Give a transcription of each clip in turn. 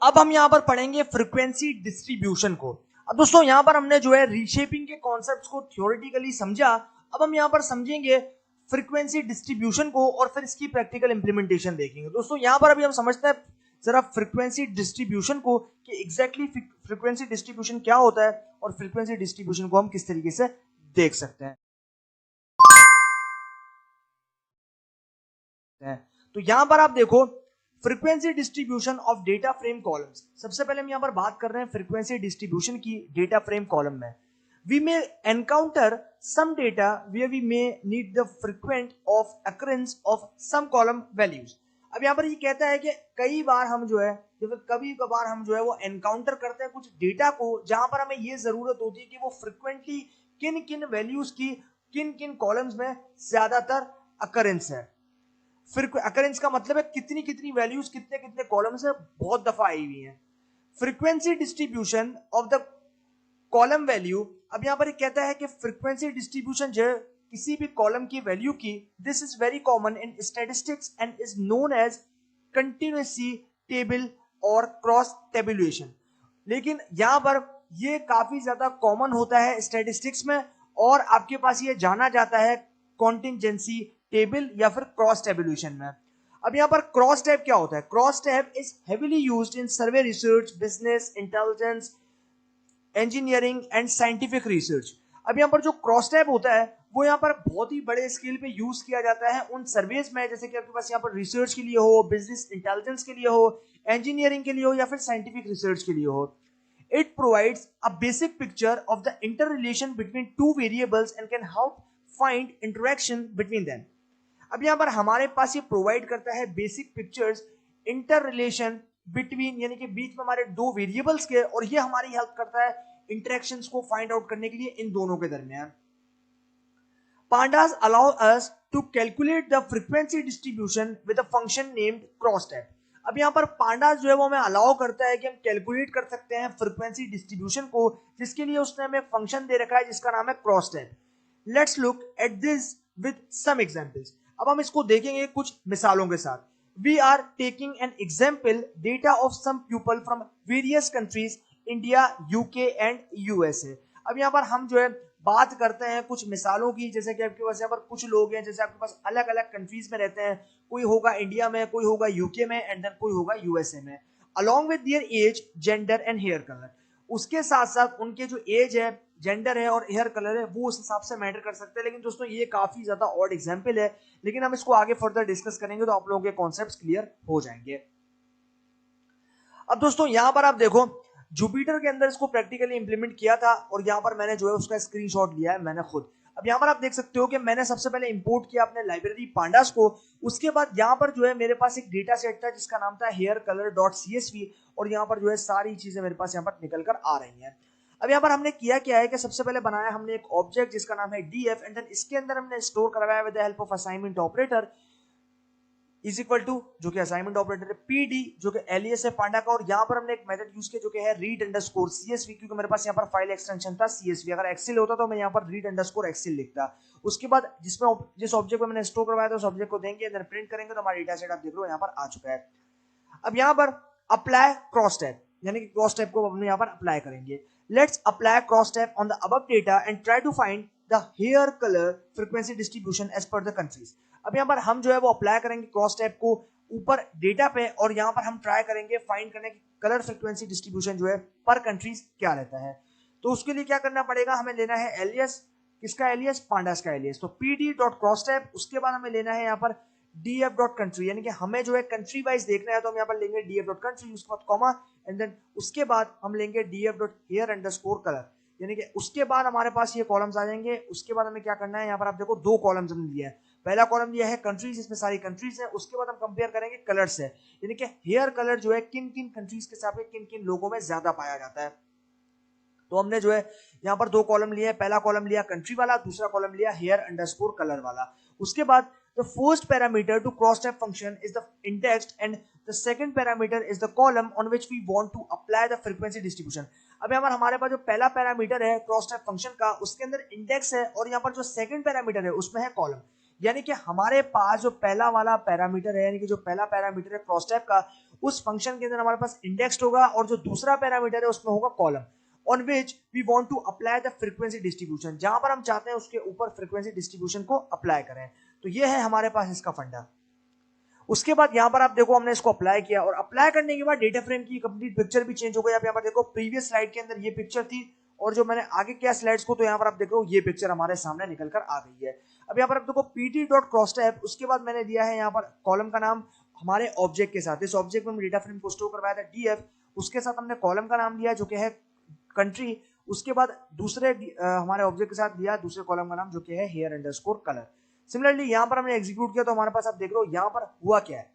अब हम यहाँ पर पढ़ेंगे फ्रीक्वेंसी डिस्ट्रीब्यूशन को। अब दोस्तों यहाँ पर हमने जो है रीशेपिंग के कॉन्सेप्ट्स को थ्योरेटिकली समझा। अब हम यहाँ पर समझेंगे फ्रीक्वेंसी डिस्ट्रीब्यूशन को और फिर इसकी प्रैक्टिकल इंप्लीमेंटेशन देखेंगे। दोस्तों यहाँ पर अभी हम समझते हैं जरा फ्रीक्वेंसी डिस्ट्रीब्यूशन को कि एग्जैक्टली फ्रीक्वेंसी डिस्ट्रीब्यूशन क्या होता है और फ्रीक्वेंसी डिस्ट्रीब्यूशन को हम किस तरीके से देख सकते हैं। तो यहां पर आप देखो frequency distribution of data frame columns. सबसे पहले हम यहां पर बात कर रहे हैं फ्रीक्वेंसी डिस्ट्रीब्यूशन की डेटा फ्रेम कॉलम में। We may encounter some data where we may need the frequent of occurrence of some column values. अब यहां पर ये कहता है कि कई बार हम जो है कभी कभार हम जो है वो एनकाउंटर करते हैं कुछ डेटा को जहां पर हमें ये जरूरत होती है कि वो फ्रीक्वेंटली किन किन वैल्यूज की किन किन कॉलम्स में ज्यादातर अकरेंस है। फिर अकरेंस का मतलब है कितनी कितनी वैल्यूज कितने कितने कॉलम से बहुत दफा आई हुई हैं। Frequency distribution of the column value. अब यहां पर कहता है कि फ्रीक्वेंसी डिस्ट्रीब्यूशन जो किसी भी कॉलम की वैल्यू की, this is very common in statistics and is known as contingency table और क्रॉस टेबुलेशन। लेकिन यहां पर ये काफी ज्यादा कॉमन होता है स्टैटिस्टिक्स में और आपके पास ये जाना जाता है कॉन्टिंजेंसी टेबल या फिर क्रॉस टेबुलेशन में। अब यहां पर क्रॉस टैब क्या होता है? Cross tab is heavily used in survey research, business intelligence, engineering and scientific research. अब यहाँ पर जो क्रॉस टैब होता है वो यहाँ पर बहुत ही बड़े स्केल पे यूज किया जाता है उन सर्वेज में, जैसे कि आपके पास यहाँ पर रिसर्च के लिए हो, बिजनेस इंटेलिजेंस के लिए हो, इंजीनियरिंग के लिए हो या फिर साइंटिफिक रिसर्च के लिए हो। It provides a basic picture of the interrelation between two variables and can help find interaction between them। अब यहाँ पर हमारे पास ये प्रोवाइड करता है basic pictures inter relation between, यानी कि बीच में हमारे दो वेरिएबल्स के, और ये हमारी हेल्प करता है इंटरेक्शंस को फाइंड आउट करने के लिए इन दोनों के दरमियान। Pandas allow us to calculate the frequency distribution with a function named crosstab। अब यहाँ पर पांडास जो है वो हमें अलाउ करता है कि हम कैलकुलेट कर सकते हैं फ्रीक्वेंसी डिस्ट्रीब्यूशन को, जिसके लिए उसने हमें फंक्शन दे रखा है जिसका नाम है crosstab। Let's look at this with some examples. अब हम इसको देखेंगे कुछ मिसालों के साथ। We are taking an example data of some people from various countries, India, UK and USA. अब यहाँ पर हम जो है बात करते हैं कुछ मिसालों की, जैसे कि आपके पास यहाँ पर कुछ लोग हैं जैसे आपके पास अलग अलग कंट्रीज में रहते हैं, कोई होगा इंडिया में, कोई होगा यूके में एंड देन कोई होगा यूएसए में, along with their age, gender and hair colour. उसके साथ साथ उनके जो एज है, जेंडर है और हेयर कलर है वो उस हिसाब से मैटर कर सकते हैं। लेकिन दोस्तों ये काफी ज्यादा ऑड एग्जांपल है, लेकिन हम इसको आगे फर्दर डिस्कस करेंगे तो आप लोगों के कॉन्सेप्ट्स क्लियर हो जाएंगे। अब दोस्तों यहां पर आप देखो जुपिटर के अंदर इसको प्रैक्टिकली इंप्लीमेंट किया था और यहां पर मैंने जो है उसका स्क्रीनशॉट लिया है मैंने खुद। अब यहां पर आप देख सकते हो कि मैंने सबसे पहले इंपोर्ट किया अपने लाइब्रेरी पांडास को। उसके बाद यहां पर जो है मेरे पास एक डेटा सेट था जिसका नाम था हेयर कलर डॉट CSV और यहां पर जो है सारी चीजें मेरे पास यहां पर निकल कर आ रही हैं। अब यहाँ पर हमने किया क्या है कि सबसे पहले बनाया हमने एक ऑब्जेक्ट जिसका नाम है DF एंड देन इसके अंदर हमने स्टोर करवाया with the help of assignment operator is equal to जो कि असाइनमेंट ऑपरेटर है PD जो कि एलियस है पांडा का, और यहाँ पर हमने एक मेथड यूज किया जो कि है रीड अंडरस्कोर CSV, क्योंकि मेरे पास यहाँ पर फाइल एक्सटेंशन था CSV। अगर एक्सेल होता तो मैं यहाँ पर रीड अंडरस्कोर एक्सेल लिखता। उसके बाद जिस ऑब्जेक्ट में मैंने स्टोर करवाया था उस ऑब्जेक्ट को देंगे, देन प्रिंट करेंगे तो हमारा डेटा सेट आप देख लो यहाँ पर आ चुका है। अब यहाँ पर अप्लाई क्रॉस टैब, यानी कि क्रॉस टैब को हम यहाँ पर अप्लाई करेंगे। Let's apply cross tab on the above data and try to find the hair colour frequency distribution as per the countries. अब यहाँ पर हम जो है वो अप्लाई करेंगे क्रॉस टैब को ऊपर डेटा पे और यहाँ पर हम ट्राई करेंगे फाइंड करने की कलर फ्रीक्वेंसी डिस्ट्रीब्यूशन जो है पर कंट्रीज क्या रहता है। तो उसके लिए क्या करना पड़ेगा, हमें लेना है एलियस, किसका एलियस? पांडास का एलियस। तो PD डॉट क्रॉस टैब, उसके बाद हमें लेना है यहाँ पर DF डॉट कंट्री, यानी कि हमें जो है कंट्री वाइज देखना है तो हम यहाँ पर लेंगे DF डॉट कंट्री, उसके बाद कॉमा एंड देन उसके बाद हम लेंगे DF dot hair underscore colour, यानी कि उसके बाद हमारे पास ये कॉलम्स आ जाएंगे। उसके बाद हमें क्या करना है, यहाँ पर आप देखो दो कॉलम्स हमने लिया है। पहला कॉलम लिया है कंट्रीज, इसमें सारी कंट्रीज है। उसके बाद हम कंपेयर करेंगे कलर से, यानी कि हेयर कलर जो है किन किन कंट्रीज के साथ किन किन लोगों में ज्यादा पाया जाता है। तो हमने जो है यहाँ पर दो कॉलम लिए, पहला कॉलम लिया कंट्री वाला, दूसरा कॉलम लिया हेयर अंडरस्कोर कलर वाला। उसके बाद the first parameter to crosstab function is the indexed and the second parameter is the column on which we want to apply the frequency distribution। अब यहाँ पर हमारे पास जो पहला पैरामीटर है क्रॉसटैब फंक्शन का उसके अंदर इंडेक्स है और यहाँ पर जो सेकंड पैरामीटर है उसमें है कॉलम, यानी कि हमारे पास जो पहला वाला पैरामीटर है, यानी कि जो पहला पैरामीटर है क्रॉसटैब का उस फंक्शन के अंदर हमारे पास इंडेक्स्ड होगा और जो दूसरा पैरामीटर है उसमें होगा column on which we want to apply the frequency distribution, जहां पर हम चाहते हैं उसके ऊपर फ्रीक्वेंसी डिस्ट्रीब्यूशन को अप्लाई करें। तो ये है हमारे पास इसका फंडा। उसके बाद यहां पर आप देखो हमने इसको अप्लाई किया और अप्लाई करने के बाद डेटा फ्रेम की कंप्लीट पिक्चर भी चेंज हो गई। आप यहां पर देखो प्रीवियस स्लाइड के अंदर ये पिक्चर थी और जो मैंने आगे किया स्लाइड्स को, तो यहां पर आप देखो ये पिक्चर हमारे सामने निकल कर आ गई है। अब यहां पर आप देखो pt.crosstab, उसके बाद मैंने दिया है यहां पर कॉलम का नाम हमारे ऑब्जेक्ट के साथ। इस ऑब्जेक्ट में डेटा फ्रेम को स्टोर करवाया था df, उसके साथ हमने कॉलम का नाम दिया जो कि है कंट्री। उसके बाद दूसरे हमारे ऑब्जेक्ट के साथ दिया दूसरे कॉलम का नाम जो कि है हेयर अंडरस्कोर कलर। सिमिलरली यहां पर हमने एग्जीक्यूट किया तो हमारे पास आप देख रहे हो यहां पर हुआ क्या है।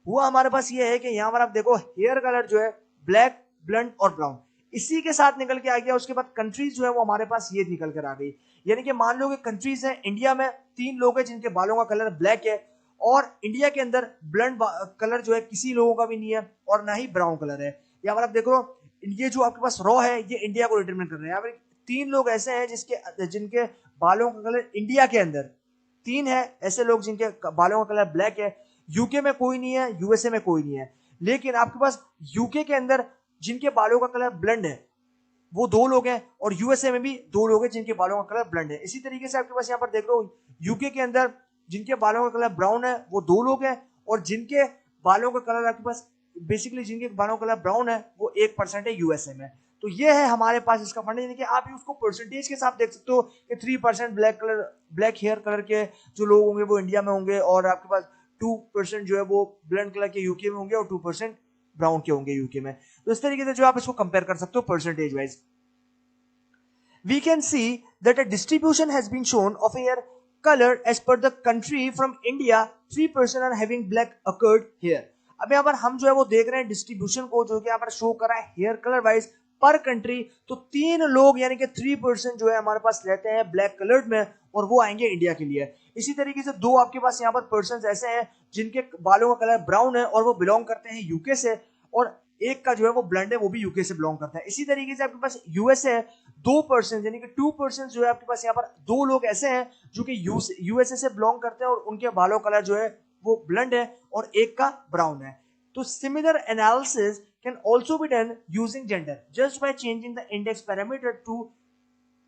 हुआ हमारे पास ये है कि यहां पर आप देखो हेयर कलर जो है ब्लैक, ब्लंट और ब्राउन इसी के साथ निकल के आ गया। उसके बाद कंट्रीज जो है वो हमारे पास ये निकल कर आ गई। यानी कि मान लो कि कंट्रीज है, इंडिया में 3 लोग हैं जिनके बालों का कलर ब्लैक है और इंडिया के अंदर ब्लंट कलर जो है किसी लोगों का भी नहीं है और ना ही ब्राउन कलर है। यहाँ पर आप देखो ये जो आपके पास रॉ है ये इंडिया को डिटरमिन कर रहे हैं। यहाँ पर 3 लोग ऐसे हैं जिनके बालों का कलर इंडिया के अंदर 3 है ऐसे लोग जिनके बालों का कलर ब्लैक है। यूके में कोई नहीं है, यूएसए में कोई नहीं है, लेकिन आपके पास यूके के अंदर जिनके बालों का कलर ब्लंड है वो 2 लोग हैं और यूएसए में भी 2 लोग हैं जिनके बालों का कलर ब्लंड है। इसी तरीके से आपके पास यहाँ पर देख लो यूके के अंदर जिनके बालों का कलर ब्राउन है वो 2 लोग हैं और जिनके बालों का कलर आपके पास बेसिकली जिनके बालों का कलर ब्राउन है वो 1% है यूएसए में। तो ये है हमारे पास इसका फंड। यानी कि आप उसको परसेंटेज के साथ देख सकते हो कि 3% ब्लैक हेयर कलर के जो लोग होंगे वो इंडिया में होंगे और आपके पास 2% जो है वो ब्लंट कलर के यूके में होंगे और 2% ब्राउन के होंगे यूके में। तो इस तरीके से जो आप इसको कंपेयर कर सकते हो percentage wise. We can see that a distribution has been shown of hair color as per the country. From India 3% are having black occurred hair. अब यहाँ पर हम जो है वो देख रहे हैं डिस्ट्रीब्यूशन को जो कि यहाँ पर शो कर रहा है हेयर कलर वाइज पर कंट्री। तो 3 लोग यानी कि 3% जो है हमारे पास रहते हैं ब्लैक कलर्ड में और वो आएंगे इंडिया के लिए। इसी तरीके से 2 आपके पास यहाँ पर पर्सन ऐसे हैं जिनके बालों का कलर ब्राउन है और वो बिलोंग करते हैं यूके से और एक का जो है वो ब्लंड है वो भी यूके से बिलोंग करता है। इसी तरीके से आपके पास यूएसए है 2% यानी कि 2% जो है आपके पास यहाँ पर 2 लोग ऐसे हैं जो कि यूएसए से बिलोंग करते हैं और उनके बालों कलर जो है वो ब्लंड है और एक का ब्राउन है। तो similar analysis can also be done using gender just by changing the index parameter to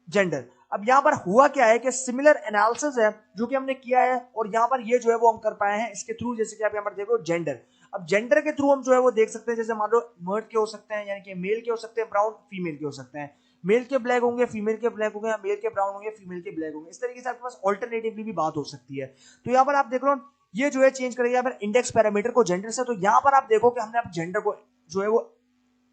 gender. अब यहां पर हुआ क्या है कि सिमिलर एनालिसिस है जो कि हमने किया है और यहां पर ये जो है वो हम कर पाए हैं इसके थ्रू, जैसे कि आप यहां पर देखो जेंडर। अब जेंडर के थ्रू हम जो है वो देख सकते हैं, जैसे मान लो मर्द के हो सकते हैं यानी कि मेल के हो सकते हैं ब्राउन, फीमेल के हो सकते हैं। मेल के ब्लैक होंगे, फीमेल के ब्लैक होंगे, मेल के ब्राउन होंगे, फीमेल के ब्लैक होंगे। इस तरीके से आपके पास ऑल्टरनेटिवली भी बात हो सकती है। तो यहाँ पर आप देख रहे हो ये जो है चेंज करेगा यहाँ पर इंडेक्स पैरामीटर को जेंडर से। तो यहाँ पर आप देखो कि हमने अब जेंडर को जो है वो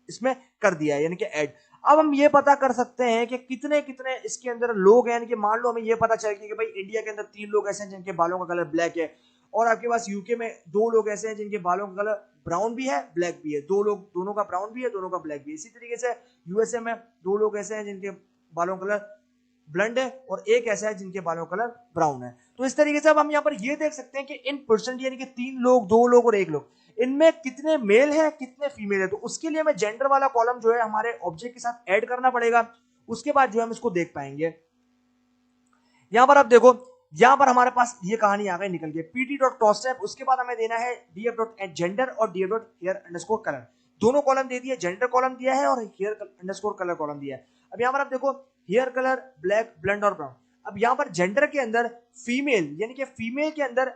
इसमें कर दिया है यानी कि ऐड। अब हम ये पता कर सकते हैं कि कितने कितने इसके अंदर लोग हैं। यानी कि मान लो हमें ये पता चल गया कि भाई इंडिया के अंदर 3 लोग ऐसे हैं जिनके बालों का कलर ब्लैक है और आपके पास यूके में 2 लोग ऐसे हैं जिनके बालों का कलर ब्राउन भी है ब्लैक भी है, 2 लोग दोनों का ब्राउन भी है दोनों का ब्लैक भी है। इसी तरीके से यूएसए में 2 लोग ऐसे हैं जिनके बालों का कलर ब्लंड है और एक ऐसा है जिनके बालों का कलर ब्राउन है। तो इस तरीके से अब हम यहाँ पर ये देख सकते हैं कि इन परसेंट यानी कि 3 लोग 2 लोग और 1 लोग इनमें कितने मेल है कितने फीमेल है। तो उसके लिए हमें जेंडर वाला कॉलम जो है हमारे ऑब्जेक्ट के साथ ऐड करना पड़ेगा, उसके बाद जो हम इसको देख पाएंगे। यहां पर आप देखो यहां पर हमारे पास ये कहानी आ गई निकल के pt.crosstab, उसके बाद हमें देना है df.gender और df.hair_color। दोनों कॉलम दे दिए, जेंडर कॉलम दिया है और hair_color कॉलम दिया है। अब यहां पर आप देखो हेयर कलर ब्लैक, ब्लंड और ब्राउन। अब यहां पर जेंडर के अंदर फीमेल यानी कि फीमेल के अंदर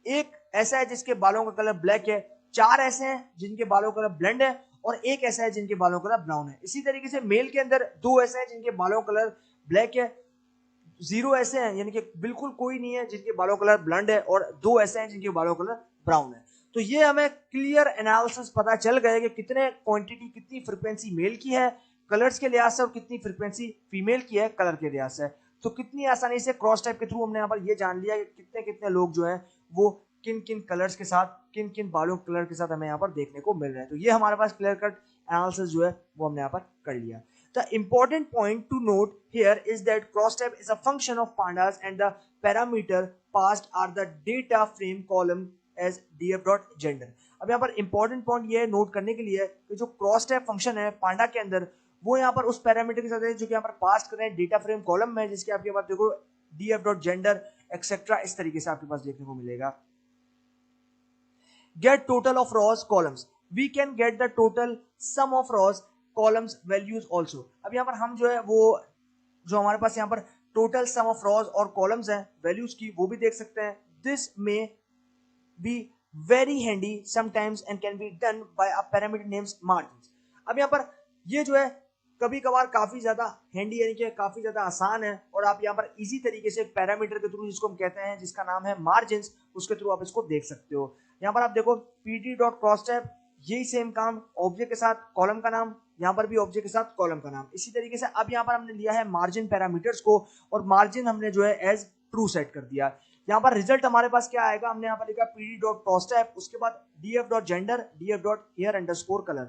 एक ऐसा है जिसके बालों का कलर ब्लैक है, 4 ऐसे हैं जिनके बालों का कलर ब्लंड है और एक ऐसा है जिनके बालों का कलर ब्राउन है। इसी तरीके से मेल के अंदर 2 ऐसे हैं जिनके बालों का कलर ब्लैक है, 0 ऐसे हैं यानी कि बिल्कुल कोई नहीं है जिनके बालों का कलर ब्लंड है और 2 ऐसे हैं जिनके बालों का कलर ब्राउन है। तो ये हमें क्लियर एनालिसिस पता चल गया कि कितने क्वांटिटी कितनी फ्रीक्वेंसी मेल की है कलर्स के लिहाज से और कितनी फ्रीक्वेंसी फीमेल की है कलर के लिहाज से। तो कितनी आसानी से क्रॉस टाइप के थ्रू हमने यहाँ पर ये जान लिया कि कितने कितने लोग जो है वो किन किन कलर्स के साथ किन किन बालों कलर के साथ हमें यहाँ पर देखने को मिल रहे हैं। तो ये हमारे पास क्लियर कट एनालिसिस जो है वो हमने यहाँ पर कर लिया। The important point to note here is that crosstab is a function of pandas and the parameter passed are the data frame column as df.gender। अब यहाँ पर important point ये नोट करने के लिए कि जो crosstab फंक्शन है पांडा के अंदर वो यहाँ पर उस पैरामीटर के साथ है जो कि यहाँ पर पास कर रहे हैं डेटा फ्रेम कॉलम में, जिसके आपके पास देखो df.gender एक्सेट्रा इस तरीके से आपके पास देखने को मिलेगा। get total of rows columns, we can get the total sum of rows columns values also। अब यहाँ पर हम जो है वो जो हमारे पास यहाँ पर टोटल सम ऑफ रॉज और कॉलम्स हैं वैल्यूज की वो भी देख सकते हैं। दिस में be very handy sometimes and can be done by a parameter names margins. अब यहाँ पर ये जो है कभी कभार काफी ज्यादा हैंडी यानी कि काफी ज्यादा आसान है और आप यहाँ पर इजी तरीके से पैरामीटर के थ्रू जिसको हम कहते हैं जिसका नाम है मार्जिन्स उसके थ्रू आप इसको देख सकते हो। यहाँ पर आप देखो pd.crosstab यही सेम काम ऑब्जेक्ट के साथ कॉलम का नाम, यहाँ पर भी ऑब्जेक्ट के साथ कॉलम का नाम। इसी तरीके से अब यहाँ पर हमने लिया है मार्जिन पैरामीटर्स को और मार्जिन हमने जो है एज ट्रू सेट कर दिया। यहाँ पर रिजल्ट हमारे पास क्या आएगा, हमने यहाँ पर लिखा pd.crosstab, उसके बाद df.gender df.here_color।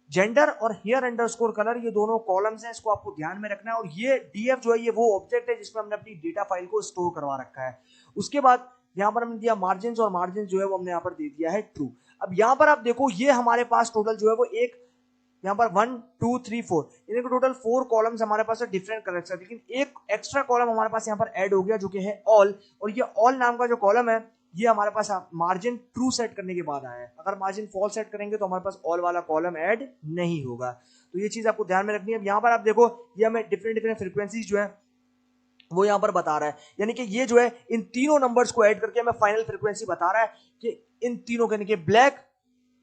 जेंडर और हियर अंडरस्कोर कलर ये दोनों कॉलम्स हैं, इसको आपको ध्यान में रखना है। और ये df जो है ये वो ऑब्जेक्ट है जिसमें हमने अपनी डेटा फाइल को स्टोर करवा रखा है। उसके बाद यहाँ पर हमने दिया मार्जिन और मार्जिन जो है वो हमने यहाँ पर दे दिया है ट्रू। अब यहाँ पर आप देखो ये हमारे पास टोटल जो है वो एक यहाँ पर 1 2 3 4 यानी कि टोटल 4 कॉलम्स हमारे पास है डिफरेंट कलर से, लेकिन एक एक्स्ट्रा कॉलम हमारे पास यहाँ पर ऐड हो गया जो कि है ऑल। और ये ऑल नाम का जो कॉलम है ये हमारे पास मार्जिन ट्रू सेट करने के बाद आया है। अगर मार्जिन फॉल्स सेट करेंगे तो हमारे पास ऑल वाला कॉलम ऐड नहीं होगा, तो ये चीज आपको ध्यान में रखनी है। यहाँ पर आप देखो ये हमें डिफरेंट डिफरेंट फ्रीक्वेंसीज जो है वो यहाँ पर बता रहा है, यानी कि ये जो है इन तीनों नंबर्स को ऐड करके हमें फाइनल फ्रीक्वेंसी बता रहा है कि इन तीनों के, यानी कि ब्लैक,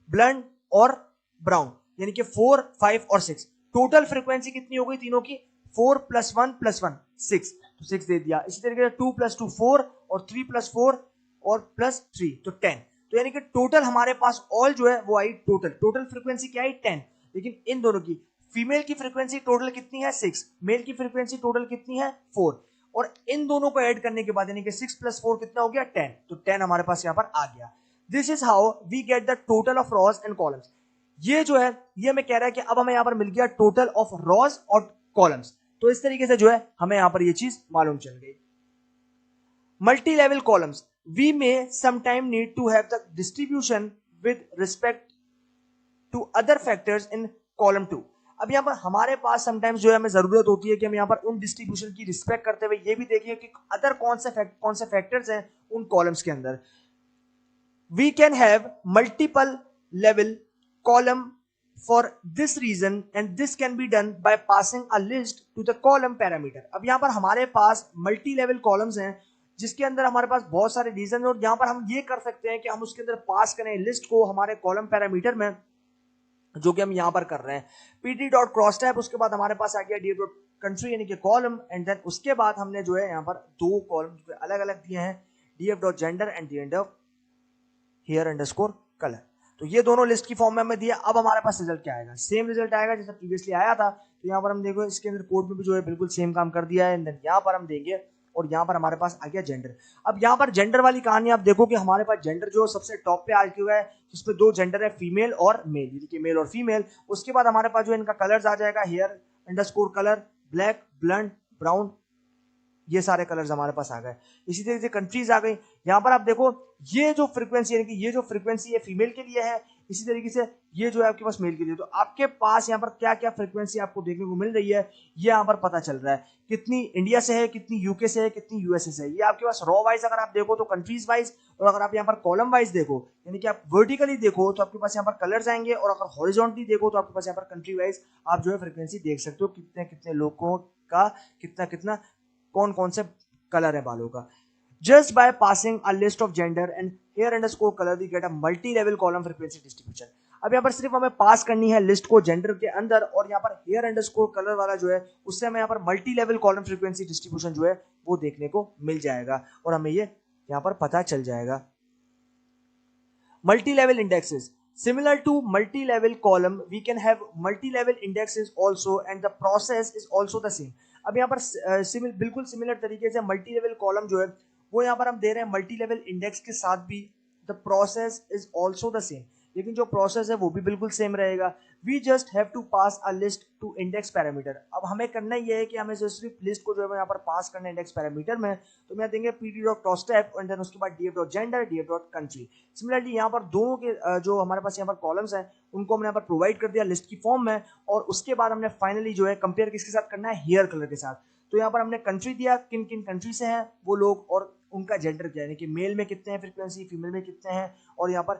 ब्लंड और ब्राउन, यानी कि 4 5 और 6 टोटल फ्रीक्वेंसी कितनी हो गई तीनों की 4 + 1 + 1 6, तो 6 दे दिया। इसी तरीके से 2 + 2 4 और 3 + 4 और +3 तो 10, तो यानी कि टोटल हमारे पास ऑल जो है वो आई टोटल फ्रीक्वेंसी क्या आई 10। लेकिन इन दोनों की फीमेल की फ्रीक्वेंसी टोटल कितनी है 6, मेल की फ्रीक्वेंसी टोटल कितनी है 4, और इन दोनों को ऐड करने के बाद यानी कि 6 + 4 कितना हो गया 10, तो 10 हमारे पास यहाँ पर आ गया। This is how we get the total of rows and columns. ये जो है ये हमें कह रहा है कि अब हमें यहाँ पर मिल गया टोटल ऑफ रॉज और कॉलम्स, तो इस तरीके से जो है हमें यहाँ पर ये चीज मालूम चल गई। Multi level columns, we may sometime need to have the distribution with respect to other factors in column 2। अब यहाँ पर हमारे पास समटाइम्स जो है हमें जरूरत होती है कि हम यहाँ पर उन डिस्ट्रीब्यूशन की रिस्पेक्ट करते हुए ये भी देखें कि अदर कौन से फैक्टर्स हैं उन कॉलम्स के अंदर। we can have multiple level column for this reason and this can be done by passing a list to the column parameter। अब यहाँ पर हमारे पास मल्टी लेवल कॉलम्स हैं जिसके अंदर हमारे पास बहुत सारे रीजन और यहाँ पर हम ये कर सकते हैं कि हम उसके अंदर पास करें लिस्ट को हमारे कॉलम पैरामीटर में, जो कि हम यहाँ पर कर रहे हैं pd.crosstab। उसके बाद हमारे पास आ गया df.country यानी कि कॉलम, एंड देन उसके बाद हमने जो है यहाँ पर दो कॉलम अलग अलग दिए हैं df.gender एंड here_color। तो ये दोनों लिस्ट की फॉर्म में हमें दिया। अब हमारे पास रिजल्ट क्या आएगा, सेम रिजल्ट आएगा जैसा प्रीवियसली आया था। तो यहाँ पर हम देखो इसके अंदर कोड में भी जो है बिल्कुल सेम काम कर दिया है, एंड देन यहाँ पर हम देंगे और यहाँ पर हमारे पास आ गया जेंडर। अब यहाँ पर जेंडर वाली कहानी आप देखो कि हमारे पास जेंडर जो सबसे टॉप पे आ चुका है, जिसमें दो जेंडर है फीमेल और मेल, यानी कि मेल और फीमेल। उसके बाद हमारे पास जो इनका कलर्स आ जाएगा here_color, ब्लैक, ब्लंड, ब्राउन, ये सारे कलर्स हमारे पास आ गए। इसी तरीके से कंट्रीज आ गई। यहाँ पर आप देखो ये जो फ्रीक्वेंसी यानी कि ये जो फ्रीक्वेंसी है फीमेल के लिए है, इसी तरीके से ये जो है आपके पास मेल के लिए। तो आपके पास यहाँ पर क्या क्या फ्रीक्वेंसी आपको देखने को मिल रही है ये यहाँ पर पता चल रहा है, कितनी इंडिया से है, कितनी यूके से है, कितनी यूएसए से है। ये आपके पास रॉ वाइज अगर आप देखो तो कंट्रीज वाइज, और अगर आप यहाँ पर कॉलम वाइज देखो यानी कि आप वर्टिकली देखो तो आपके पास यहाँ पर कलर्स आएंगे, और अगर हॉरिजॉन्टली देखो तो आपके पास यहाँ पर कंट्री वाइज आप जो है फ्रीक्वेंसी देख सकते हो, कितने कितने लोगों का कितना कितना कौन कौन से कलर है बालों का। Just by passing a list of gender and here_color we get a multi-level column frequency distribution। अब यहाँ पर सिर्फ हमें पास करनी है लिस्ट को जेंडर के अंदर, और यहाँ पर here_color वाला जो है उससे हमें यहाँ पर multi level column frequency distribution जो है वो देखने को मिल जाएगा, और हमें ये यहाँ पर पता चल जाएगा। Multi level indexes, similar to multi-level column we can have multi-level indexes also and the process is also the same। अब यहाँ पर बिल्कुल सिमिलर तरीके से मल्टी लेवल कॉलम जो है वो यहाँ पर हम दे रहे हैं मल्टी लेवल इंडेक्स के साथ भी the process is also the same, लेकिन जो प्रोसेस है वो भी बिल्कुल सेम रहेगा। We just have to pass a list to index parameter. अब हमें करना ये है कि हमें जो सिर्फ लिस्ट को जो है यहाँ पर पास करना है इंडेक्स पैरामीटर में, तो मैं देंगे pd.crosstab एंड देन उसके बाद df.gender df.country। सिमिलरली यहाँ पर दोनों के जो हमारे पास यहाँ पर कॉलम्स हैं उनको हमने यहाँ पर प्रोवाइड कर दिया लिस्ट की फॉर्म में, और उसके बाद हमने फाइनली जो है कंपेयर किसके साथ करना है हेयर कलर के साथ। तो यहाँ पर हमने कंट्री दिया, किन किन कंट्री से हैं वो लोग और उनका जेंडर क्या है, यानी कि मेल में कितने हैं फ्रीक्वेंसी, फीमेल में कितने हैं, और यहाँ पर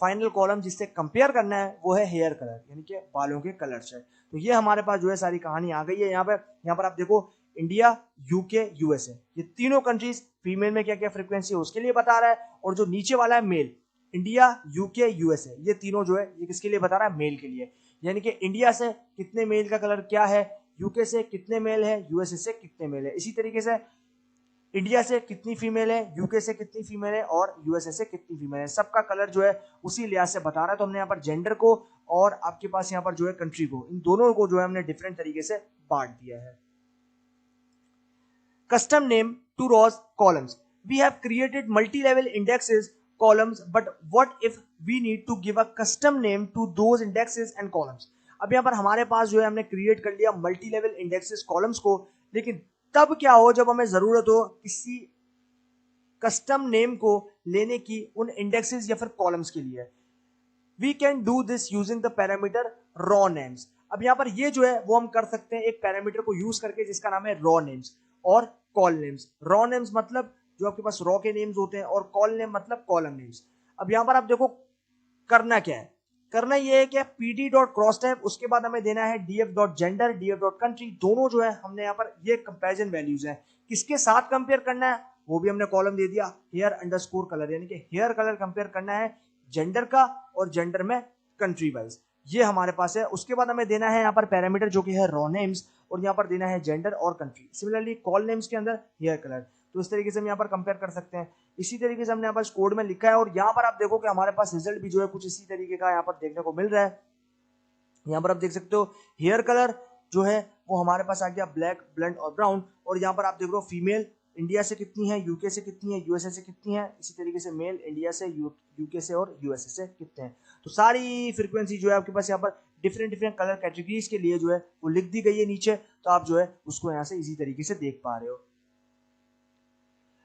फाइनल कॉलम जिससे कंपेयर करना है वो है हेयर कलर, यानी कि बालों के कलर से। तो ये हमारे पास जो है सारी कहानी आ गई है। यहाँ पर आप देखो इंडिया, यूके, यूएसए, ये तीनों कंट्रीज फीमेल में क्या क्या फ्रीक्वेंसी है उसके लिए बता रहा है, और जो नीचे वाला है मेल, इंडिया, यूके, यूएसए, ये तीनों जो है ये किसके लिए बता रहा है, मेल के लिए। यानी कि इंडिया से कितने मेल का कलर क्या है, यूके से कितने मेल है, यूएसए से कितने मेल है, इसी तरीके से इंडिया से कितनी फीमेल है, यूके से कितनी फीमेल है और यूएसए से कितनी फीमेल है, सबका कलर जो है उसी लिहाज से बता रहा है। तो हमने यहाँ पर जेंडर को और आपके पास यहाँ पर जो है कंट्री को, इन दोनों को जो है हमने डिफरेंट तरीके से बांट दिया है। Custom name to rows columns. We have created multi-level indexes columns, but what if we need to give a custom name to those indexes and columns? अब यहाँ पर हमारे पास जो है हमने क्रिएट कर लिया मल्टी लेवल इंडेक्सेस कॉलम्स को, लेकिन तब क्या हो जब हमें जरूरत हो किसी कस्टम नेम को लेने की उन इंडेक्सेस या फिर कॉलम्स के लिए। We can do this using the parameter row names. अब यहाँ पर ये जो है वो हम कर सकते हैं एक पैरामीटर को यूज करके जिसका नाम है रॉ नेम्स और कॉल नेम्स। रॉ नेम्स मतलब जो आपके पास रॉ के नेम्स होते हैं, और कॉल नेम मतलब कॉलम नेम्स। अब यहाँ पर आप देखो करना क्या है, करना ये है कि pd डॉट क्रॉस टैब, उसके बाद हमें देना है df dot gender, df dot country, दोनों जो है हमने यहाँ पर ये कंपैरिजन वैल्यूज हैं, किसके साथ कंपेयर करना है वो भी हमने कॉलम दे दिया, हेयर अंडरस्कोर कलर, यानी कि हेयर कलर कंपेयर करना है जेंडर का और जेंडर में कंट्री वाइज, ये हमारे पास है। उसके बाद हमें देना है यहाँ पर पैरामीटर जो कि है रॉ नेम्स, और यहाँ पर देना है जेंडर और कंट्री। सिमिलरली कॉल नेम्स के अंदर हेयर कलर। तो इस तरीके से हम यहाँ पर कंपेयर कर सकते हैं। इसी तरीके से हमने यहाँ पर कोड में लिखा है, और यहाँ पर आप देखो कि हमारे पास रिजल्ट भी जो है कुछ इसी तरीके का यहाँ पर देखने को मिल रहा है। यहाँ पर आप देख सकते हो हेयर कलर जो है वो हमारे पास आ गया ब्लैक, ब्लंट और ब्राउन, और यहाँ पर आप देख रहे हो फीमेल इंडिया से कितनी है, यूके से कितनी है, यूएसए से कितनी है, इसी तरीके से मेल इंडिया से, यूके से और यूएसए से कितने हैं। तो सारी फ्रीक्वेंसी जो है आपके पास यहाँ पर डिफरेंट डिफरेंट कलर कैटेगरीज के लिए जो है वो लिख दी गई है नीचे, तो आप जो है उसको यहाँ से इसी तरीके से देख पा रहे हो।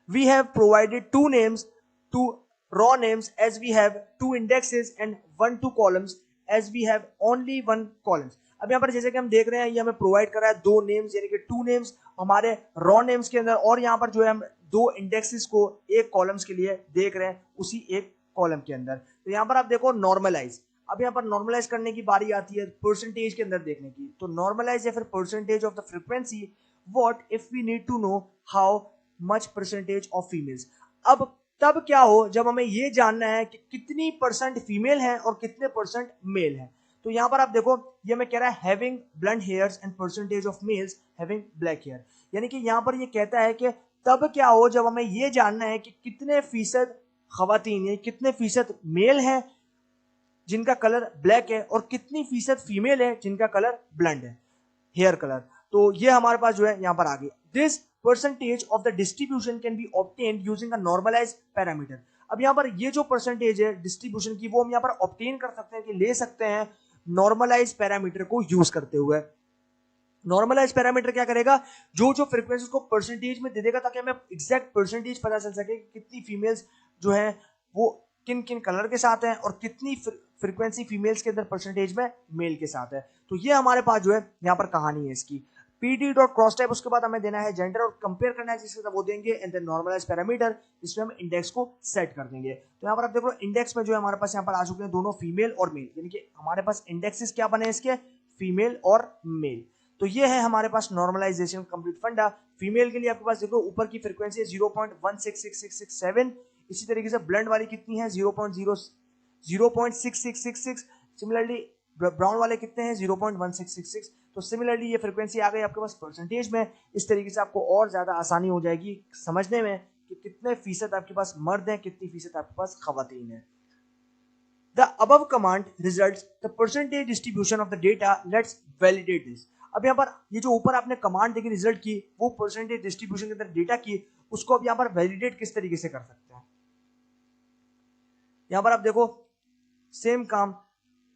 We have provided two names to raw names as we have two indexes and two columns as we have only one columns. अब यहाँ पर जैसे कि हम देख रहे हैं ये हमें प्रोवाइड कर रहा है दो नेम्स, यानी कि टू नेम्स हमारे रॉ नेम्स के अंदर, और यहाँ पर जो है हम दो इंडेक्सेस को एक कॉलम्स के लिए देख रहे हैं उसी एक कॉलम के अंदर। तो यहाँ पर आप देखो नॉर्मलाइज, अब यहाँ पर नॉर्मलाइज करने की बारी आती है परसेंटेज के अंदर देखने की। तो नॉर्मलाइज या फिर percentage of the frequency, what if we need to know how much percentage of females. अब तब क्या हो जब हमें ये जानना है कि कितनी परसेंट फीमेल है और कितने परसेंट मेल है। तो यहां पर आप देखो ये मैं कह रहा है having blonde hairs and percentage of males having black hair, यानी कि यहां पर ये कहता है कि तब क्या हो जब हमें ये जानना है कि कितने फीसद खवातीन या कितने फीसद मेल है जिनका कलर ब्लैक है और कितनी फीसद फीमेल है जिनका कलर ब्लंट है, हेयर कलर। तो ये हमारे पास जो है यहां पर आ गई। This percentage of the distribution can be obtained using a normalized parameter। अब यहाँ पर ये जो परसेंटेज है डिस्ट्रीब्यूशन की वो हम यहाँ पर ऑब्टेन कर सकते हैं कि ले सकते हैं नॉर्मलाइज पैरामीटर को यूज करते हुए। नॉर्मलाइज पैरामीटर क्या करेगा, जो जो फ्रीक्वेंसी को परसेंटेज में दे देगा ताकि हमें एग्जैक्ट परसेंटेज पता चल सके कि कितनी फीमेल्स जो है वो किन किन कलर के साथ हैं और कितनी फ्रीक्वेंसी फीमेल्स के अंदर परसेंटेज में मेल के साथ है। तो ये हमारे पास जो है यहाँ पर कहानी है इसकी। pd डॉट क्रॉस टाइप, उसके बाद हमें देना है जेंडर और कंपेयर करना है जिसके साथ वो देंगे, एंड देन नॉर्मलाइज पैरामीटर जिसमें हम इंडेक्स को सेट कर देंगे। तो यहाँ पर आप देखो इंडेक्स में जो है हमारे पास यहाँ पर आ चुके हैं दोनों फीमेल और मेल, यानी कि हमारे पास इंडेक्सेस क्या बने इसके, फीमेल और मेल। तो ये है हमारे पास नॉर्मलाइजेशन कंप्लीट फंडा। फीमेल के लिए आपके पास देखो ऊपर की फ्रीक्वेंसी है 0.166667, इसी तरीके से ब्लंड वाली कितनी है 0.6666, सिमिलरली ब्राउन वाले कितने हैं 0.1666। तो सिमिलरली ये फ्रीक्वेंसी आ गई आपके पास परसेंटेज में। इस तरीके से आपको और ज्यादा आसानी हो जाएगी समझने में कि कितने फीसद आपके पास मर्द हैं, कितनी फीसद आपके पास खवातीन है। The above command results the percentage distribution of the data. Let's validate this. अब यहाँ पर ये जो ऊपर आपने कमांड देखी रिजल्ट की, वो परसेंटेज डिस्ट्रीब्यूशन के अंदर डेटा की, उसको अब यहाँ पर वैलिडेट किस तरीके से कर सकते हैं। यहाँ पर आप देखो सेम काम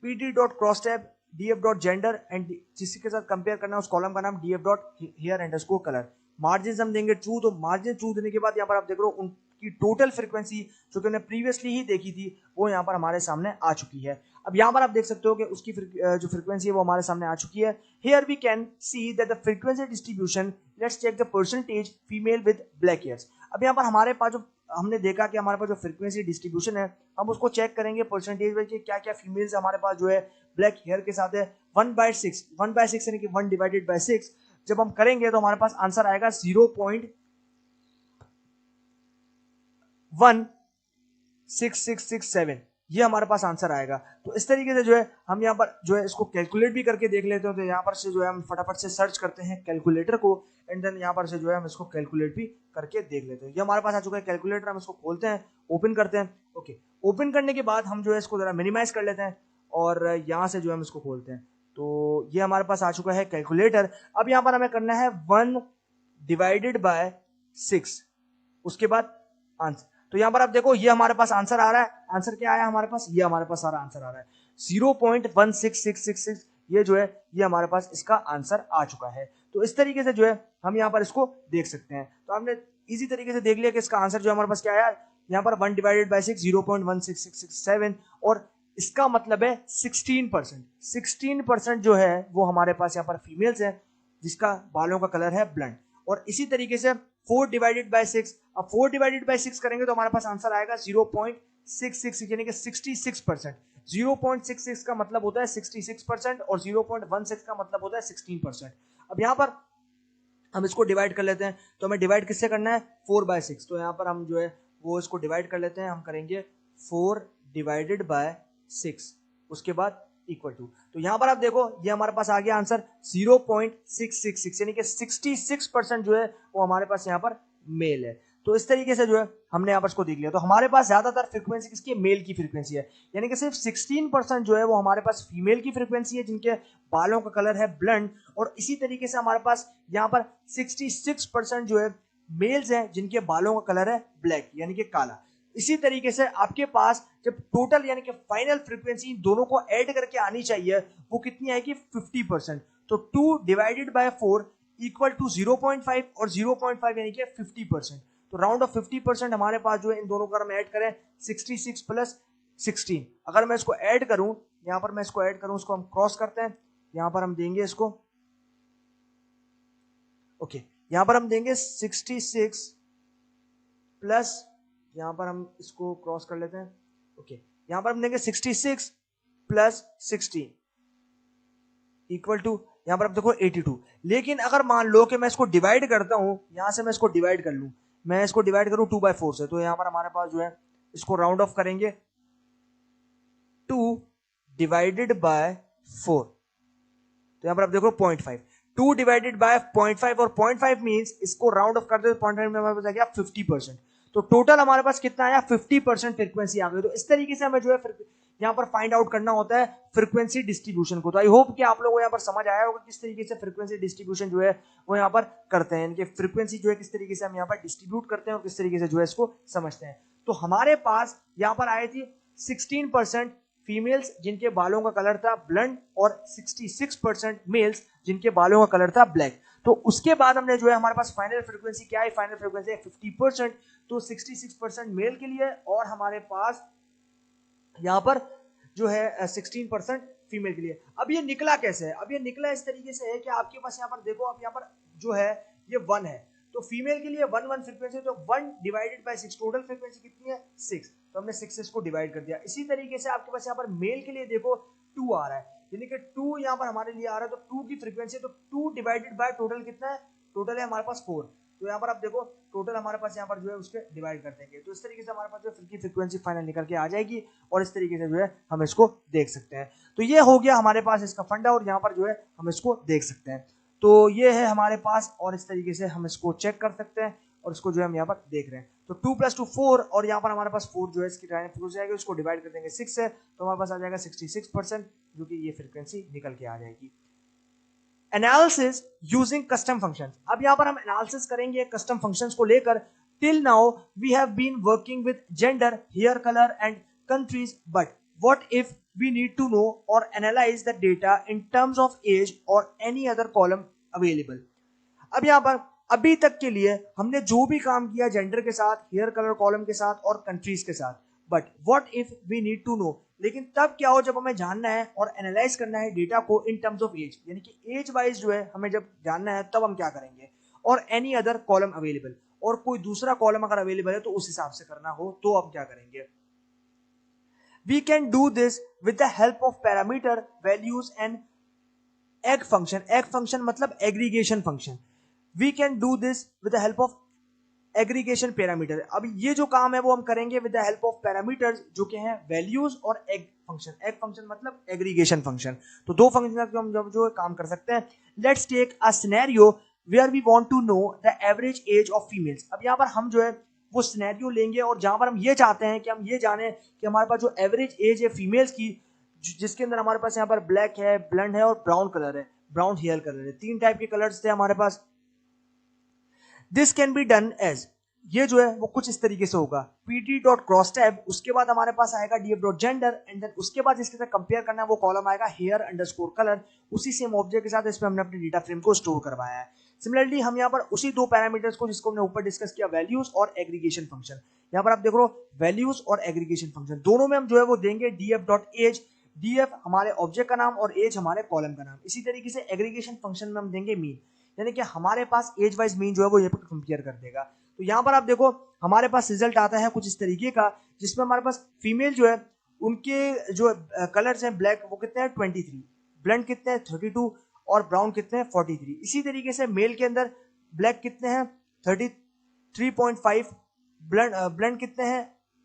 pd dot cross tab df dot gender and जिसके साथ कंपेयर करना है उस कॉलम का नाम df dot hair underscore colour. Margin हम देंगे ट्रू, तो मार्जिन ट्रू देने के बाद यहाँ पर आप देख रहे हो उनकी टोटल फ्रीक्वेंसी जो कि हमने प्रीवियसली ही देखी थी वो यहाँ पर हमारे सामने आ चुकी है। अब यहाँ पर आप देख सकते हो कि उसकी जो फ्रीक्वेंसी है वो हमारे सामने आ चुकी है। Here we can see that the frequency distribution, let's check the percentage female with black hairs. अब यहाँ पर हमारे पास जो हमने देखा कि हमारे पास जो फ्रीक्वेंसी डिस्ट्रीब्यूशन है हम उसको चेक करेंगे परसेंटेज में कि क्या क्या फीमेल्स हमारे पास जो है ब्लैक हेयर के साथ है 1/6 1/6 यानी कि 1/6 जब हम करेंगे तो हमारे पास आंसर आएगा 0.16667 ये हमारे पास आंसर आएगा। तो इस तरीके से जो है हम यहाँ पर जो है इसको कैलकुलेट भी करके देख लेते हो, तो यहाँ पर से जो है हम फटाफट से सर्च करते हैं कैलकुलेटर को एंड देन यहाँ पर से जो है हम इसको कैलकुलेट भी करके देख लेते हैं। ये हमारे पास आ चुका है कैलकुलेटर, हम इसको खोलते हैं, ओपन करते हैं। ओके, ओपन करने के बाद हम जो है इसको जरा मिनिमाइज कर लेते हैं और यहाँ से जो है हम इसको खोलते हैं। तो ये हमारे पास आ चुका है कैलकुलेटर। अब यहाँ पर हमें करना है 1/6, उसके बाद आंसर। तो यहां पर आप देखो ये हमारे पास आंसर आ रहा है। आंसर क्या आया हमारे पास? ये हमारे पास सारा आंसर आ रहा है 0.16666। ये जो है ये हमारे पास इसका आंसर आ चुका है। तो इस तरीके से जो है हम यहाँ पर इसको देख सकते हैं। तो हमने इजी तरीके से देख लिया कि इसका आंसर जो हमारे पास क्या आया। यहाँ पर 1/6 0.16667 और इसका मतलब है 16% जो है वो हमारे पास यहाँ पर फीमेल्स है जिसका बालों का कलर है ब्लंड। और इसी तरीके से 4/6, अब 4/6 करेंगे तो हमारे पास आंसर आएगा 0.66 यानी कि 66%। 0.66 का मतलब होता है 66% और 0.16 का मतलब होता है 16%। अब यहाँ पर हम इसको डिवाइड कर लेते हैं। तो हमें डिवाइड किससे करना है? 4/6। तो यहाँ पर हम जो है वो इसको डिवाइड कर लेते हैं। हम करेंगे 4/6, उसके बाद इक्वल टू। तो यहां पर आप देखो ये हमारे पास आ गया आंसर 0.666 यानी कि 66% जो है वो हमारे पास यहाँ पर मेल है। तो इस तरीके से जो है हमने यहाँ पर इसको देख लिया। तो हमारे पास ज्यादातर फ्रीक्वेंसी किसकी है? मेल की फ्रीक्वेंसी है, यानी कि सिर्फ 16% जो है वो हमारे पास फीमेल की फ्रीक्वेंसी है जिनके बालों का कलर है ब्लंड। और इसी तरीके से हमारे पास यहाँ पर 66% जो है मेल्स हैं जिनके बालों का कलर है ब्लैक यानी कि काला। इसी तरीके से आपके पास जब टोटल यानी कि फाइनल फ्रीक्वेंसी दोनों को ऐड करके आनी चाहिए वो कितनी आएगी? 50%। तो 2/4 इक्वल टू 0.5 और 0.5 यानी कि 50%। तो राउंड ऑफ 50% हमारे पास जो है इन दोनों का हम ऐड करें 66 प्लस 16। अगर मैं इसको ऐड करूं, यहां पर मैं इसको ऐड करूं, उसको हम क्रॉस करते हैं। यहां पर हम देंगे इसको ओके, यहां पर हम देंगे 66 प्लस, यहां पर हम इसको क्रॉस कर लेते हैं। ओके, यहां पर हम देंगे 66 प्लस 16 इक्वल टू, यहां पर आप देखो 82। लेकिन अगर मान लो कि मैं इसको डिवाइड करता हूं, यहां से मैं इसको डिवाइड कर लूं, मैं इसको डिवाइड करूं 2/4 से, तो यहां पर हमारे पास जो है इसको राउंड ऑफ करेंगे 2/4। तो यहां पर आप देखो 0.5, 2/0.5 और 0.5 मींस इसको राउंड ऑफ करते हैं 0.5 में हमारे पास आ गया 50%। तो टोटल हमारे पास कितना आया? 50% फ्रीक्वेंसी आ गई। तो इस तरीके से हमें जो है यहाँ पर फाइंड आउट करना होता है फ्रीक्वेंसी डिस्ट्रीब्यूशन को। तो आई होप कि आप लोगों को यहाँ पर समझ आया होगा किस तरीके से फ्रीक्वेंसी डिस्ट्रीब्यूशन जो है वो यहाँ पर करते हैं, इनके फ्रीक्वेंसी जो है किस तरीके से हम यहाँ पर डिस्ट्रीब्यूट करते हैं और किस तरीके से जो है इसको समझते हैं। तो हमारे पास यहाँ पर आई थी 16% फीमेल्स जिनके बालों का कलर था ब्लंड और 66% मेल्स जिनके बालों का कलर था ब्लैक। तो उसके बाद हमने जो है हमारे पास फाइनल फ्रीक्वेंसी क्या है? फाइनल फ्रीक्वेंसी है 50%। तो 66% मेल के लिए और हमारे पास यहां पर जो है 16% फीमेल के लिए। अब ये निकला कैसे है? अब ये निकला इस तरीके से है कि आपके पास यहाँ पर देखो, आप यहाँ पर जो है ये 1 है, तो फीमेल के लिए 1 फ्रीक्वेंसी, तो 1/6 टोटल फ्रीक्वेंसी कितनी है? 6। तो हमने 6 से इसको डिवाइड कर दिया। इसी तरीके से आपके पास यहाँ पर मेल के लिए देखो 2 आ रहा है, यानी कि 2 यहाँ पर हमारे लिए आ रहा है, तो 2 की फ्रीक्वेंसी, तो 2/, टोटल कितना है? टोटल है हमारे पास 4। तो यहाँ पर आप देखो टोटल हमारे पास यहाँ पर जो है उसके डिवाइड कर देंगे। तो इस तरीके से हमारे पास जो है फ्रीक्वेंसी फाइनल निकल के आ जाएगी और इस तरीके से जो है हम इसको देख सकते हैं। तो ये हो गया हमारे पास इसका फंडा और यहाँ पर जो है हम इसको देख सकते हैं। तो ये है हमारे पास और इस तरीके से हम इसको चेक कर सकते हैं और इसको जो है हम यहाँ पर देख रहे हैं। तो 2 + 2 4 और यहाँ पर हमारे पास 4 जो है इसकी फ्रीक्वेंसी आएगी, उसको डिवाइड कर देंगे 6 से, तो हमारे पास आ जाएगा 66%, जो कि ये फ्रीक्वेंसी निकल के आ जाएगी। Analysis using custom functions. अब यहां पर हम एनालिसिस करेंगे कस्टम फंक्शंस को लेकर। Till now we have been working with gender, hair colour and countries, but what if we need to know or analyze the data in terms of age or any other column available। अब यहां पर अभी तक के लिए हमने जो भी काम किया जेंडर के साथ, हेयर कलर कॉलम के साथ और कंट्रीज के साथ, but what if we need to know, लेकिन तब क्या हो जब हमें जानना है और एनालाइज करना है डेटा को इन टर्म्स ऑफ एज, यानी कि एज वाइज जो है हमें जब जानना है तब हम क्या करेंगे। और एनी अदर कॉलम अवेलेबल, और कोई दूसरा कॉलम अगर अवेलेबल है तो उस हिसाब से करना हो तो आप क्या करेंगे. We can do this with the help of parameter, values and egg function. Egg function मतलब aggregation function. We can do this with the help of aggregation parameter. अब ये जो काम है वो हम करेंगे with the help of parameters जो कि हैं वैल्यूज और एग फंक्शन. एग फंक्शन मतलब एग्रीगेशन फंक्शन. तो दो फंक्शन का हम जो काम कर सकते हैं. Let's take a scenario where we want to know the average age of females. अब यहाँ पर हम जो है वो सिनेरियो लेंगे और जहां पर हम ये चाहते हैं कि हम ये जाने कि हमारे पास जो एवरेज एज है फीमेल्स की, जिसके अंदर हमारे पास यहाँ पर ब्लैक है, ब्लंड है और ब्राउन कलर है, ब्राउन हेयर कलर है. तीन टाइप के कलर्स थे हमारे पास. This can be done as, ये जो है वो कुछ इस तरीके से होगा. pt.crosstab, उसके बाद हमारे पास आएगा df.gender एंड देन उसके बाद इसके साथ कंपेयर करना है वो कॉलम आएगा hair underscore color. उसी सेम ऑब्जेक्ट के साथ इसमें हमने अपने डेटा फ्रेम को स्टोर करवाया है. सिमिलरली हम यहाँ पर उसी दो पैरामीटर्स को जिसको हमने ऊपर डिस्कस किया, वैल्यूज और एग्रीगेशन फंक्शन, यहाँ पर आप देख रहे हो वैल्यूज और एग्रीगेशन फंक्शन दोनों में हम जो है वो देंगे df.age. df हमारे ऑब्जेक्ट का नाम और एज हमारे कॉलम का नाम. इसी तरीके से एग्रीगेशन फंक्शन में हम देंगे मीन, यानी कि हमारे पास एज वाइज मीन जो है वो यहाँ पर कंपेयर कर देगा. तो यहाँ पर आप देखो हमारे पास रिजल्ट आता है कुछ इस तरीके का, जिसमें हमारे पास फीमेल जो है उनके जो कलर्स हैं ब्लैक वो कितने हैं 23, ब्लैंड कितने हैं 32 और ब्राउन कितने हैं 43. इसी तरीके से मेल के अंदर ब्लैक कितने हैं 33.5, ब्लैंड कितने हैं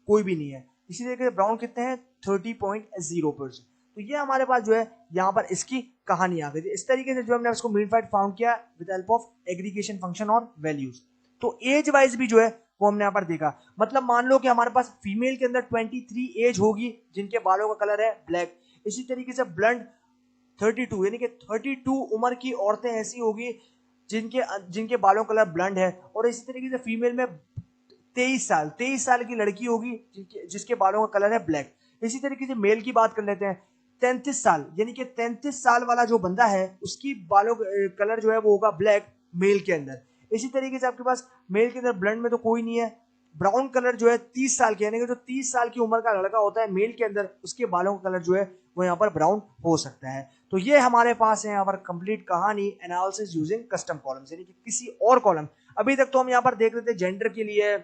कोई भी नहीं है. इसी तरीके से ब्राउन कितने हैं 30.0%. तो ये हमारे पास जो है यहाँ पर इसकी कहानी आ गई थी. इस तरीके से जो हमने उसको मीन फाइंड फाउंड किया with help of aggregation function और वैल्यूज. तो एज वाइज भी जो है वो हमने यहाँ पर देखा. मतलब मान लो कि हमारे पास फीमेल के अंदर 23 एज होगी जिनके बालों का कलर है ब्लैक. इसी तरीके से ब्लंड 32, यानी कि 32 उम्र की औरतें ऐसी होगी जिनके बालों का कलर ब्लंड है. और इसी तरीके से फीमेल में 23 साल की लड़की होगी जिसके बालों का कलर है ब्लैक. इसी तरीके से मेल की बात कर लेते हैं 33 साल, यानी कि 33 साल वाला जो बंदा है उसकी बालों कलर जो है वो होगा ब्लैक मेल के अंदर. इसी तरीके से आपके पास मेल के अंदर ब्लंड में तो कोई नहीं है. ब्राउन कलर जो है 30 साल के, यानी कि जो 30 साल की उम्र का लड़का होता है मेल के अंदर उसके बालों का कलर जो है वो यहाँ पर ब्राउन हो सकता है. तो ये हमारे पास है यहाँ पर कंप्लीट कहानी एनालिसिस यूजिंग कस्टम कॉलम्स, यानी कि किसी और कॉलम. अभी तक तो हम यहाँ पर देख रहे थे जेंडर के लिए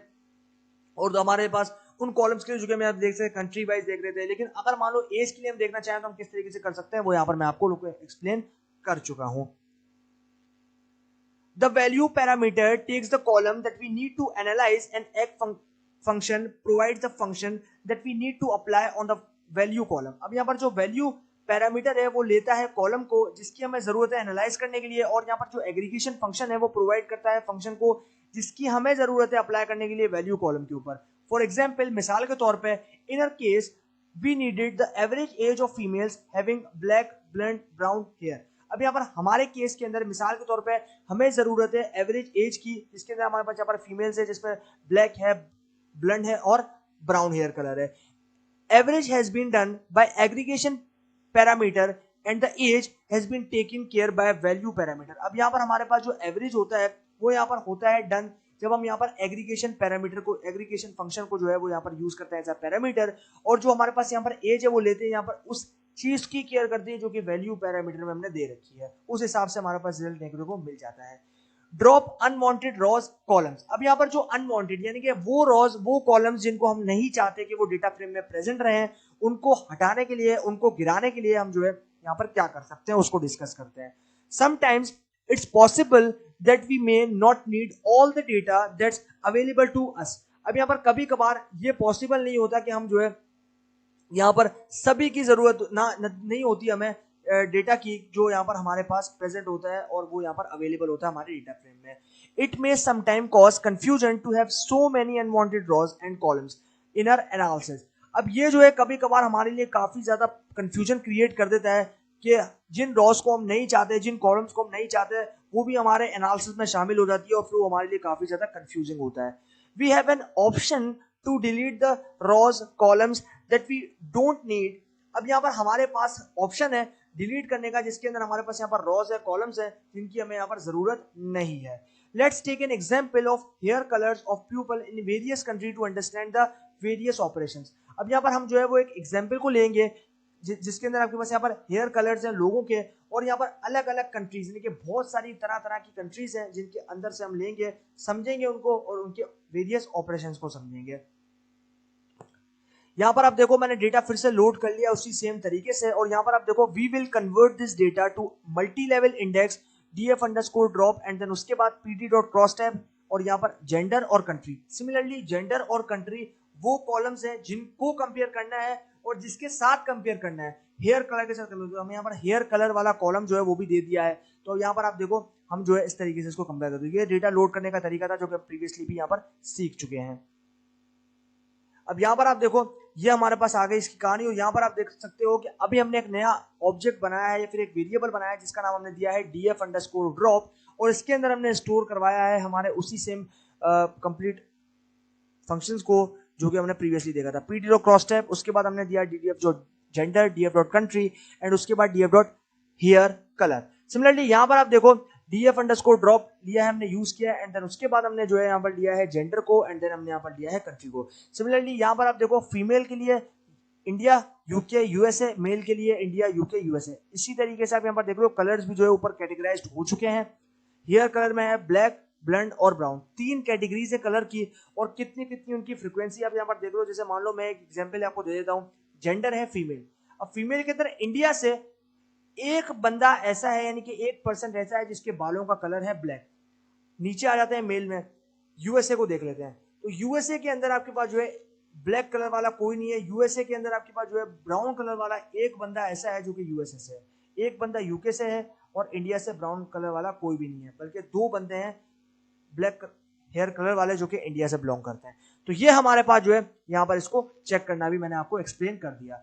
और तो हमारे पास उन कॉलम्स के लिए जो कि हम यहाँ देख सकते हैं कंट्री वाइज देख रहे थे. लेकिन अगर मान लो एज के लिए हम देखना चाहें तो हम किस तरीके से कर सकते हैं वो यहाँ पर मैं आपको एक्सप्लेन कर चुका हूँ. The value parameter takes the column that we need to analyze and egg function provides the function that we need to apply on the value column. अब यहाँ पर जो value पैरामीटर है वो लेता है कॉलम को जिसकी हमें जरूरत है एनालाइज करने के लिए, और यहाँ पर जो एग्रीगेशन फंक्शन है वो प्रोवाइड करता है फंक्शन को जिसकी हमें जरूरत है अप्लाई करने के लिए वैल्यू कॉलम के ऊपर. फॉर एग्जाम्पल, मिसाल के तौर पे in our case we needed the average age of females having black blonde brown hair. अब यहाँ पर हमारे केस के अंदर मिसाल के तौर पे हमें जरूरत है एवरेज एज की जिसके अंदर हमारे पास यहाँ पर फीमेल्स है जिसमें ब्लैक है, ब्लंड है और ब्राउन हेयर कलर है. Average has been done by aggregation parameter and the age has been taken care by value parameter. अब यहाँ पर हमारे पास जो एवरेज होता है वो यहाँ पर होता है डन जब हम यहाँ पर एग्रीगेशन पैरामीटर को, एग्रीगेशन फंक्शन को जो है वो यहाँ पर यूज करते हैं एज अ पैरामीटर, और जो हमारे पास यहाँ पर एज है वो लेते हैं यहाँ पर उस चीज की केयर करती है जो कि वैल्यू पैरामीटर में हमने दे रखी है. उस हिसाब से हमारे पास रिजल्ट देखने को मिल जाता है. Drop unwanted rows columns. अब यहाँ पर जो अनवांटेड यानी कि वो रॉज, वो कॉलम्स जिनको हम नहीं चाहते कि वो डेटा फ्रेम में प्रेजेंट रहे, उनको हटाने के लिए, उनको गिराने के लिए हम जो है यहाँ पर क्या कर सकते हैं उसको डिस्कस करते हैं. Sometimes it's possible that we may not need all the data that's available to us. अब यहाँ पर कभी कभार ये पॉसिबल नहीं होता कि हम जो है यहाँ पर सभी की जरूरत नहीं होती हमें डेटा की जो यहाँ पर हमारे पास प्रेजेंट होता है और वो यहाँ पर अवेलेबल होता है हमारे डेटा फ्रेम में. It may sometime cause confusion to have so many unwanted rows and columns in our analysis. अब ये जो है कभी कभार हमारे लिए काफी ज्यादा कंफ्यूजन क्रिएट कर देता है कि जिन रॉज को हम नहीं चाहते, जिन कॉलम्स को हम नहीं चाहते वो भी हमारे एनालिसिस में शामिल हो जाती है और फिर वो हमारे लिए काफी ज्यादा कंफ्यूजिंग होता है. We have an option to delete the rows columns that we don't need. अब यहाँ पर हमारे पास ऑप्शन है डिलीट करने का जिसके अंदर हमारे पास यहाँ पर रॉज है, कॉलम्स है जिनकी हमें यहाँ पर जरूरत नहीं है. Let's take an example of hair colours of people in various country to understand the various operations. अब यहाँ पर हम जो है वो एक एग्जांपल को लेंगे जिसके अंदर आपके पास यहाँ पर हेयर कलर्स हैं लोगों के और यहाँ पर अलग अलग कंट्रीज यानी कि बहुत सारी तरह तरह की कंट्रीज हैं जिनके अंदर से हम लेंगे, समझेंगे उनको और उनके वेरियस ऑपरेशंस को समझेंगे। यहाँ पर आप देखो मैंने डेटा फिर से लोड कर लिया उसी सेम तरीके से, और यहाँ पर आप देखो we will convert this data to multi level index df_drop and then उसके बाद pd.crosstab और यहाँ पर जेंडर और कंट्री। सिमिलरली जेंडर और कंट्री वो कॉलम्स हैं जिनको कंपेयर करना है और जिसके साथ कंपेयर करना है हेयर कलर के साथ करना है। तो हमें यहाँ पर हेयर कलर वाला कॉलम जो है वो भी दे दिया है। तो यहाँ पर आप देखो हम जो है इस तरीके से इसको कंपेयर कर देंगे। ये डेटा लोड करने का तरीका था जो कि प्रीवियसली भी यहाँ पर सीख चुके हैं। अब यहाँ पर आप देखो ये हमारे पास आ गई इसकी कहानी, और यहाँ पर आप देख सकते हो कि अभी हमने एक नया ऑब्जेक्ट बनाया है या फिर एक वेरिएबल बनाया है जिसका नाम हमने दिया है df_drop, और इसके अंदर हमने स्टोर करवाया है हमारे उसी सेम कंप्लीट फंक्शंस को जो कि हमने प्रीवियसली देखा था। pd.crosstab, उसके बाद हमने दिया df.gender, df.country एंड उसके बाद df.haircolor। सिमिलरली यहाँ पर आप देखो df_drop लिया है हमने यूज किया है एंड देन उसके बाद हमने जो है यहाँ पर लिया है जेंडर को एंड देन हमने यहाँ पर लिया है कंट्री को। सिमिलरली यहाँ पर आप देखो फीमेल के लिए इंडिया यूके यूएसए, मेल के लिए इंडिया यूके यूएसए। इसी तरीके से आप यहाँ पर देख रहे हो कलर्स भी जो है ऊपर कैटेगराइज्ड हो चुके हैं। हेयर कलर में है ब्लैक, ब्लंड और ब्राउन, 3 कैटेगरीज है कलर की, और कितनी कितनी उनकी फ्रीक्वेंसी आप यहाँ पर देख रहे हो। जैसे मान लो मैं एक एग्जांपल आपको दे देता हूँ, जेंडर है फीमेल। अब फीमेल के अंदर इंडिया से एक बंदा ऐसा है यानी कि 1% ऐसा है जिसके बालों का कलर है ब्लैक। नीचे आ जाते हैं मेल में, यूएसए को देख लेते हैं। तो यूएसए के अंदर आपके पास जो है ब्लैक कलर वाला कोई नहीं है। यूएसए के अंदर आपके पास जो है ब्राउन कलर वाला एक बंदा ऐसा है जो कि यूएसए से है, एक बंदा यूके से है, और इंडिया से ब्राउन कलर वाला कोई भी नहीं है, बल्कि 2 बंदे हैं ब्लैक हेयर कलर वाले जो कि इंडिया से बिलोंग करते हैं। तो ये हमारे पास जो है यहाँ पर इसको चेक करना भी मैंने आपको एक्सप्लेन कर दिया।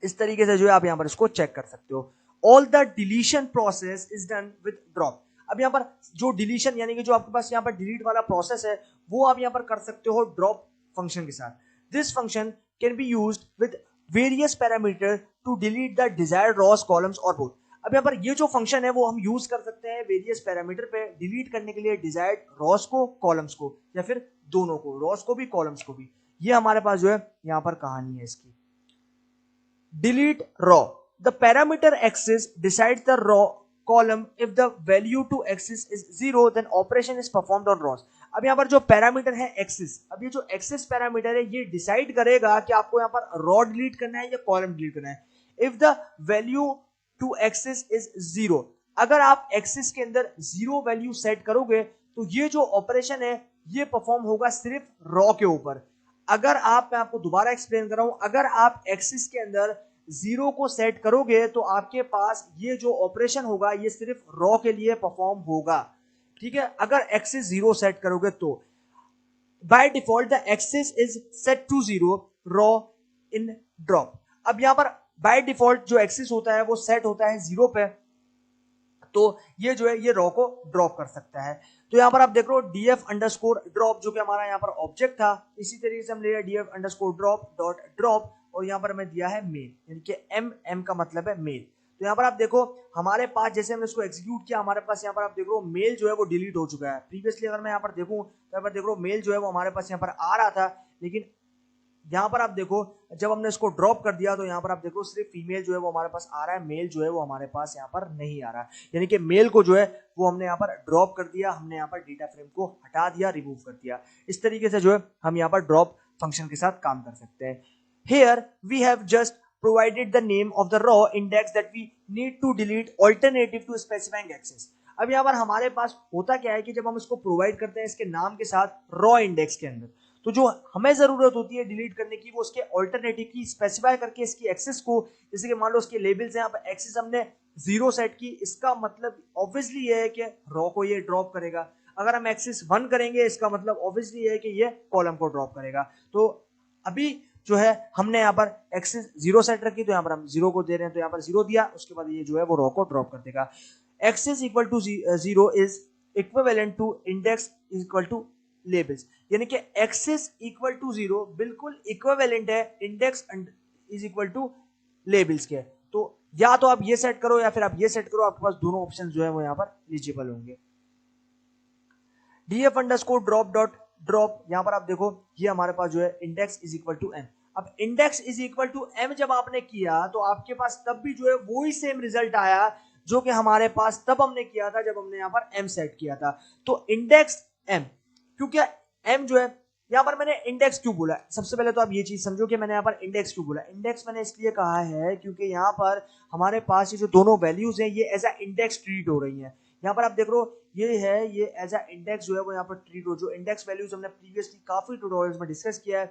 इस तरीके से जो है आप यहाँ पर इसको चेक कर सकते हो। All the deletion process is done with drop. अब यहाँ पर जो डिलीशन यानी कि जो आपके पास यहाँ पर डिलीट वाला प्रोसेस है वो आप यहाँ पर कर सकते हो ड्रॉप फंक्शन के साथ। This function can be used with various parameter to delete the desired rows columns और बोथ। अब यहाँ पर ये जो फंक्शन है वो हम यूज कर सकते हैं वेरियस पैरामीटर पे डिलीट करने के लिए डिजायर्ड रॉस को, कॉलम्स को, या फिर दोनों को, रॉस को भी कॉलम्स को भी। ये हमारे पास जो है यहाँ पर कहानी है इसकी। Delete raw. The parameter axis decides the raw column. If the value to axis is 0, then operation is performed on rows. अब यहाँ पर जो पैरामीटर है एक्सिस, अब ये जो एक्सिस पैरामीटर है ये डिसाइड करेगा कि आपको यहाँ पर रॉ डिलीट करना है या कॉलम डिलीट करना है। If the value to axis is 0, अगर आप एक्सिस के अंदर 0 वैल्यू सेट करोगे तो ये जो ऑपरेशन है ये परफॉर्म होगा सिर्फ रॉ के ऊपर। अगर आप, मैं आपको दोबारा एक्सप्लेन कर रहा हूं, अगर आप एक्सिस के अंदर 0 को सेट करोगे तो आपके पास ये जो ऑपरेशन होगा ये सिर्फ रॉ के लिए परफॉर्म होगा। ठीक है, अगर एक्सिस 0 सेट करोगे तो by default the axis is set to 0 row in drop. अब यहां पर बाय डिफॉल्ट जो एक्सिस होता है वो सेट होता है 0 पे, तो ये जो है ये रॉ को ड्रॉप कर सकता है। तो यहाँ पर आप देख रहे हो df_drop जो कि हमारा यहाँ पर ऑब्जेक्ट था, इसी तरीके से हम ले लिया df_drop.drop और यहाँ पर हमें दिया है मेल, यानी कि m का मतलब है मेल। तो यहाँ पर आप देखो हमारे पास जैसे हमने इसको एग्जीक्यूट किया, हमारे पास यहाँ पर आप देख रहे हो मेल जो है वो डिलीट हो चुका है। प्रीवियसली अगर मैं यहाँ पर देखूं तो यहाँ पर देख रहे हो मेल जो है वो हमारे पास यहाँ पर आ रहा था, लेकिन यहाँ पर आप देखो जब हमने इसको ड्रॉप कर दिया तो यहाँ पर आप देखो सिर्फ फीमेल जो है वो हमारे पास आ रहा है, मेल जो है वो हमारे पास यहाँ पर नहीं आ रहा। यानी कि मेल को जो है वो हमने यहाँ पर ड्रॉप कर दिया, हमने यहाँ पर डेटा फ्रेम को हटा दिया, रिमूव कर दिया। इस तरीके से जो है हम यहाँ पर ड्रॉप फंक्शन के साथ काम कर सकते हैं। Here we have just provided the name of the raw index that we need to delete alternative to specifying access। अब यहाँ पर हमारे पास होता क्या है कि जब हम इसको प्रोवाइड करते हैं इसके नाम के साथ रॉ इंडेक्स के अंदर, तो जो हमें जरूरत होती है डिलीट करने की वो उसके ऑल्टरनेटिव की स्पेसिफाई करके इसकी एक्सेस को, जैसे कि मान लो उसके लेबल्स हैं, यहाँ पर एक्सेस हमने 0 सेट की, इसका मतलब ऑब्वियसली ये है कि रॉ को ये ड्रॉप करेगा। अगर हम एक्सेस 1 करेंगे इसका मतलब ऑब्वियसली ये है कि ये कॉलम को ड्रॉप करेगा। तो अभी जो है हमने यहाँ पर एक्सेस 0 सेट रखी, तो यहाँ पर हम 0 को दे रहे हैं, तो यहाँ पर 0 दिया, उसके बाद ये जो है वो रॉ को ड्रॉप कर देगा। Axis equal to 0 is equivalent to index equal to labels, यानी कि एक्सेस इक्वल टू 0 बिल्कुल इक्विवेलेंट है index is equal to labels के। तो या तो आप ये सेट करो या फिर आप ये सेट करो, आपके पास दोनों ऑप्शन जो है वो यहाँ पर एलिजिबल होंगे। df_drop.drop यहाँ पर आप देखो ये हमारे पास जो है index is equal to n। अब index is equal to M जब आपने किया तो आपके पास तब भी जो है वो ही सेम रिजल्ट आया जो कि हमारे पास तब हमने किया था जब हमने यहाँ पर एम सेट किया था। तो इंडेक्स एम, क्योंकि एम जो है यहाँ पर मैंने इंडेक्स क्यों बोला, सबसे पहले तो आप ये चीज समझो कि मैंने यहाँ पर इंडेक्स क्यों बोला। इंडेक्स मैंने इसलिए कहा है क्योंकि यहाँ पर हमारे पास ये जो दोनों वैल्यूज हैं ये एज अ इंडेक्स ट्रीट हो रही हैं। यहाँ पर आप देख रहे हो ये है, ये एज अ इंडेक्स जो है वो यहाँ पर ट्रीट हो, जो इंडेक्स वैल्यूज हमने प्रीवियसली काफी ट्यूटोरियल्स में डिस्कस किया है,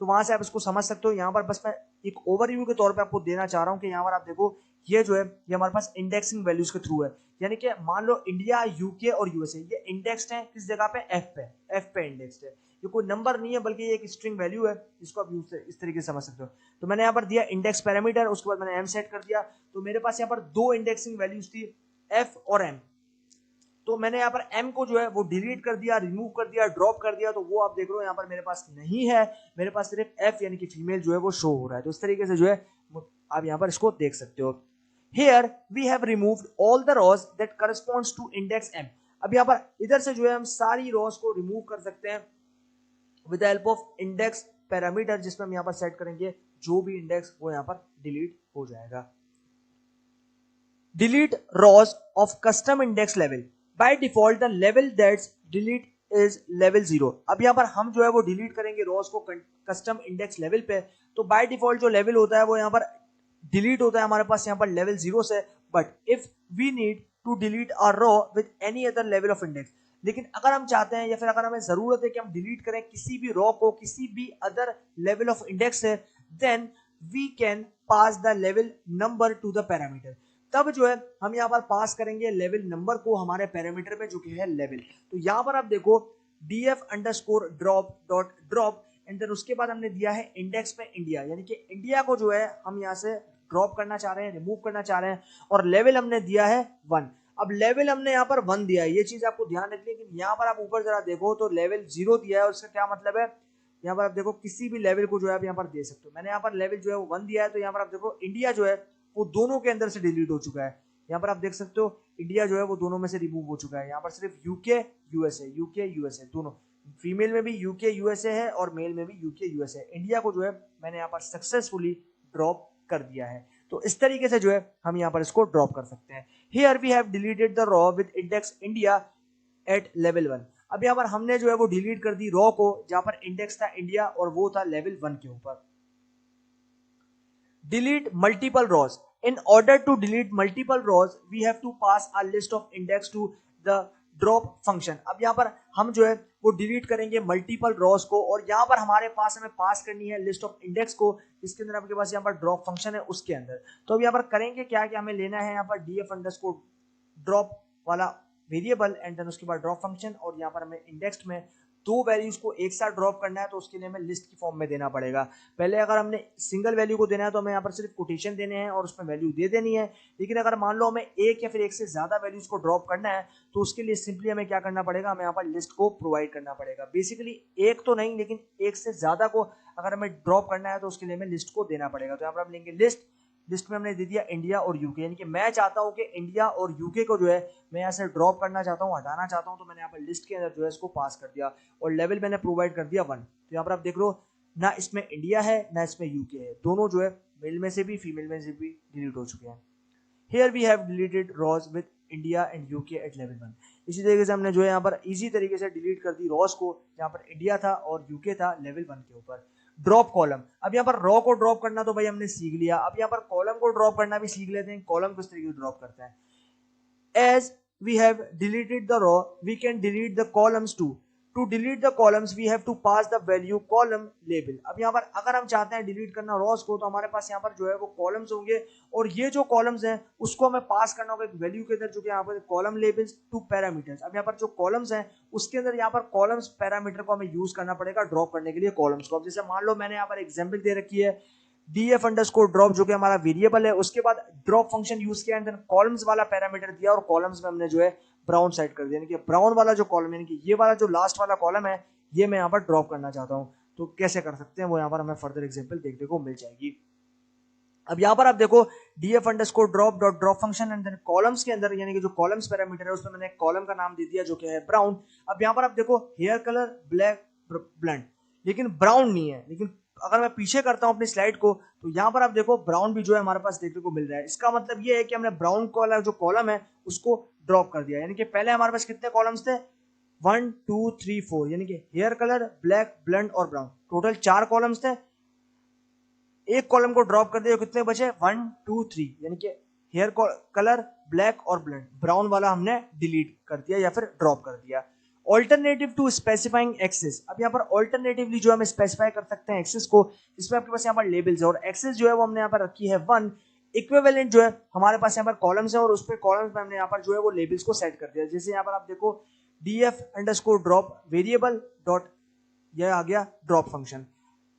तो वहां से आप इसको समझ सकते हो। यहाँ पर बस मैं एक ओवरव्यू के तौर पे आपको देना चाह रहा हूँ कि यहाँ पर आप देखो ये जो है ये हमारे पास इंडेक्सिंग वैल्यूज के थ्रू है, यानी कि मान लो इंडिया, यूके और यूएसए ये इंडेक्स्ड है किस जगह पे, एफ पे इंडेक्स्ड है। ये कोई नंबर नहीं है बल्कि ये एक स्ट्रिंग वैल्यू है, इसको आप यूज इस तरीके से समझ सकते हो। तो मैंने यहाँ पर दिया इंडेक्स पैरामीटर, उसके बाद मैंने एम सेट कर दिया, तो मेरे पास यहाँ पर दो इंडेक्सिंग वैल्यूज थी एफ और एम। तो मैंने यहाँ पर m को जो है वो डिलीट कर दिया, रिमूव कर दिया, ड्रॉप कर दिया, तो वो आप देख रहे हो यहाँ पर मेरे पास नहीं है, मेरे पास सिर्फ f यानी कि फीमेल जो है वो शो हो रहा है। तो इस तरीके से जो है आप यहाँ पर इसको देख सकते हो। Here we have removed all the rows that corresponds to index m। अब यहाँ पर इधर से जो है हम सारी rows को रिमूव कर सकते हैं with the help of index parameter, जिसमें हम यहाँ पर सेट करेंगे जो भी इंडेक्स वो यहाँ पर डिलीट हो जाएगा। Delete rows of custom index level। By default the level that's delete is level 0। अब यहाँ पर हम जो है वो डिलीट करेंगे rows को कस्टम इंडेक्स लेवल पे, तो बाय डिफॉल्ट जो लेवल होता है वो यहाँ पर डिलीट होता है हमारे पास यहाँ पर लेवल 0 से। But if we need to delete a row with any other level of index, लेकिन अगर हम चाहते हैं या फिर अगर हमें जरूरत है कि हम डिलीट करें किसी भी रो को किसी भी अदर लेवल ऑफ इंडेक्स से, then we can pass the level number to the parameter. तब जो है हम यहाँ पर पास करेंगे लेवल नंबर को हमारे पैरामीटर में जो कि है लेवल। तो यहाँ पर आप देखो df underscore drop dot drop and then उसके बाद हमने दिया है इंडेक्स में इंडिया, यानी कि इंडिया को जो है हम यहाँ से ड्रॉप करना चाह रहे हैं, रिमूव करना चाह रहे हैं, और लेवल हमने दिया है 1। अब लेवल हमने यहाँ पर 1 दिया है, ये चीज आपको ध्यान रखनी है। लेकिन यहाँ पर आप ऊपर जरा देखो तो लेवल 0 दिया है, और इसका क्या मतलब है, यहाँ पर आप देखो किसी भी लेवल को जो है आप यहाँ पर दे सकते हो। मैंने यहाँ पर लेवल जो है वो 1 दिया है, तो यहाँ पर आप देखो इंडिया जो है वो दोनों के अंदर से डिलीट हो चुका है। यहाँ पर आप देख सकते हो इंडिया जो है वो दोनों में से रिमूव हो चुका है। यहाँ पर सिर्फ यूके यूएसए दोनों, फीमेल में भी यूके यूएसए है और मेल में भी यूके यूएसए। इंडिया को जो है मैंने यहाँ पर सक्सेसफुली ड्रॉप कर दिया है। तो इस तरीके से जो है हम यहाँ पर इसको ड्रॉप कर सकते हैं। Here we have deleted the row with index India at level 1। अब यहाँ पर हमने जो है वो डिलीट कर दी रॉ को जहां पर इंडेक्स था इंडिया और वो था लेवल 1 के ऊपर। Delete multiple rows। In order to delete multiple rows, we have to pass a list of index to the drop function। अब यहाँ पर हम जो है वो डिलीट करेंगे मल्टीपल रॉस को, और यहाँ पर हमारे पास हमें पास करनी है लिस्ट ऑफ इंडेक्स को, इसके अंदर आपके पास यहाँ पर ड्रॉप फंक्शन है उसके अंदर। तो अब यहाँ पर करेंगे क्या कि हमें लेना है यहाँ पर df अंडरस्कोर ड्रॉप वाला वेरिएबल एंड देन उसके बाद ड्रॉप फंक्शन, और यहाँ पर हमें इंडेक्स में दो वैल्यूज को एक साथ ड्रॉप करना है, तो उसके लिए हमें लिस्ट की फॉर्म में देना पड़ेगा। पहले अगर हमने सिंगल वैल्यू को देना है तो हमें यहाँ पर सिर्फ कोटेशन देने हैं और उसमें वैल्यू दे देनी है। लेकिन अगर मान लो हमें एक या फिर एक से ज्यादा वैल्यूज को ड्रॉप करना है तो उसके लिए सिंपली हमें क्या करना पड़ेगा, हमें यहाँ पर लिस्ट को प्रोवाइड करना पड़ेगा। बेसिकली एक तो नहीं लेकिन एक से ज्यादा को अगर हमें ड्रॉप करना है तो उसके लिए हमें लिस्ट को देना पड़ेगा। तो यहाँ पर हम लेंगे लिस्ट में हमने दे दिया इंडिया और यूके, यानी कि मैं चाहता हूं कि इंडिया और यूके को जो है मैं यहाँ से ड्रॉप करना चाहता हूं, हटाना चाहता हूं, तो मैंने यहाँ पर लिस्ट के अंदर जो है इसको पास कर दिया और लेवल मैंने प्रोवाइड कर दिया 1। तो यहाँ पर आप देख लो ना इसमें इंडिया है ना इसमें यूके है, दोनों जो है मेल में से भी फीमेल में से भी डिलीट हो चुके हैं। Here we have deleted rows with India and UK at level 1। इसी तरीके से हमने जो है यहाँ पर इजी तरीके से डिलीट कर दी रॉज को जहाँ पर इंडिया था और यूके था लेवल 1 के ऊपर। ड्रॉप कॉलम, अब यहाँ पर रॉ को ड्रॉप करना तो भाई हमने सीख लिया, अब यहाँ पर कॉलम को ड्रॉप करना भी सीख लेते हैं। कॉलम किस तरीके से ड्रॉप करते हैं, as we have deleted the row we can delete the columns too. To delete the columns we have to pass the value column label. अब यहाँ पर अगर हम चाहते हैं डिलीट करना रॉस को तो हमारे पास यहाँ पर जो है वो कॉलम्स होंगे, और ये जो कॉलम्स हैं उसको हमें पास करना होगा एक वैल्यू के अंदर जो कि यहाँ पर कॉलम लेबल्स टू पैरामीटर्स। अब यहाँ पर जो कॉलम्स हैं उसके अंदर यहाँ पर कॉलम्स पैरामीटर को हमें यूज करना पड़ेगा ड्रॉप करने के लिए कॉलम्स को। अब जैसे मान लो मैंने यहाँ पर एग्जाम्पल दे रखी है df अंडरस्कोर ड्रॉप जो कि हमारा वेरिएबल है, उसके बाद ड्रॉप फंक्शन यूज किया एंड देन कॉलम्स वाला पैरामीटर दिया और कॉलम्स में हमने जो है ब्राउन सेट कर दिया, यानी कि ब्राउन वाला जो कॉलम यानी कि ये वाला जो लास्ट वाला कॉलम है ये मैं यहाँ पर ड्रॉप करना चाहता हूँ। तो कैसे कर सकते हैं वो यहाँ पर हमें फर्दर एग्जांपल देखने को मिल जाएगी। अब यहाँ पर आप देखो df underscore drop dot drop function and then columns के अंदर यानी कि जो कॉलम्स पैरामीटर है उसमें मैंने कॉलम का नाम दे दिया जो कि है ब्राउन। अब यहाँ पर आप देखो हेयर कलर ब्लैक ब्लंट, लेकिन ब्राउन नहीं है, लेकिन अगर मैं पीछे करता हूं अपनी स्लाइड को, तो यहाँ पर आप देखो ब्राउन भी जो है हमारे पास देखने को मिल रहा है। इसका मतलब ये है कि हमने ब्राउन वाला जो कॉलम है उसको ड्रॉप कर दिया, यानी कि पहले हमारे पास कितने कॉलम्स थे, 1 2 3 4, यानी कि हेयर कलर, ब्लैक, ब्लंड और ब्राउन, टोटल 4 कॉलम्स थे। एक कॉलम को ड्रॉप कर दिया, कितने बचे, 1 2 3, यानी कि हेयर कलर, ब्लैक और ब्लंड, ब्राउन वाला हमने डिलीट कर दिया या फिर ड्रॉप कर दिया। ऑल्टरनेटिव टू स्पेसिफाइंग एक्सेस, अब यहाँ पर ऑल्टरनेटिवली जो हम स्पेसिफाई कर सकते हैं एक्सेस को, जिसमें आपके पास यहाँ पर लेबल्स है और एक्सेस जो है वो हमने यहाँ पर रखी है 1। इक्विवेलेंट जो है हमारे पास यहाँ पर कॉलम्स है और उस पर कॉलम्स में हमने यहाँ पर जो है वो लेबल्स को सेट कर दिया। जैसे यहाँ पर आप देखो df_drop वेरिएबल डॉट, यह आ गया ड्रॉप फंक्शन।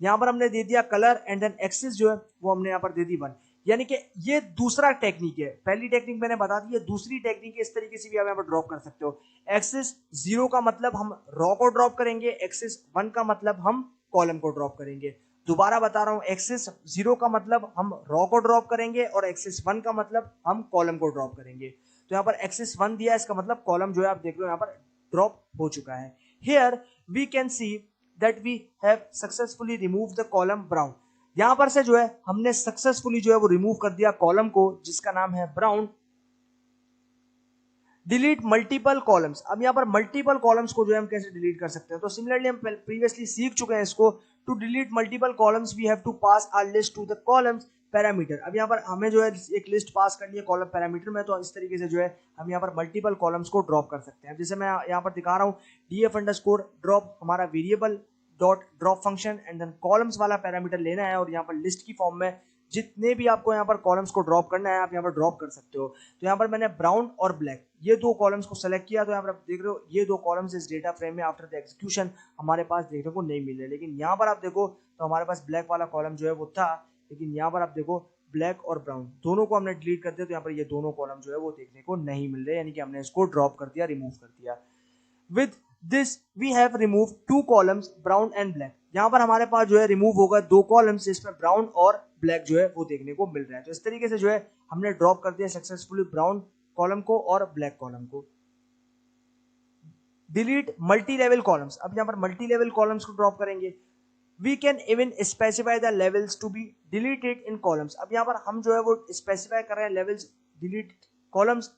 यहाँ पर हमने दे दिया कलर एंड देन एक्सेस जो है वो हमने यहाँ पर दे दी 1, यानी कि ये दूसरा टेक्निक है। पहली टेक्निक मैंने बता दी है, दूसरी टेक्निक इस तरीके से भी आप यहाँ पर ड्रॉप कर सकते हो। एक्सेस 0 का मतलब हम रॉ को ड्रॉप करेंगे, एक्सेस 1 का मतलब हम कॉलम को ड्रॉप करेंगे। दोबारा बता रहा हूं, एक्सेस 0 का मतलब हम रॉ को ड्रॉप करेंगे और एक्सेस 1 का मतलब हम कॉलम को ड्रॉप करेंगे। तो यहाँ पर एक्सेस 1 दिया, इसका मतलब कॉलम जो है आप देख रहे हो यहाँ पर ड्रॉप हो चुका है। Here we can see that we have successfully remove the column brown, यहां पर से जो है हमने सक्सेसफुली जो है वो रिमूव कर दिया कॉलम को जिसका नाम है ब्राउन। डिलीट मल्टीपल कॉलम्स, अब यहाँ पर मल्टीपल कॉलम्स को जो है हम कैसे डिलीट कर सकते हैं, तो सिमिलरली हम प्रीवियसली सीख चुके हैं इसको। To delete multiple columns we have to pass our list to the columns parameter, अब यहाँ पर हमें जो है एक लिस्ट पास करनी है कॉलम पैरामीटर में, तो इस तरीके से जो है हम यहाँ पर मल्टीपल कॉलम्स को ड्रॉप कर सकते हैं। जैसे मैं यहाँ पर दिखा रहा हूँ, df_drop हमारा variable dot drop function and then columns वाला पैरामीटर लेना है और यहाँ पर लिस्ट की फॉर्म में जितने भी आपको यहाँ पर कॉलम्स को ड्रॉप करना है आप यहाँ पर ड्रॉप कर सकते हो। तो यहाँ पर मैंने ब्राउन और ब्लैक ये दो कॉलम्स को सेलेक्ट किया, तो यहाँ पर आप देख रहे हो ये दो कॉलम्स इस डेटा फ्रेम में आफ्टर द एग्जीक्यूशन हमारे पास देखने को नहीं मिल रहे। लेकिन यहाँ पर आप देखो तो हमारे पास ब्लैक वाला कॉलम जो है वो था, लेकिन यहाँ पर आप देखो ब्लैक और ब्राउन दोनों को हमने डिलीट कर दिया, तो यहाँ पर ये दोनों कॉलम जो है वो देखने को नहीं मिल रहे, यानी कि हमने इसको ड्रॉप कर दिया, रिमूव कर दिया। With this we have remove 2 columns brown and black, यहाँ पर हमारे पास जो है रिमूव होगा 2 कॉलम्स जिसमें ब्राउन और ब्लैक जो है वो देखने को मिल रहा है। तो इस तरीके से जो है हमने ड्रॉप कर दिया सक्सेसफुली ब्राउन कॉलम को और ब्लैक कॉलम को। डिलीट मल्टी लेवल कॉलम्स, अब यहाँ पर मल्टी लेवल कॉलम्स को ड्रॉप करेंगे। We can even specify the levels to be deleted in columns, अब यहाँ पर हम जो है वो स्पेसिफाई कर रहे हैं levels delete columns.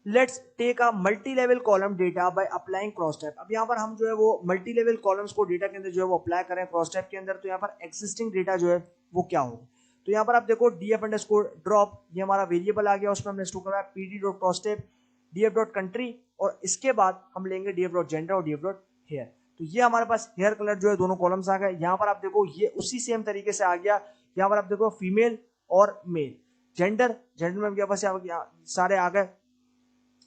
Let's take a multi level column data by applying cross type, अब यहाँ पर हम जो है वो मल्टी लेवल कॉलम्स को डेटा के अंदर जो है वो अप्लाई करें क्रॉस टाइप के अंदर, तो यहाँ पर एक्सिस्टिंग डेटा जो है वो क्या होगा। तो यहाँ पर आप देखो df_drop ये हमारा वेरिएबल आ गया, उसमें हमने स्टोर करा pd.crossType df.country और इसके बाद हम लेंगे df.gender और df.hair। तो ये हमारे पास हेयर कलर जो है दोनों कॉलम्स आ गए। यहाँ पर आप देखो ये उसी सेम तरीके से आ गया, यहाँ पर आप देखो फीमेल और मेल। जेंडर में आपके पास सारे आ गए,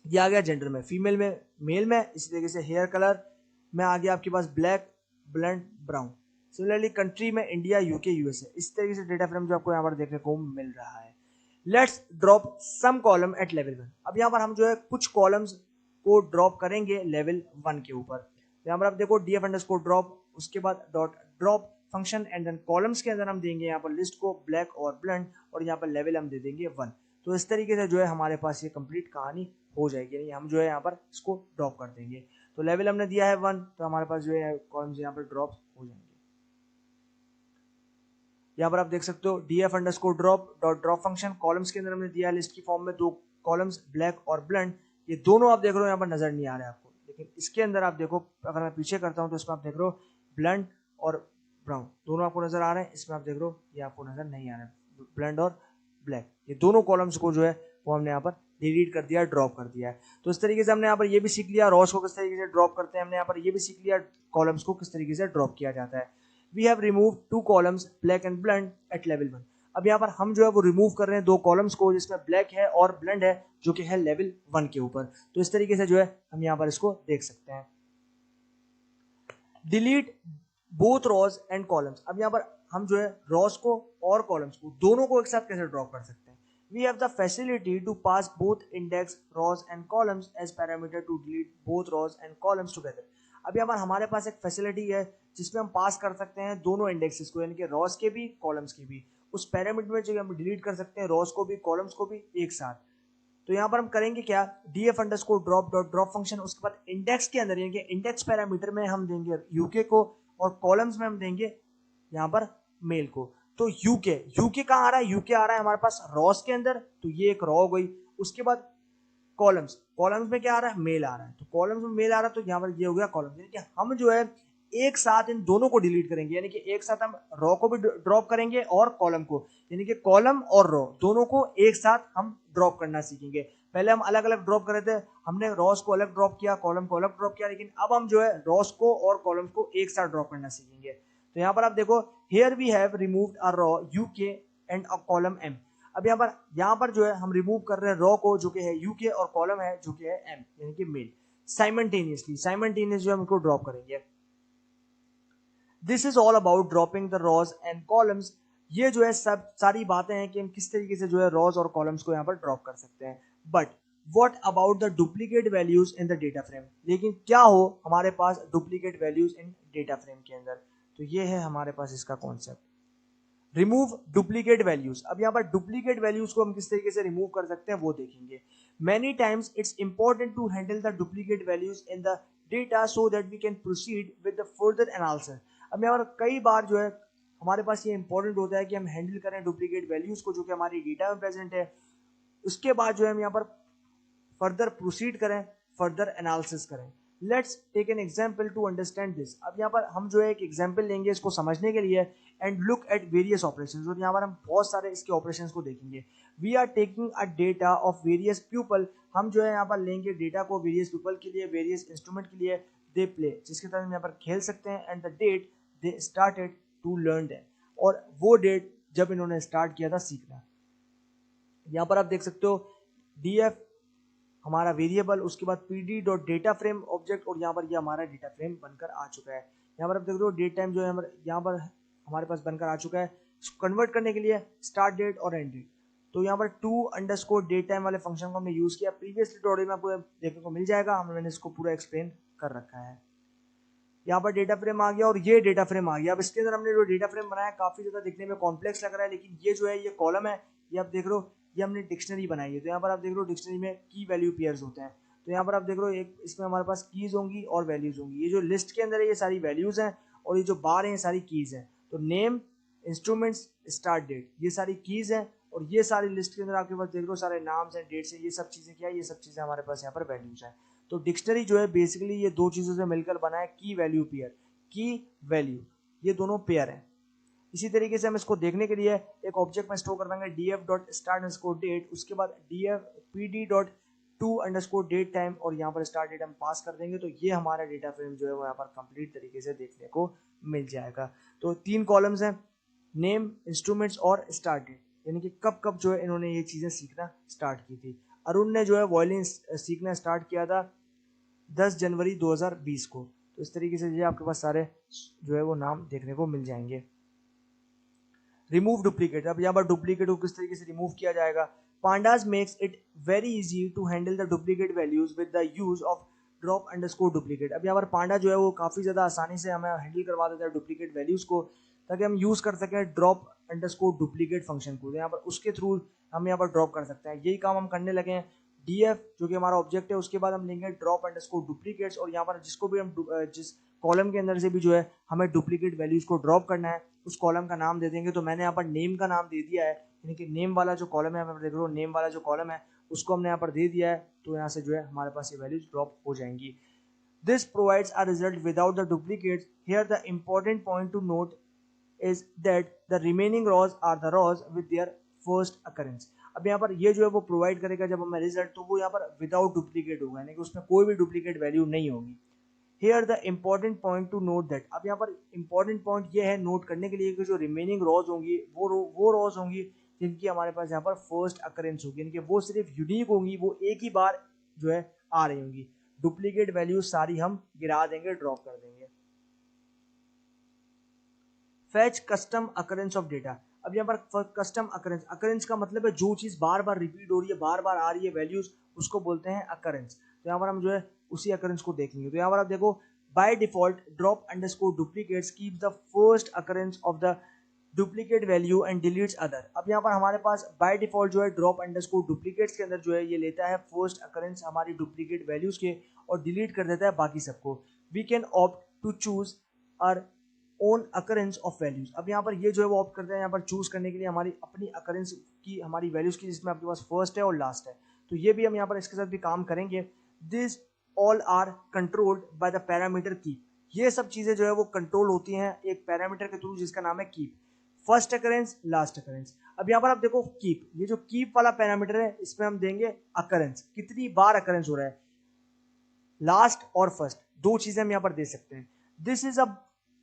ये आ गया जेंडर में, फीमेल में, मेल में, इसी तरीके से हेयर कलर में आ गया आपके पास black, blonde, brown. Similarly country में इंडिया, यूके, यूएसए, इस तरीके से डेटा फ्रेम जो आपको यहाँ पर देखने को मिल रहा है। Let's drop some column at level 1, अब यहाँ पर हम जो है कुछ कॉलम्स को ड्रॉप करेंगे लेवल 1 के ऊपर। यहाँ पर आप देखो df_drop, उसके बाद dot drop function and then columns के अंदर हम देंगे यहाँ पर लिस्ट को ब्लैक और ब्लंड और यहाँ पर लेवल हम दे देंगे 1। तो इस तरीके से जो है हमारे पास ये कंप्लीट कहानी हो जाएगी, यानी हम जो है यहाँ पर इसको ड्रॉप कर देंगे। तो लेवल हमने दिया है 1, तो हमारे पास जो है कॉलम्स यहाँ पर ड्रॉप हो जाएंगे। यहाँ पर आप देख सकते हो df_drop dot drop function, columns के अंदर हमने दिया लिस्ट की फॉर्म में 2 कॉलम्स ब्लैक और ब्लंड, ये दोनों आप देख रहे हो यहाँ पर नजर नहीं आ रहा है आपको, लेकिन इसके अंदर आप देखो अगर मैं पीछे करता हूँ तो इसमें आप देख रहे हो ब्लंड और ब्राउन दोनों आपको नजर आ रहे हैं, इसमें आप देख रहे हो ये आपको नजर नहीं आ रहा है ब्लंड और ब्लैक, ये दोनों कॉलम्स को जो है वो हमने यहाँ पर डिलीट कर दिया, ड्रॉप कर दिया है। तो इस तरीके से हमने यहाँ पर ये भी सीख लिया रॉस को किस तरीके से ड्रॉप करते हैं, हमने यहाँ पर ये भी सीख लिया कॉलम्स को किस तरीके से ड्रॉप किया जाता है। We have remove 2 columns black and blond at level 1, अब यहाँ पर हम जो है वो रिमूव कर रहे हैं 2 कॉलम्स को जिसमें ब्लैक है और ब्लंड है जो कि है लेवल 1 के ऊपर। तो इस तरीके से जो है हम यहाँ पर इसको देख सकते हैं। Delete both rows and columns, अब यहाँ पर हम जो है रॉस को और कॉलम्स को दोनों को एक साथ कैसे ड्रॉप कर सकते हैं। We have the facility to pass both index rows and columns as parameter to delete both rows and columns together, अब यहाँ पर हमारे पास एक फैसिलिटी है जिसमें हम पास कर सकते हैं दोनों इंडेक्सेस को, यानी कि रॉस के भी कॉलम्स के भी, उस पैरामीटर में जो हम डिलीट कर सकते हैं रॉस को भी कॉलम्स को भी एक साथ। तो यहाँ पर हम करेंगे क्या, df_drop डॉट ड्रॉप फंक्शन, उसके बाद इंडेक्स के अंदर यानी कि इंडेक्स पैरामीटर में हम देंगे यूके को और कॉलम्स में हम देंगे यहाँ पर मेल को। तो यूके, यूके कहाँ आ रहा है? यूके आ रहा है हमारे पास रॉस के अंदर, तो ये एक रॉ हो गई। उसके बाद कॉलम्स, कॉलम्स में क्या आ रहा है? मेल आ रहा है, तो कॉलम्स में मेल आ रहा है, तो यहाँ पर ये हो गया कॉलम्स। यानी कि हम जो है एक साथ इन दोनों को डिलीट करेंगे, यानी कि एक साथ हम रॉ को भी ड्रॉप करेंगे और कॉलम को, यानी कि कॉलम और रॉ दोनों को एक साथ हम ड्रॉप करना सीखेंगे। पहले हम अलग अलग ड्रॉप कर रहे थे, हमने रॉस को अलग ड्रॉप किया, कॉलम को अलग ड्रॉप किया, लेकिन अब हम जो है रॉस को और कॉलम्स को एक साथ ड्रॉप करना सीखेंगे। तो यहाँ पर आप देखो, here we have removed a row UK and a column M. अब यहाँ पर जो है हम रिमूव कर रहे हैं रॉ को जो कि है यूके और कॉलम है जो कि है एम यानी कि मेल। साइमल्टेनियसली जो हम इनको ड्रॉप करेंगे। This is all about dropping the rows and columns. ये जो है सब सारी बातें हैं कि हम किस तरीके से जो है रॉज और कॉलम्स को यहाँ पर ड्रॉप कर सकते हैं। But what about the duplicate values in the data frame? लेकिन क्या हो हमारे पास duplicate values in data frame के अंदर? तो ये है हमारे पास इसका कॉन्सेप्ट, रिमूव डुप्लीकेट वैल्यूज। अब यहाँ पर डुप्लीकेट वैल्यूज को हम किस तरीके से रिमूव कर सकते हैं वो देखेंगे। Many times it's important to handle the duplicate values in the data so that we can proceed with the further analysis. अब यहाँ पर कई बार जो है हमारे पास ये इंपॉर्टेंट होता है कि हम हैंडल करें डुप्लीकेट वैल्यूज को जो कि हमारी डेटा में प्रेजेंट है। उसके बाद जो है हम यहाँ पर फर्दर प्रोसीड करें, फर्दर एनालिसिस करें। Let's take an example to understand this. अब यहाँ पर हम जो है एक एग्जाम्पल लेंगे इसको समझने के लिए, and look at various operations, और यहाँ पर हम बहुत सारे इसके ऑपरेशंस को देखेंगे। We are taking a data of various people, हम जो है यहाँ पर लेंगे डेटा को वेरियस पीपल के लिए, वेरियस इंस्ट्रूमेंट के लिए, दे प्ले जिसके तहत हम यहाँ पर खेल सकते हैं, and the date they started to learn that, और वो डेट जब इन्होंने स्टार्ट किया था सीखना। यहाँ पर आप देख सकते हो df हमारा वेरिएबल, उसके बाद pd dot data frame object, और यहाँ पर ये हमारा डेटा फ्रेम बनकर आ चुका है। यहाँ पर आप देख रहे हो डेट टाइम जो है यहाँ पर हमारे पास बनकर आ चुका है। इसको कन्वर्ट करने के लिए स्टार्ट डेट और एंड डेट, तो यहाँ पर टू अंडरस्कोर डेट टाइम वाले फंक्शन को हमने यूज किया। प्रीवियस ट्यूटोरियल में आपको देखने को मिल जाएगा, मैंने इसको पूरा एक्सप्लेन कर रखा है। यहाँ पर डेटा फ्रेम आ गया और ये डेटा फ्रेम आ गया। अब इसके अंदर हमने जो डेटा फ्रेम बनाया काफी ज्यादा दिखने में कॉम्प्लेक्स लग रहा है, लेकिन ये जो है ये कॉलम है, ये आप देख रहे हो, ये हमने डिक्शनरी बनाई है। तो यहाँ पर आप देख रहे हो डिक्शनरी में की वैल्यू पेयर्स होते हैं, तो यहाँ पर आप देख रहे हो एक इसमें हमारे पास कीज होंगी और वैल्यूज होंगी। ये जो लिस्ट के अंदर है ये सारी वैल्यूज हैं, और ये जो बार है ये सारी कीज हैं। तो नेम, इंस्ट्रूमेंट्स, स्टार्ट डेट, ये सारी कीज हैं, और ये सारी लिस्ट के अंदर आपके पास देख रहे हो सारे नाम्स हैं, डेट्स हैं, ये सब चीजें क्या है, ये सब चीजें हमारे पास यहाँ पर वैल्यूज हैं। तो डिक्शनरी जो है बेसिकली ये दो चीजों से मिलकर बना है, की वैल्यू पेयर, की वैल्यू, ये दोनों पेयर हैं। इसी तरीके से हम इसको देखने के लिए एक ऑब्जेक्ट में स्टोर कर देंगे df dot start underscore date, उसके बाद df pd dot to underscore date time, और यहाँ पर स्टार्ट डेट हम पास कर देंगे। तो ये हमारा डेटा फ्रेम जो है वो यहाँ पर कंप्लीट तरीके से देखने को मिल जाएगा। तो तीन कॉलम्स हैं, नेम, इंस्ट्रूमेंट्स और स्टार्ट डेट, यानी कि कब कब जो है इन्होंने ये चीजें सीखना स्टार्ट की थी। अरुण ने जो है वायलिन सीखना स्टार्ट किया था 10 जनवरी 2020 को। तो इस तरीके से ये आपके पास सारे जो है वो नाम देखने को मिल जाएंगे। रिमूव डुप्लीकेट, अब यहाँ पर डुप्लीकेट को किस तरीके से रिमूव किया जाएगा। Pandas makes it very easy to handle the duplicate values with the use of drop underscore duplicate. अब यहाँ पर पांडा जो है वो काफी ज्यादा आसानी से हमें हैंडल करवा देता है डुप्लीकेट वैल्यूज को, ताकि हम यूज कर सकें ड्रॉप अंडरस्कोर डुप्लीकेट फंक्शन को। तो यहाँ पर उसके थ्रू हम यहाँ पर ड्रॉप कर सकते हैं। यही काम हम करने लगे हैं। df जो कि हमारा ऑब्जेक्ट है, उसके बाद हम लेंगे ड्रॉप अंडरस्कोर डुप्लीकेट्स, और यहाँ पर जिसको भी हम जिस कॉलम के अंदर से भी जो है हमें डुप्लीकेट वैल्यूज को ड्रॉप करना है, उस कॉलम का नाम दे देंगे। तो मैंने यहाँ पर नेम का नाम दे दिया है, यानी कि नेम वाला जो कॉलम है, देख रहे हो नेम वाला जो कॉलम है उसको हमने यहाँ पर दे दिया है। तो यहाँ से जो है हमारे पास ये वैल्यूज ड्रॉप हो जाएंगी। This provides a result without the duplicates. Here the important point two note is that the remaining rows are the rows with their first occurrence। अब यहाँ पर ये जो है वो प्रोवाइड करेगा जब हमें रिजल्ट, तो वो यहाँ पर विदाउट डुप्लीकेट होगा, यानी कि उसमें कोई भी डुप्लीकेट वैल्यू नहीं होगी। Here the important point to note that, अब यहाँ पर important point ये है नोट करने के लिए कि जो रिमेनिंग रोज होंगी वो रोज होंगी जिनकी हमारे पास यहाँ पर फर्स्ट अकरेंस होगी, यानी कि वो सिर्फ यूनिक होंगी, वो एक ही बार जो है आ रही होंगी। डुप्लीकेट वैल्यूज सारी हम गिरा देंगे, ड्रॉप कर देंगे। Fetch custom occurrence of data, अब यहाँ पर कस्टम अकरेंस, अकरेंस का मतलब है जो चीज बार बार रिपीट हो रही है, बार बार आ रही है वैल्यूज, उसको बोलते हैं अकरेंस। तो यहाँ पर हम जो है उसी अकरेंस को देखेंगे। तो यहाँ पर आप देखो by default drop underscore duplicates keep the first occurrence of the duplicate value and deletes other. अब यहाँ पर हमारे पास बाय डिफॉल्ट जो है ड्रॉप अंडरस्कोर डुप्लीकेट्स के अंदर जो है ये लेता है फर्स्ट अकरेंस हमारी डुप्लीकेट वैल्यूज के, और डिलीट कर देता है बाकी सबको। We can opt to choose our own occurrence of values. अब यहाँ पर ये जो है वो ऑप्ट करते हैं यहाँ पर चूज करने के लिए हमारी अपनी अकरेंस की, हमारी वैल्यूज की, जिसमें आपके पास फर्स्ट है और लास्ट है। तो ये भी हम यहाँ पर इसके साथ भी काम करेंगे। This all are controlled by the parameter keep. ये सब चीजें जो है वो कंट्रोल होती हैं एक पैरामीटर के थ्रू जिसका नाम है keep. First occurrence, last occurrence. अब यहाँ पर आप देखो कीप, ये जो कीप वाला पैरामीटर है इसमें हम देंगे अकरेंस, कितनी बार अकरेंस हो रहा है, लास्ट और फर्स्ट, दो चीजें हम यहाँ पर दे सकते हैं। This is a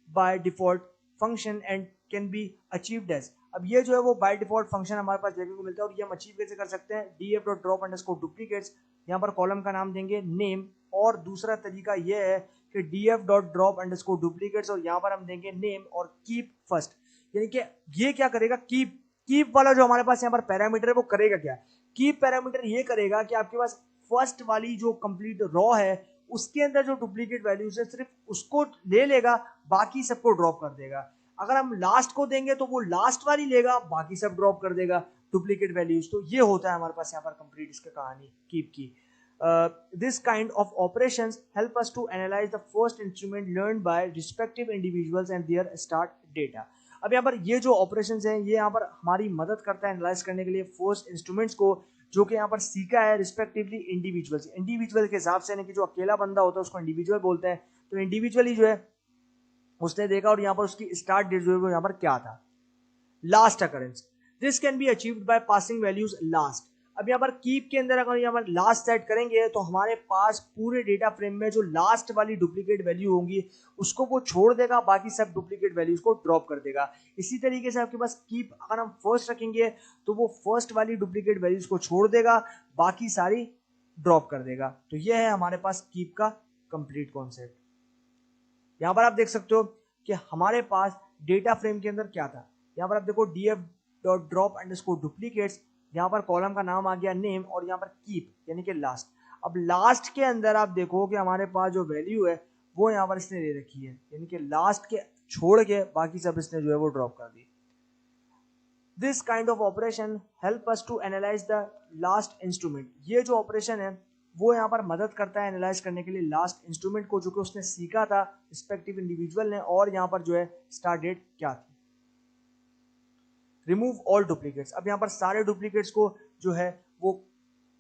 by default function and can be achieved as. अब ये जो है वो बाय डिफॉल्ट फंक्शन हमारे पास देखने को मिलता है और ये हम अचीव कैसे कर सकते हैं, df dot drop underscore duplicates, यहाँ पर कॉलम का नाम देंगे नेम, और दूसरा तरीका ये है कि df dot drop underscore duplicates और यहाँ पर हम देंगे नेम और कीप फर्स्ट। यानी कि ये क्या करेगा, कीप वाला जो हमारे पास यहाँ पर पैरामीटर है वो करेगा क्या, कीप पैरामीटर ये करेगा कि आपके पास फर्स्ट वाली जो कंप्लीट रॉ है उसके अंदर जो डुप्लीकेट वैल्यूज है सिर्फ उसको ले लेगा, बाकी सबको ड्रॉप कर देगा। अगर हम लास्ट को देंगे तो वो लास्ट वाली लेगा, बाकी सब ड्रॉप कर देगा डुप्लीकेट वैल्यूज। तो ये होता है हमारे पास यहाँ पर कंप्लीट इसका कहानी कीप की। This kind of operations help us to analyse the first instrument learned by respective individuals and their start data. अब यहाँ पर ये जो ऑपरेशंस हैं ये यहाँ पर हमारी मदद करता है एनालाइज करने के लिए फर्स्ट इंस्ट्रूमेंट्स को, जो कि यहाँ पर सीखा है रिस्पेक्टिवली इंडिविजुअल्स, इंडिविजुअल के हिसाब से, यानी कि जो अकेला बंदा होता है उसको इंडिविजुअल बोलते हैं। तो इंडिविजुअली जो है उसने देखा और यहाँ पर उसकी स्टार्ट डेट जो है वो यहाँ पर क्या था, last occurrence. This can be achieved by passing values last. अब यहाँ पर कीप के अंदर अगर यहाँ पर लास्ट सेट करेंगे तो हमारे पास पूरे डेटा फ्रेम में जो लास्ट वाली डुप्लीकेट वैल्यू होंगी उसको वो छोड़ देगा, बाकी सब डुप्लीकेट वैल्यूज को ड्रॉप कर देगा। इसी तरीके से आपके पास कीप अगर हम फर्स्ट रखेंगे तो वो फर्स्ट वाली डुप्लीकेट वैल्यूज को छोड़ देगा, बाकी सारी ड्रॉप कर देगा। तो ये है हमारे पास कीप का कंप्लीट कॉन्सेप्ट। यहाँ पर आप देख सकते हो कि हमारे पास डेटा फ्रेम के अंदर क्या था। यहाँ पर आप देखो df dot drop underscore duplicates, यहाँ पर कॉलम का नाम आ गया नेम और यहाँ पर कीप यानी कि लास्ट। अब लास्ट के अंदर आप देखो कि हमारे पास जो वैल्यू है वो यहाँ पर इसने दे रखी है, यानी कि लास्ट के छोड़ के बाकी सब इसने जो है वो ड्रॉप कर दी। This kind of operation help us to analyse the last instrument. ये जो ऑपरेशन है वो यहाँ पर मदद करता है एनालाइज करने के लिए लास्ट इंस्ट्रूमेंट को, जो कि उसने सीखा था रिस्पेक्टिव इंडिविजुअल ने, और यहाँ पर जो है स्टार्ट डेट क्या थी। Remove all duplicates. अब यहाँ पर सारे डुप्लीकेट्स को जो है वो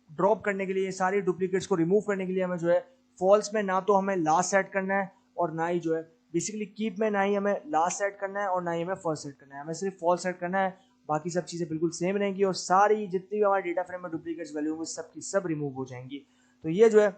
ड्रॉप करने के लिए, सारे डुप्लीकेट्स को रिमूव करने के लिए हमें जो है फॉल्स में ना तो हमें लास्ट सेट करना है और ना ही जो है बेसिकली कीप में ना ही हमें लास्ट सेट करना है और ना ही हमें फर्स्ट सेट करना है, हमें सिर्फ फॉल्स सेट करना है। बाकी सब चीज़ें बिल्कुल सेम रहेंगी और सारी जितनी भी हमारे डेटा फ्रेम में डुप्लीकेट्स वैल्यू होंगी सब की सब रिमूव हो जाएंगी। तो ये जो है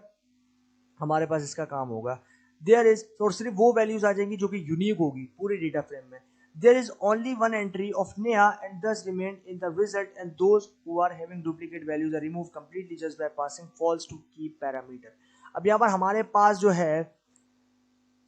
हमारे पास इसका काम होगा। देयर इज, और सिर्फ वो वैल्यूज आ जाएंगी जो कि यूनिक होगी पूरे डेटा फ्रेम में। There is only one entry of Neha and thus remain in the result, and those who are having duplicate values are removed completely just by passing false to keep parameter. अब यहाँ पर हमारे पास जो है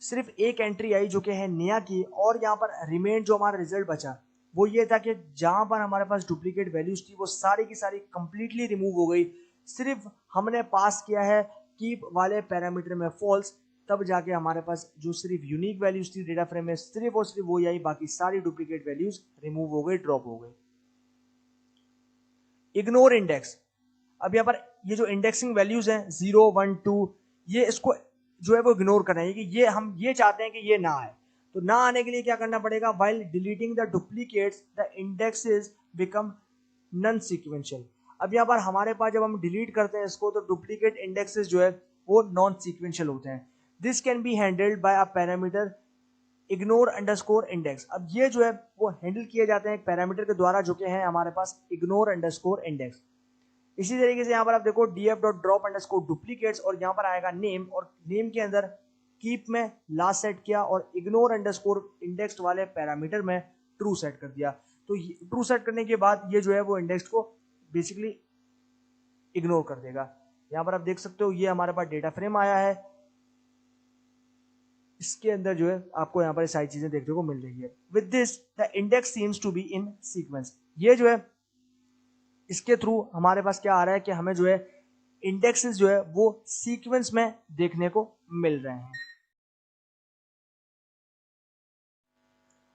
सिर्फ एक एंट्री आई जो कि है नेहा की, और यहाँ पर रिमेन जो हमारा रिजल्ट बचा वो ये था कि जहां पर हमारे पास डुप्लीकेट वैल्यूज थी वो सारी की सारी कंप्लीटली रिमूव हो गई। सिर्फ हमने पास किया है कीप वाले पैरामीटर में फॉल्स, तब जाके हमारे पास जो सिर्फ यूनिक वैल्यूज थी डेटा फ्रेम में सिर्फ और सिर्फ वो आई, बाकी सारी डुप्लीकेट वैल्यूज रिमूव हो गई, ड्रॉप हो गई। Ignore index. अब यहाँ पर ये जो इंडेक्सिंग वैल्यूज हैं 0, 1, 2, ये इसको जो है वो इग्नोर करना है कि ये हम ये चाहते हैं कि ये ना आए। तो ना आने के लिए क्या करना पड़ेगा, while deleting the duplicates the indexes become non sequential. अब यहाँ पर हमारे पास जब हम डिलीट करते हैं इसको तो डुप्लीकेट इंडेक्सेस जो है वो नॉन सीक्वेंशियल होते हैं। This can be handled by a parameter ignore underscore index. अब ये जो है वो हैंडल किए जाते हैं एक पैरामीटर के द्वारा जो कि है हमारे पास इग्नोर अंडरस्कोर इंडेक्स। इसी तरीके से यहाँ पर आप देखो df dot drop underscore duplicates और यहाँ पर आएगा नेम, और नेम के अंदर कीप में लास्ट सेट किया और इग्नोर अंडरस्कोर इंडेक्स वाले पैरामीटर में ट्रू सेट कर दिया। तो ट्रू सेट करने के बाद ये जो है वो इंडेक्स को बेसिकली इग्नोर कर देगा। यहाँ पर आप देख सकते हो ये हमारे पास डेटा फ्रेम आया है, इसके अंदर जो है आपको यहाँ पर सारी चीजें देखने को मिल रही है। With this the index seems to be in sequence. ये जो है इसके थ्रू हमारे पास क्या आ रहा है कि हमें जो है इंडेक्सेस जो है वो सीक्वेंस में देखने को मिल रहे हैं।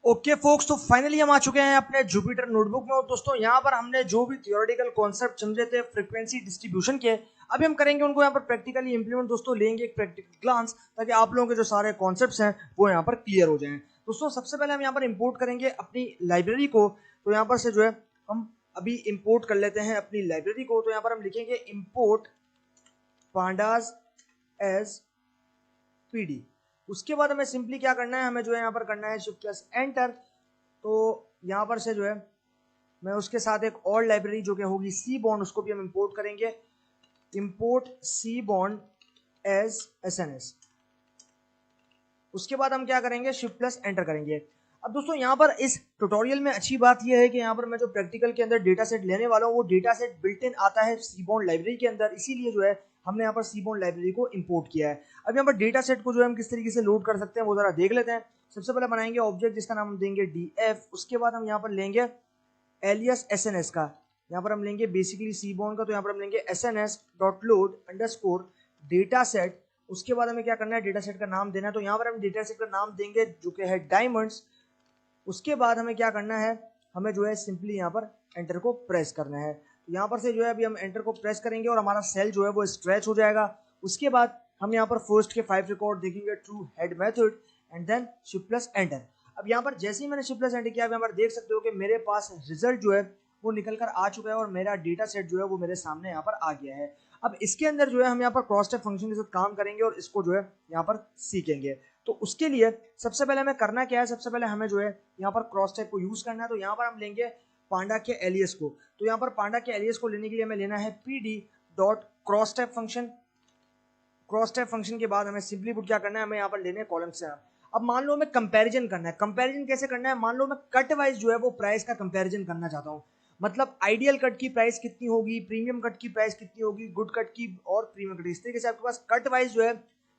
ओके फोक्स, तो फाइनली हम आ चुके हैं अपने जुपिटर नोटबुक में। और दोस्तों यहाँ पर हमने जो भी थियोरेटिकल कॉन्सेप्ट समझे थे फ्रीक्वेंसी डिस्ट्रीब्यूशन के, अभी हम करेंगे उनको यहाँ पर प्रैक्टिकली इंप्लीमेंट। दोस्तों लेंगे एक प्रैक्टिकल ग्लांस ताकि आप लोगों के जो सारे कॉन्सेप्ट्स हैं वो यहाँ पर क्लियर हो जाएं। दोस्तों सबसे पहले हम यहाँ पर इंपोर्ट करेंगे अपनी लाइब्रेरी को। तो यहाँ पर से जो है हम अभी इंपोर्ट कर लेते हैं अपनी लाइब्रेरी को। तो यहाँ पर हम लिखेंगे इंपोर्ट pandas एज पीडी। उसके बाद हमें सिंपली क्या करना है, हमें जो है यहाँ पर करना है शिफ्ट प्लस एंटर। तो यहाँ पर से जो है मैं उसके साथ एक और लाइब्रेरी जो कि होगी सी बॉन्ड, उसको भी हम इंपोर्ट करेंगे। इंपोर्ट सी बॉन्ड एज एसएनएस। उसके बाद हम क्या करेंगे, शिफ्ट प्लस एंटर करेंगे। अब दोस्तों यहाँ पर इस ट्यूटोरियल में अच्छी बात यह है कि यहाँ पर मैं जो प्रैक्टिकल के अंदर डेटा सेट लेने वाला हूँ वो डेटा सेट बिल्ट इन आता है सीबॉन्ड लाइब्रेरी के अंदर, इसीलिए जो है हमने यहाँ पर सीबॉन्ड लाइब्रेरी को इंपोर्ट किया है। अब यहाँ पर डेटा सेट को जो है हम किस तरीके से लोड कर सकते हैं वो जरा देख लेते हैं। सबसे पहले बनाएंगे ऑब्जेक्ट जिसका नाम हम देंगे df। उसके बाद हम यहाँ पर लेंगे एलियस एसएनएस का, यहाँ पर हम लेंगे बेसिकली सीबॉन्ड का, तो यहाँ पर हम लेंगे SNS dot load underscore data set. उसके बाद हमें क्या करना है, डेटा सेट का नाम देना है। तो यहाँ पर हम डेटा सेट का नाम देंगे जो कि है डायमंड्स। उसके बाद हमें क्या करना है, हमें जो है सिंपली यहाँ पर एंटर को प्रेस करना है। तो यहाँ पर से जो है अभी हम एंटर को प्रेस करेंगे और हमारा सेल जो है वो स्ट्रेच हो जाएगा। उसके बाद हम यहाँ पर फर्स्ट के 5 रिकॉर्ड देखेंगे through head method and then shift plus enter. अब यहाँ पर जैसे ही मैंने शिफ्ट प्लस एंटर किया, आप यहाँ पर देख सकते हो कि मेरे पास रिजल्ट जो है वो निकल कर आ चुका है और मेरा डेटा सेट जो है वो मेरे सामने यहाँ पर आ गया है। अब इसके अंदर जो है हम यहाँ पर क्रॉस टाइप फंक्शन के साथ काम करेंगे और इसको जो है यहाँ पर सीखेंगे। तो उसके लिए सबसे पहले हमें करना क्या है, सबसे पहले हमें जो है यहाँ पर क्रॉस टाइप को यूज करना है। तो यहाँ पर हम लेंगे पांडा के एलियस को। तो यहाँ पर पांडा के एलियस को लेने के लिए हमें लेना है pd dot cross type function. Cross type function के बाद हमें सिंपली पुट क्या करना है, हमें यहाँ पर लेने कॉलम से। अब मान लो हमें कंपैरिजन करना है। कंपैरिजन कैसे करना है, मान लो मैं कट वाइज जो है वो प्राइस का कंपैरिजन करना चाहता हूँ। मतलब आइडियल कट की प्राइस कितनी होगी, प्रीमियम कट की प्राइस कितनी होगी, गुड कट की और प्रीमियम कट, इस तरीके से आपके पास कट वाइज जो है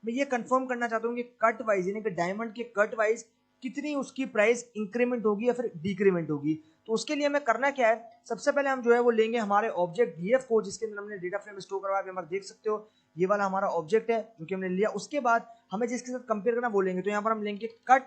मैं ये कंफर्म करना चाहता हूँ कि कट वाइज यानी कि डायमंड के कट वाइज कितनी उसकी प्राइस इंक्रीमेंट होगी या फिर डिक्रीमेंट होगी। तो उसके लिए हमें करना क्या है, सबसे पहले हम जो है वो लेंगे हमारे ऑब्जेक्ट डीएफ को जिसके अंदर हमने डेटा फ्रेम स्टोर करवाया। आप देख सकते हो ये वाला हमारा ऑब्जेक्ट है जो कि हमने लिया। उसके बाद हमें जिसके साथ कंपेयर करना वो लेंगे। तो यहाँ पर हम लेंगे कट,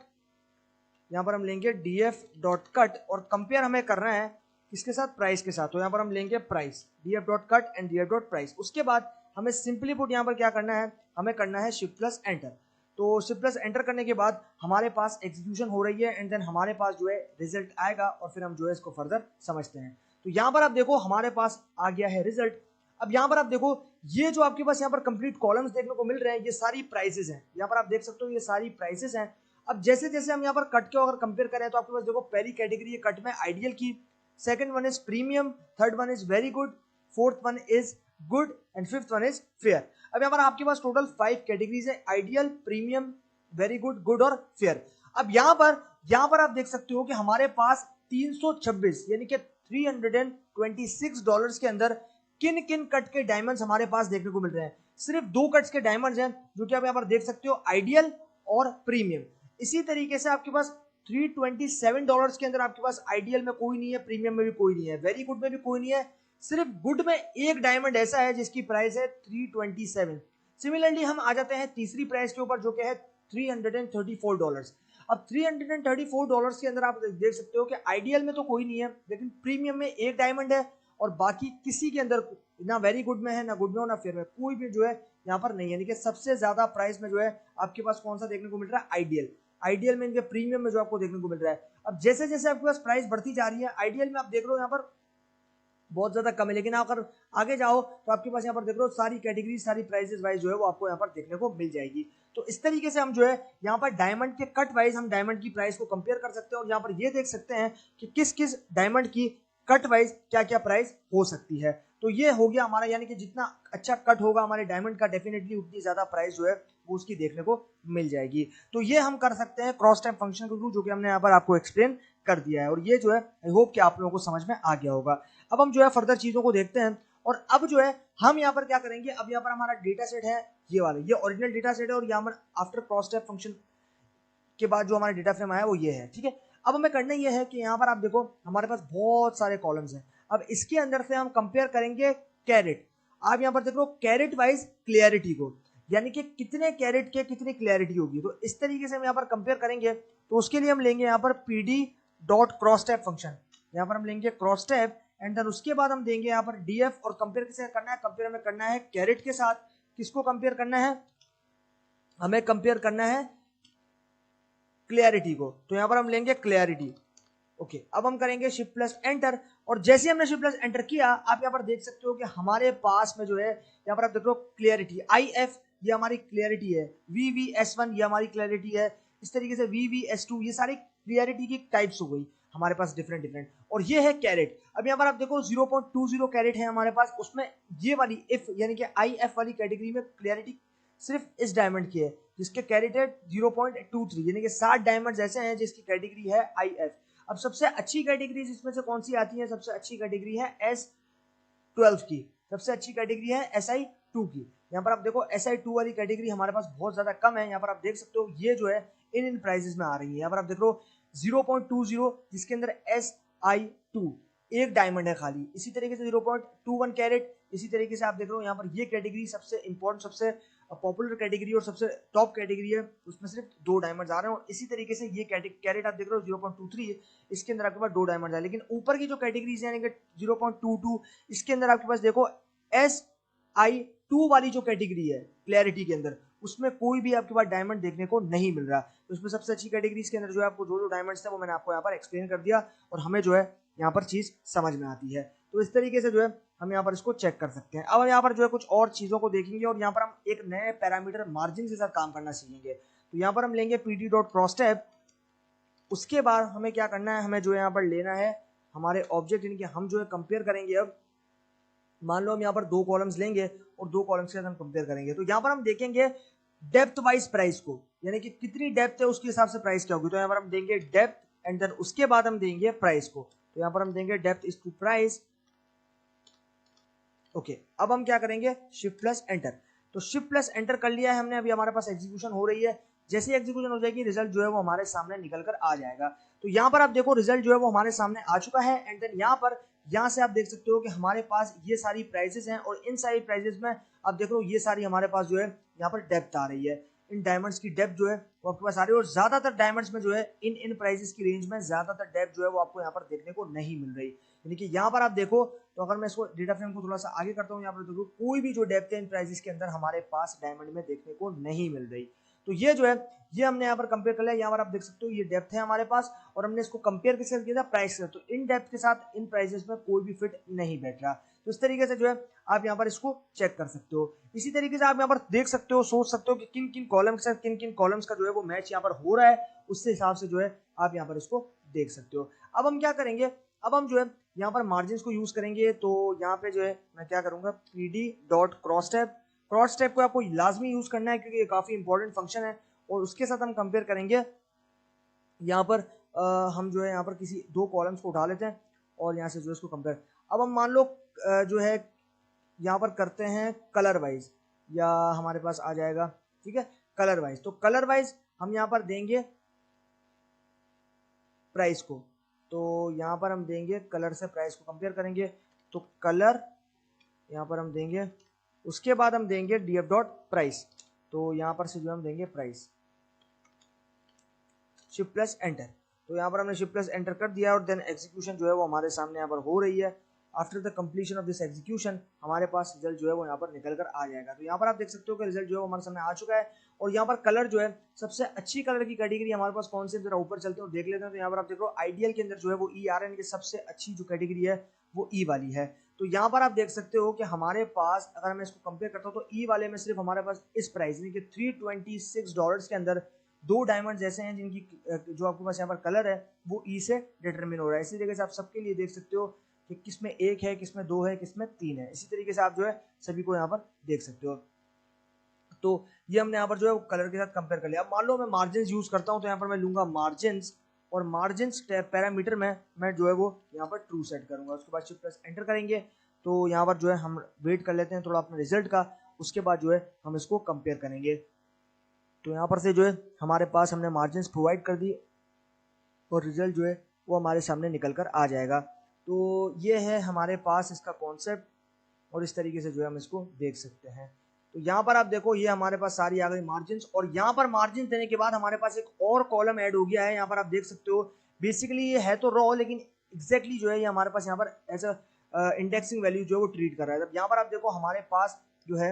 यहाँ पर हम लेंगे df डॉट कट और कंपेयर हमें करना है किसके साथ, प्राइस के साथ। तो यहाँ पर हम लेंगे price df dot cut and df dot price. उसके बाद हमें सिंपली पुट यहाँ पर क्या करना है, हमें करना है शिफ्ट प्लस एंटर। तो शिफ्ट प्लस एंटर करने के बाद हमारे पास एग्जीक्यूशन हो रही है एंड देन हमारे पास जो है रिजल्ट आएगा और फिर हम जो है इसको फर्दर समझते हैं। तो यहाँ पर आप देखो हमारे पास आ गया है रिजल्ट। अब यहाँ पर आप देखो ये जो आपके पास यहाँ पर कंप्लीट कॉलम्स देखने को मिल रहे हैं ये सारी प्राइसेस हैं। यहाँ पर आप देख सकते हो ये सारी प्राइसेस हैं। अब जैसे जैसे हम यहाँ पर कट के अगर कंपेयर करें तो आपके पास देखो पहली कैटेगरी है कट में आइडियल की, second one is premium, third one is very good, fourth one is good and fifth one is fair. अब यहाँ पर आपके पास टोटल 5 कैटेगरीज है, ideal, premium, very good, good और फेयर। अब यहाँ पर आप देख सकते हो कि हमारे पास 326 यानी कि $326 के अंदर किन किन कट के डायमंड्स हमारे पास देखने को मिल रहे हैं। सिर्फ 2 कट्स के डायमंड्स हैं जो कि आप यहाँ पर देख सकते हो, आइडियल और प्रीमियम। इसी तरीके से आपके पास $327 के अंदर आपके पास आइडियल में कोई नहीं है, प्रीमियम में भी कोई नहीं है, वेरी गुड में भी कोई नहीं है, सिर्फ गुड में एक डायमंड ऐसा है जिसकी प्राइस है 327। सिमिलरली हम आ जाते हैं तीसरी प्राइस के ऊपर जो कि है $334। अब $334 के अंदर आप देख सकते हो कि आइडियल में तो कोई नहीं है लेकिन प्रीमियम में एक डायमंड है और बाकी किसी के अंदर ना वेरी गुड में है, ना गुड में हो, ना फेयर में, कोई भी जो है यहाँ पर नहीं है। यानी कि सबसे ज्यादा प्राइस में जो है आपके पास कौन सा देखने को मिल रहा है, आइडियल। आइडियल में इनके प्रीमियम में जो आपको देखने को मिल रहा है। अब जैसे जैसे आपके पास प्राइस बढ़ती जा रही है, आइडियल में आप देख रहे हो यहाँ पर बहुत ज्यादा कम है, लेकिन अगर आगे जाओ तो आपके पास यहाँ पर देख रहे हो सारी कैटेगरी सारी प्राइसेस वाइज जो है वो आपको यहाँ पर देखने को मिल जाएगी। तो इस तरीके से हम जो है यहाँ पर डायमंड के कट वाइज हम डायमंड की प्राइस को कंपेयर कर सकते हैं और यहाँ पर ये देख सकते हैं कि किस किस डायमंड की कट वाइज क्या क्या प्राइस हो सकती है। तो ये हो गया हमारा, यानी कि जितना अच्छा कट होगा हमारे डायमंड का डेफिनेटली उतनी ज्यादा प्राइस जो है वो उसकी देखने को मिल जाएगी। तो ये हम कर सकते हैं क्रॉस टाइप फंक्शन के थ्रू, जो कि हमने यहाँ पर आपको एक्सप्लेन कर दिया है और ये जो है आई होप कि आप लोगों को समझ में आ गया होगा। अब हम जो है फर्दर चीजों को देखते हैं और अब जो है हम यहाँ पर क्या करेंगे, अब यहाँ पर हमारा डेटा सेट है ये वाला, ये ओरिजिनल डेटा सेट है और यहाँ पर आफ्टर क्रॉस टाइप फंक्शन के बाद जो हमारा डेटा फ्रेम आया वो ये है, ठीक है। अब हमें करना ये है कि यहाँ पर आप देखो हमारे पास बहुत सारे कॉलम्स हैं। अब इसके अंदर से हम कंपेयर करेंगे कैरेट। आप यहाँ पर देख लो कैरेट वाइज क्लियरिटी को, यानी कि कितने कैरेट के कितनी क्लियरिटी होगी। तो इस तरीके से हम यहाँ पर कंपेयर करेंगे। तो उसके लिए हम लेंगे यहाँ पर pd dot cross tab function, यहाँ पर हम लेंगे क्रॉस टैब एंड देन उसके बाद हम देंगे यहाँ पर df और कंपेयर किसे करना है, कंपेयर हमें करना है कैरेट के साथ। किसको कंपेयर करना है, हमें कंपेयर करना है क्लियरिटी को, तो यहां पर हम लेंगे क्लियरिटी। ओके, अब हम करेंगे शिफ्ट प्लस एंटर, और जैसे हमने शिफ्ट प्लस एंटर किया आप यहाँ पर देख सकते हो कि हमारे पास में जो है यहाँ पर आप देख रहे हो क्लियरिटी IF ये हमारी क्लियरिटी है, VVS1 ये हमारी क्लियरिटी है, इस तरीके से VVS2 ये सारी क्लियरिटी की टाइप्स हो गई हमारे पास डिफरेंट डिफरेंट। और ये है कैरेट। अब यहाँ पर आप देखो 0.20 कैरेट है हमारे पास, उसमें ये वाली इफ यानी कि IF वाली कैटेगरी में क्लियरिटी सिर्फ इस डायमंड की है जिसके कैरेट है 0.23 यानी कि 60 डायमंड ऐसे हैं जिसकी कैटेगरी है IF। अब सबसे अच्छी कैटेगरी इसमें से कौन सी आती है? सबसे अच्छी कैटेगरी है S12 की, सबसे अच्छी कैटेगरी है SI2 की। यहाँ पर आप देखो SI2 वाली कैटेगरी हमारे पास बहुत ज्यादा कम है, यहाँ पर आप देख सकते हो ये जो है इन प्राइसेस में आ रही है। यहाँ पर आप देख रहे हो 0.20 जिसके अंदर SI2 एक डायमंड है खाली, इसी तरीके से 0.21 कैरेट, इसी तरीके से आप देख रहे हो यहाँ पर ये कैटेगरी सबसे इंपॉर्टेंट सबसे पॉपुलर कैटेगरी और सबसे टॉप कैटेगरी है, उसमें सिर्फ 2 डायमंड्स आ रहे हैं। और इसी तरीके से ये कैरेट आप देख रहे हो 0.23 इसके अंदर आपके पास 2 डायमंड्स है। लेकिन ऊपर की जो कैटेगरीज है यानी कि 0.22 इसके अंदर आपके पास देखो SI2 वाली जो कैटेगरी है क्लैरिटी के अंदर उसमें कोई भी आपके पास डायमंड देखने को नहीं मिल रहा। तो उसमें सबसे अच्छी कैटेगरीज के अंदर जो है आपको जो डायमंड्स थे वो मैंने आपको यहाँ पर एक्सप्लेन कर दिया और हमें जो है यहाँ पर चीज समझ में आती है। तो इस तरीके से जो है हम यहाँ पर इसको चेक कर सकते हैं। अब यहाँ पर जो है कुछ और चीजों को देखेंगे और यहाँ पर हम एक नए पैरामीटर मार्जिन के साथ काम करना सीखेंगे। तो यहाँ पर हम लेंगे pt.crosstab, उसके बाद हमें क्या करना है, हमें जो है यहाँ पर लेना है हमारे ऑब्जेक्ट, यानी कि हम जो है कंपेयर करेंगे। अब मान लो हम यहाँ पर 2 कॉलम्स लेंगे और 2 कॉलम्स के साथ हम कंपेयर करेंगे। तो यहाँ पर हम देखेंगे डेप्थ वाइज प्राइस को, यानी कि कितनी डेप्थ है उसके हिसाब से प्राइस क्या होगी। तो यहाँ पर हम देंगे डेप्थ एंड देन उसके बाद हम देंगे प्राइस को। तो यहाँ पर हम देंगे depth is to price. Okay, अब हम क्या करेंगे शिफ्ट प्लस एंटर। तो शिफ्ट प्लस एंटर कर लिया है हमने, अभी हमारे पास एग्जीक्यूशन हो रही है। जैसे एग्जीक्यूशन हो जाएगी रिजल्ट जो है वो हमारे सामने निकल कर आ जाएगा। तो यहाँ पर आप देखो रिजल्ट जो है वो हमारे सामने आ चुका है एंड देन यहाँ से आप देख सकते हो कि हमारे पास ये सारी प्राइसेस हैं और इन सारी प्राइसेस में आप देख लो ये सारी हमारे पास जो है यहाँ पर डेप्थ आ रही है। इन डायमंड्स की डेप्थ जो है वो आपके पास आ रही है और ज्यादातर डायमंड्स में जो है इन प्राइसेस की रेंज में ज्यादातर डेप्थ जो है वो आपको यहाँ पर देखने को नहीं मिल रही। यानी कि यहाँ पर आप देखो तो अगर मैं इसको डेटा फ्रेम को थोड़ा सा आगे करता हूँ, यहाँ पर देखो कोई भी जो डेप्थ है इन प्राइसेस के अंदर हमारे पास डायमंड में देखने को नहीं मिल रही। तो ये जो है ये हमने यहाँ पर कंपेयर कर लिया। यहाँ पर आप देख सकते हो ये डेप्थ है हमारे पास और हमने इसको कंपेयर किसके साथ किया था? प्राइस से। तो इन डेप्थ के साथ इन प्राइसेस में कोई भी फिट नहीं बैठ रहा। तो इस तरीके से जो है आप यहाँ पर इसको चेक कर सकते हो। इसी तरीके से आप यहाँ पर देख सकते हो, सोच सकते हो कि किन किन कॉलम के साथ किन किन कॉलम्स का जो है वो मैच यहाँ पर हो रहा है, उससे हिसाब से जो है आप यहाँ पर इसको देख सकते हो। अब हम क्या करेंगे, अब हम जो है यहाँ पर मार्जिन को यूज करेंगे। तो यहाँ पे जो है मैं क्या करूंगा pd.crosstab, क्रॉसटैब को आपको लाजमी यूज करना है क्योंकि ये काफी इंपॉर्टेंट फंक्शन है और उसके साथ हम कंपेयर करेंगे। यहाँ पर हम जो है यहाँ पर किसी 2 कॉलम्स को उठा लेते हैं और यहाँ से जो है इसको कंपेयर। अब हम मान लो जो है यहाँ पर करते हैं कलर वाइज, या हमारे पास आ जाएगा ठीक है कलर वाइज। तो कलर वाइज हम यहाँ पर देंगे प्राइस को। तो यहाँ पर हम देंगे कलर से प्राइस को कंपेयर करेंगे। तो कलर यहाँ पर हम देंगे, उसके बाद हम देंगे df डॉट प्राइस। तो यहाँ पर से जो हम देंगे प्राइस, शिफ्ट प्लस एंटर। तो यहाँ पर हमने शिफ्ट प्लस एंटर कर दिया और देन एग्जीक्यूशन जो है वो हमारे सामने यहाँ पर हो रही है। After the completion of this execution हमारे पास रिजल्ट जो है वो यहाँ पर निकल कर आ जाएगा। तो यहाँ पर आप देख सकते हो कि रिजल्ट जो है वो हमारे सामने आ चुका है। और यहाँ पर कलर जो है सबसे अच्छी कलर की कैटेगरी हमारे पास कौन सी है, जरा ऊपर चलते हैं और देख लेते हैं। तो यहाँ पर आप देख लो आइडियल के अंदर जो है वो ई आ रहा है, कि सबसे अच्छी जो कैटेगरी है वो ई वाली है। तो यहाँ पर आप देख सकते हो कि हमारे पास अगर मैं इसको कंपेयर करता हूँ तो ई वाले में सिर्फ हमारे पास इस प्राइस यानी कि $326 के अंदर 2 डायमंड ऐसे हैं जिनकी जो आपके पास यहाँ पर कलर है वो ई से डिटरमिन हो रहा है। इसी तरीके से आप सबके लिए देख सकते हो कि किसमें 1 है, किसमें 2 है, किसमें 3 है। इसी तरीके से आप जो है सभी को यहाँ पर देख सकते हो। तो ये हमने यहाँ पर जो है कलर के साथ कंपेयर कर लिया। अब मान लो मैं मार्जिन यूज करता हूँ तो यहाँ पर मैं लूंगा मार्जिन और मार्जिन पैरामीटर में मैं जो है वो यहाँ पर ट्रू सेट करूंगा। उसके बाद शिफ्ट प्लस एंटर करेंगे। तो यहाँ पर जो है हम वेट कर लेते हैं थोड़ा अपने रिजल्ट का, उसके बाद जो है हम इसको कंपेयर करेंगे। तो यहाँ पर से जो है हमारे पास हमने मार्जिन प्रोवाइड कर दी और रिजल्ट जो है वो हमारे सामने निकल कर आ जाएगा। तो ये है हमारे पास इसका कॉन्सेप्ट और इस तरीके से जो है हम इसको देख सकते हैं। तो यहाँ पर आप देखो ये हमारे पास सारी आ गई मार्जिन और यहाँ पर मार्जिन देने के बाद हमारे पास एक और कॉलम ऐड हो गया है। यहाँ पर आप देख सकते हो बेसिकली ये है तो रॉ, लेकिन एग्जैक्टली जो है ये हमारे पास यहाँ पर एज अ इंडेक्सिंग वैल्यू जो है वो ट्रीट कर रहा है। अब यहाँ पर आप देखो हमारे पास जो है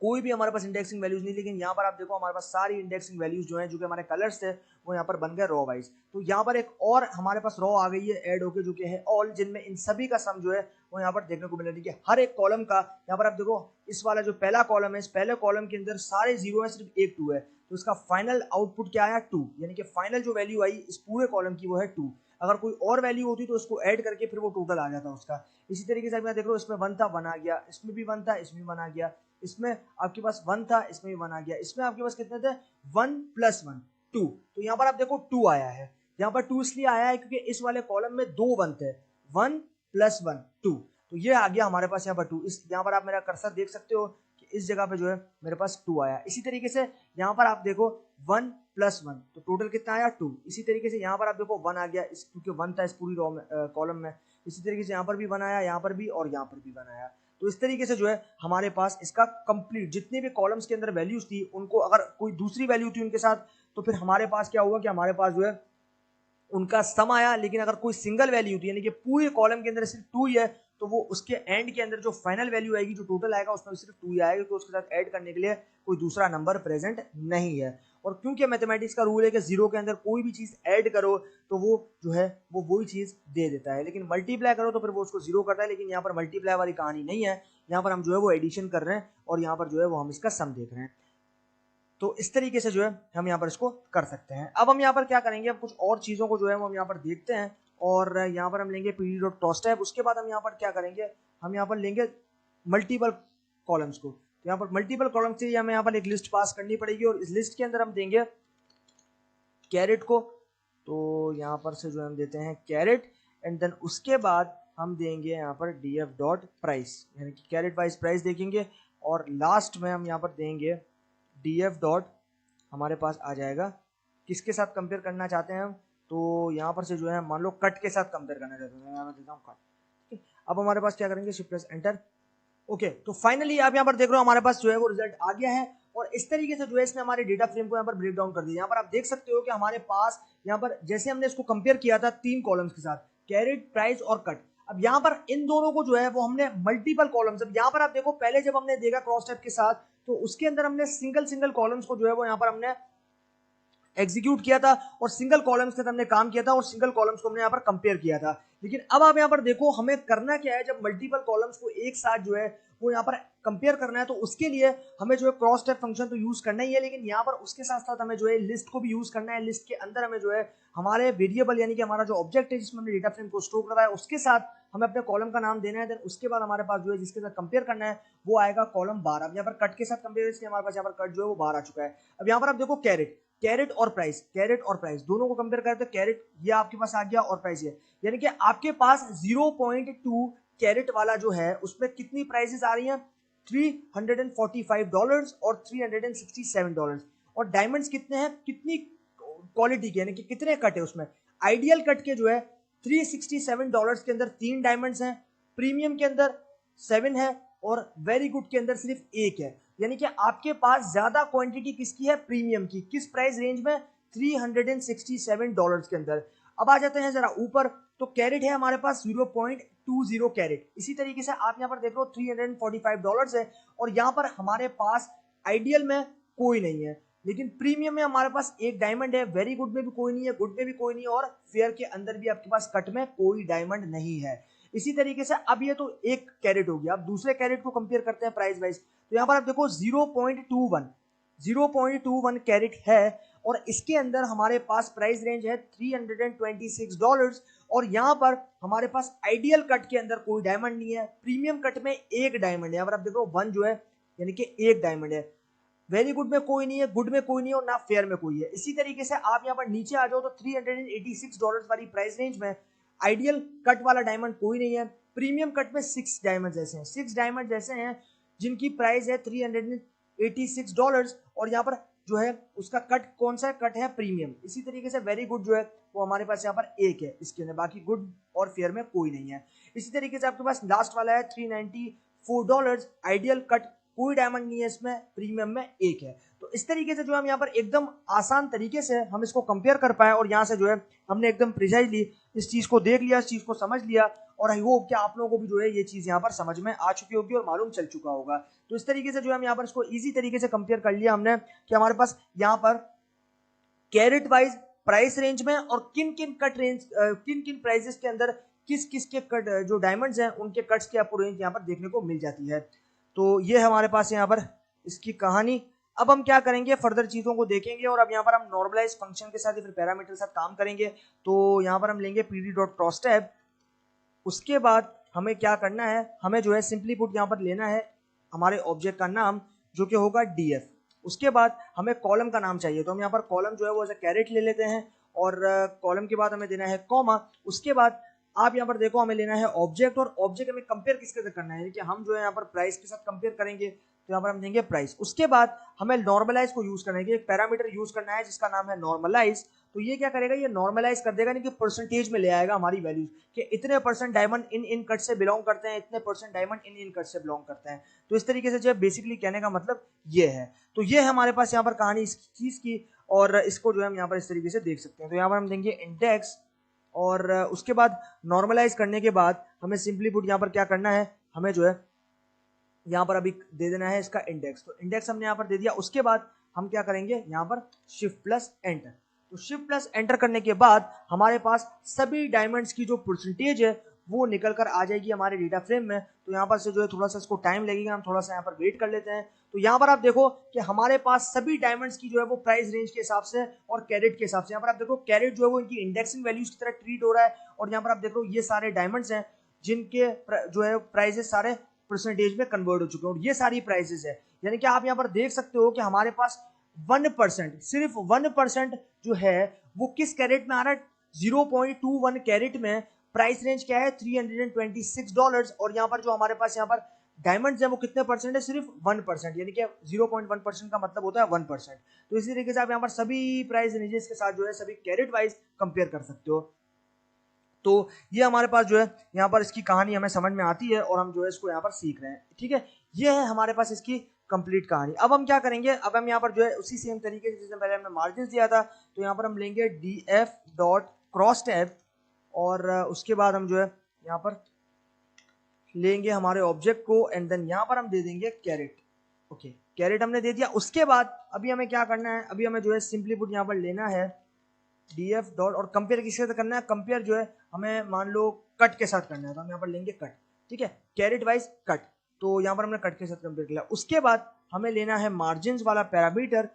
कोई भी हमारे पास इंडेक्सिंग वैल्यूज नहीं, लेकिन यहाँ पर आप देखो हमारे पास सारी इंडेक्सिंग वैल्यूज जो है जो कि हमारे कलर्स थे वो यहाँ पर बन गए रो वाइज। तो यहाँ पर एक और हमारे पास रो आ गई है ऐड होके जो कि है ऑल, जिनमें इन सभी का सम जो है वो यहाँ पर देखने को मिल रहा है। देखिए हर एक कॉलम का यहाँ पर आप देखो इस वाला जो पहला कॉलम है, इस पहले कॉलम के अंदर सारे जीरो है, सिर्फ एक 2 है, तो इसका फाइनल आउटपुट क्या आया 2, यानी कि फाइनल जो वैल्यू आई इस पूरे कॉलम की वो है 2। अगर कोई और वैल्यू होती तो उसको ऐड करके फिर वो टोटल आ जाता उसका। इसी तरीके से आप यहाँ देख रहे हो इसमें 1 था 1 आ गया, इसमें भी 1 था इसमें भी 1 आ गया, इसमें आपके पास 1 था इसमें भी 1 आ गया, इसमें आपके पास कितने थे 1 + 1 2। तो यहाँ पर आप देखो 2 आया है। यहाँ पर 2 इसलिए आया है क्योंकि इस वाले कॉलम में 2 1 थे, 1 + 1 2, तो ये आ गया हमारे पास यहाँ पर 2। इस यहाँ पर आप मेरा कर्सर देख सकते हो कि इस जगह पे जो है मेरे पास 2 आया। इसी तरीके से यहाँ पर आप देखो 1 + 1 तो टोटल कितना आया 2। इसी तरीके से यहाँ पर आप देखो 1 आ गया, इस क्योंकि 1 था इस पूरी रो में कॉलम में। इसी तरीके से यहाँ पर भी 1 आया, यहाँ पर भी और यहाँ पर भी 1 आया। तो इस तरीके से जो है हमारे पास इसका कंप्लीट जितने भी कॉलम्स के अंदर वैल्यूज थी उनको अगर कोई दूसरी वैल्यू थी उनके साथ तो फिर हमारे पास क्या हुआ कि हमारे पास जो है उनका सम आया। लेकिन अगर कोई सिंगल वैल्यू थी यानी कि पूरे कॉलम के अंदर सिर्फ 2 ही है तो वो उसके एंड के अंदर जो फाइनल वैल्यू आएगी, जो टोटल आएगा उसमें सिर्फ 2 ही आएगा, क्योंकि उसके साथ ऐड करने के लिए कोई दूसरा नंबर प्रेजेंट नहीं है। और क्योंकि मैथमेटिक्स का रूल है कि जीरो के अंदर कोई भी चीज ऐड करो तो वो जो है वो वही चीज दे देता है, लेकिन मल्टीप्लाई करो तो फिर वो उसको जीरो करता है। लेकिन यहाँ पर मल्टीप्लाई वाली कहानी नहीं है, यहाँ पर हम जो है वो एडिशन कर रहे हैं और यहाँ पर जो है वो हम इसका सम देख रहे हैं। तो इस तरीके से जो है हम यहाँ पर इसको कर सकते हैं। अब हम यहाँ पर क्या करेंगे, अब कुछ और चीजों को जो है वो हम यहाँ पर देखते हैं और यहाँ पर हम लेंगे pd.toStype। उसके बाद हम यहाँ पर क्या करेंगे, हम यहाँ पर लेंगे मल्टीपल कॉलम्स को। तो यहाँ पर मल्टीपल कॉलम से हमें यहाँ पर एक लिस्ट पास करनी पड़ेगी और इस लिस्ट के अंदर हम देंगे कैरेट को। तो यहाँ पर से जो हम देते हैं कैरेट एंड देन उसके बाद हम देंगे यहाँ पर df.price, यानी कि कैरेट वाइज प्राइस देखेंगे और लास्ट में हम यहाँ पर देंगे df डॉट, हमारे पास आ जाएगा किसके साथ कंपेयर करना चाहते हैं हम, तो यहाँ पर से जो है मान लो कट के साथ कंपेयर करना चाहते हैं, यहाँ पर देता हूँ कट। अब हमारे पास क्या करेंगे शिफ्ट प्रेस एंटर। ओके, तो फाइनली आप यहाँ पर देख रहे हो हमारे पास जो है वो रिजल्ट आ गया है और इस तरीके से जो है इसने हमारे डेटा फ्रेम को यहाँ पर ब्रेक डाउन कर दिया। यहाँ पर आप देख सकते हो कि हमारे पास यहाँ पर जैसे हमने इसको कंपेयर किया था 3 कॉलम्स के साथ, कैरेट प्राइस और कट। अब यहाँ पर इन दोनों को जो है वो हमने मल्टीपल कॉलम्स, अब यहाँ पर आप देखो पहले जब हमने देखा क्रॉस टाइप के साथ तो उसके अंदर हमने सिंगल कॉलम्स को जो है वो यहाँ पर हमने एग्जीक्यूट किया था और सिंगल कॉलम्स के साथ हमने काम किया था और सिंगल कॉलम्स को हमने यहाँ पर कंपेयर किया था। लेकिन अब आप यहाँ पर देखो हमें करना क्या है, जब मल्टीपल कॉलम्स को एक साथ जो है वो यहाँ पर कंपेयर करना है तो उसके लिए हमें जो है क्रॉस टाइप फंक्शन तो यूज करना ही है, लेकिन यहाँ पर उसके साथ साथ हमें जो है लिस्ट को भी यूज करना है। लिस्ट के अंदर हमें जो है हमारे वेरिएबल यानी कि हमारा जो ऑब्जेक्ट है जिसमें हमने डेटा फ्रेम को स्टोर करा है उसके साथ हमें अपने कॉलम का नाम देना है। देन उसके बाद हमारे पास जो है जिसके साथ कंपेयर करना है वो आएगा कॉलम 12। अब यहाँ पर कट के साथ कंपेयर इसलिए हमारे पास यहाँ पर कट जो है वो 12 आ चुका है। अब यहाँ पर आप देखो कैरेट और प्राइस दोनों को कंपेयर करें तो कैरेट ये आपके पास आ गया और प्राइस ये, यानी कि आपके पास 0.2 कैरेट वाला जो है उसमें कितनी प्राइसेस आ रही हैं $345 और $367। और डायमंड्स कितने हैं, कितनी क्वालिटी के यानी कि कितने कट है उसमें। आइडियल कट के जो है $367 के अंदर 3 डायमंड्स हैं, प्रीमियम के अंदर 7 है और वेरी गुड के अंदर सिर्फ 1 है। यानी कि आपके पास ज्यादा क्वांटिटी किसकी है, प्रीमियम की। किस प्राइस रेंज में, $367 के अंदर। अब आ जाते हैं जरा ऊपर, तो कैरेट है हमारे पास 0.20 कैरेट। इसी तरीके से आप यहाँ पर देख रहे हो $345 है और यहाँ पर हमारे पास आइडियल में कोई नहीं है, लेकिन प्रीमियम में हमारे पास 1 डायमंड है, वेरी गुड में भी कोई नहीं है, गुड में भी कोई नहीं है और फेयर के अंदर भी आपके पास कट में कोई डायमंड नहीं है। इसी तरीके से अब ये तो एक कैरेट हो गया। अब दूसरे कैरेट को कंपेयर करते हैं प्राइस वाइज। तो यहाँ पर आप देखो 0.21 कैरेट है और इसके अंदर हमारे पास प्राइस रेंज है $326 और यहाँ पर हमारे पास आइडियल कट के अंदर कोई डायमंड नहीं है, प्रीमियम कट में 1 डायमंड है। यहाँ पर आप देखो 1 जो है यानी कि 1 डायमंड है, वेरी गुड में कोई नहीं है, गुड में कोई नहीं है और ना फेयर में कोई है। इसी तरीके से आप यहाँ पर नीचे आ जाओ तो $386 वाली प्राइस रेंज में आइडियल कट वाला डायमंड कोई नहीं है, प्रीमियम कट में 6 डायमंड जैसे हैं, 6 डायमंड जैसे हैं जिनकी प्राइस है $386 और यहाँ पर जो है उसका कट कौन सा कट है, प्रीमियम। इसी तरीके से वेरी गुड जो है वो हमारे पास यहाँ पर 1 है इसके अंदर, बाकी गुड और फेयर में कोई नहीं है। इसी तरीके से आपके पास लास्ट वाला है $394, आइडियल कट कोई डायमंड नहीं है इसमें, प्रीमियम में 1 है। तो तो इस तरीके से जो हम यहाँ पर एकदम आसान तरीके से हम इसको कंपेयर कर पाए और यहाँ से जो है हमने एकदम प्रिसाइजली इस चीज को देख लिया, इस चीज को समझ लिया, और आई होप कि आप लोगों को भी जो है ये चीज यहाँ पर समझ में आ चुकी होगी और मालूम चल चुका होगा। तो इस तरीके से जो हम यहाँ पर इसको इजी तरीके से कंपेयर कर लिया हमने कि हमारे पास यहाँ पर कैरेट वाइज प्राइस रेंज में और किन किन कट रेंज, किन किन प्राइजेस के अंदर किस किस के कट जो डायमंड्स हैं उनके कट्स की आपको रेंज यहाँ पर देखने को मिल जाती है। तो ये हमारे पास यहाँ पर इसकी कहानी। अब हम क्या करेंगे, फर्दर चीजों को देखेंगे और अब यहाँ पर हम नॉर्मलाइज फंक्शन के साथ या फिर पैरामीटर के साथ काम करेंगे। तो यहाँ पर हम लेंगे pd.crosstab। उसके बाद हमें क्या करना है, हमें जो है सिंपली पुट यहाँ पर लेना है हमारे ऑब्जेक्ट का नाम जो कि होगा df। उसके बाद हमें कॉलम का नाम चाहिए, तो हम यहाँ पर कॉलम जो है वो एज ए कैरेट ले लेते हैं और कॉलम के बाद हमें देना है कॉमा। उसके बाद आप यहाँ पर देखो हमें लेना है ऑब्जेक्ट, और ऑब्जेक्ट हमें कंपेयर किसके साथ करना है कि हम जो है यहाँ पर प्राइस के साथ कंपेयर करेंगे, तो यहाँ पर हम देंगे प्राइस। उसके बाद हमें नॉर्मलाइज को यूज करना है, एक पैरामीटर यूज करना है जिसका नाम है नॉर्मलाइज। तो ये क्या करेगा, ये नॉर्मलाइज कर देगा, यानी कि परसेंटेज में ले आएगा हमारी वैल्यूज कि इतने परसेंट डायमंड इन इन कट से बिलोंग करते हैं, इतने परसेंट डायमंड इन इन कट से बिलोंग करते हैं। तो इस तरीके से जो है बेसिकली कहने का मतलब ये है। तो ये है हमारे पास यहाँ पर कहानी इस चीज की, और इसको जो है हम यहाँ पर इस तरीके से देख सकते हैं। तो यहाँ पर हम देंगे इंडेक्स, और उसके बाद नॉर्मलाइज करने के बाद हमें सिंपली पुट यहाँ पर क्या करना है, हमें जो है यहाँ पर अभी दे देना है इसका इंडेक्स। तो इंडेक्स हमने यहाँ पर दे दिया। उसके बाद हम क्या करेंगे, यहाँ पर शिफ्ट प्लस एंटर। तो शिफ्ट प्लस एंटर करने के बाद हमारे पास सभी डायमंड्स की जो परसेंटेज है वो निकल कर आ जाएगी हमारे डेटा फ्रेम में। तो यहाँ पर से जो है थोड़ा सा इसको टाइम लगेगा, हम थोड़ा सा यहाँ पर वेट कर लेते हैं। तो यहाँ पर आप देखो कि हमारे पास सभी डायमंड्स की जो है वो प्राइस रेंज के हिसाब से और कैरेट के हिसाब से, यहाँ पर आप देखो कैरेट जो है वो इनकी इंडेक्सिंग वैल्यूज की तरह ट्रीट हो रहा है, और यहाँ पर आप देखो ये सारे डायमंड्स हैं जिनके जो है प्राइसेस सारे परसेंटेज में कन्वर्ट हो चुके हैं, और ये सारी प्राइसेस है। यानी कि आप यहाँ पर देख सकते हो कि हमारे पास 1%, सिर्फ 1% जो है वो किस कैरेट में आ रहा है, 0.21 कैरेट में प्राइस रेंज क्या है, $326। और यहाँ पर जो हमारे पास यहाँ पर डायमंड्स है वो कितने परसेंट है, सिर्फ 1%, यानी कि 0.1% का मतलब होता है 1%। तो इसी तरीके से आप यहाँ पर सभी प्राइस रेंजेस के साथ जो है सभी कैरेट वाइज कंपेयर कर सकते हो। तो ये हमारे पास जो है यहाँ पर इसकी कहानी हमें समझ में आती है और हम जो है इसको यहाँ पर सीख रहे हैं। ठीक है, ये है हमारे पास इसकी कंप्लीट कहानी। अब हम क्या करेंगे, अब हम यहाँ पर जो है उसी सेम तरीके से जैसे पहले हमने मार्जिन दिया था, तो यहाँ पर हम लेंगे df.crosstab, और उसके बाद हम जो है यहाँ पर लेंगे हमारे ऑब्जेक्ट को, एंड देन यहाँ पर हम दे देंगे कैरेट। ओके, कैरेट हमने दे दिया। उसके बाद अभी हमें क्या करना है, अभी हमें जो है सिंपली पुट यहाँ पर लेना है df डॉट, और कंपेयर किसके साथ करना है, कंपेयर जो है हमें मान लो कट के साथ करना है, तो हम यहाँ पर लेंगे कट। ठीक है, कैरेट वाइज कट, तो यहाँ पर हमने कट के साथ कंपेयर किया। उसके बाद हमें लेना है मार्जिन वाला पैरामीटर,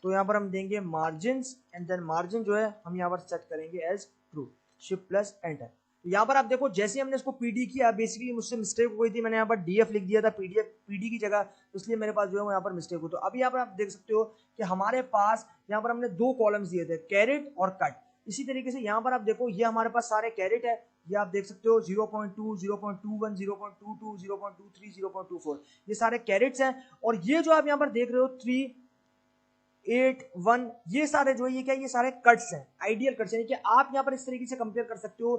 तो यहाँ पर हम देंगे मार्जिन, एंड देन मार्जिन जो है हम यहाँ पर सेट करेंगे as true. Shift plus enter. यहाँ पर आप देखो जैसे हमने इसको पीडी किया, बेसिकली मुझसे मिस्टेक हो गई थी, मैंने यहाँ पर डीएफ लिख दिया था पीडीएफ पीडी की जगह, इसलिए मेरे पास जो है वो यहाँ पर मिस्टेक हो। तो अभी यहाँ पर आप देख सकते हो कि हमारे पास यहाँ पर हमने दो कॉलम्स दिए थे, कैरेट और कट। इसी तरीके से यहाँ पर आप देखो ये हमारे पास सारे कैरेट है, ये आप देख सकते हो 0.2, 0.21, 0.22, 0.23, 0.24, ये सारे कैरेट्स हैं। और ये जो आप यहाँ पर देख रहे हो 3, 8, 1, ये सारे जो है ये क्या, ये सारे कट्स हैं, आइडियल कट्स। यानी कि आप यहाँ पर इस तरीके से कंपेयर कर सकते हो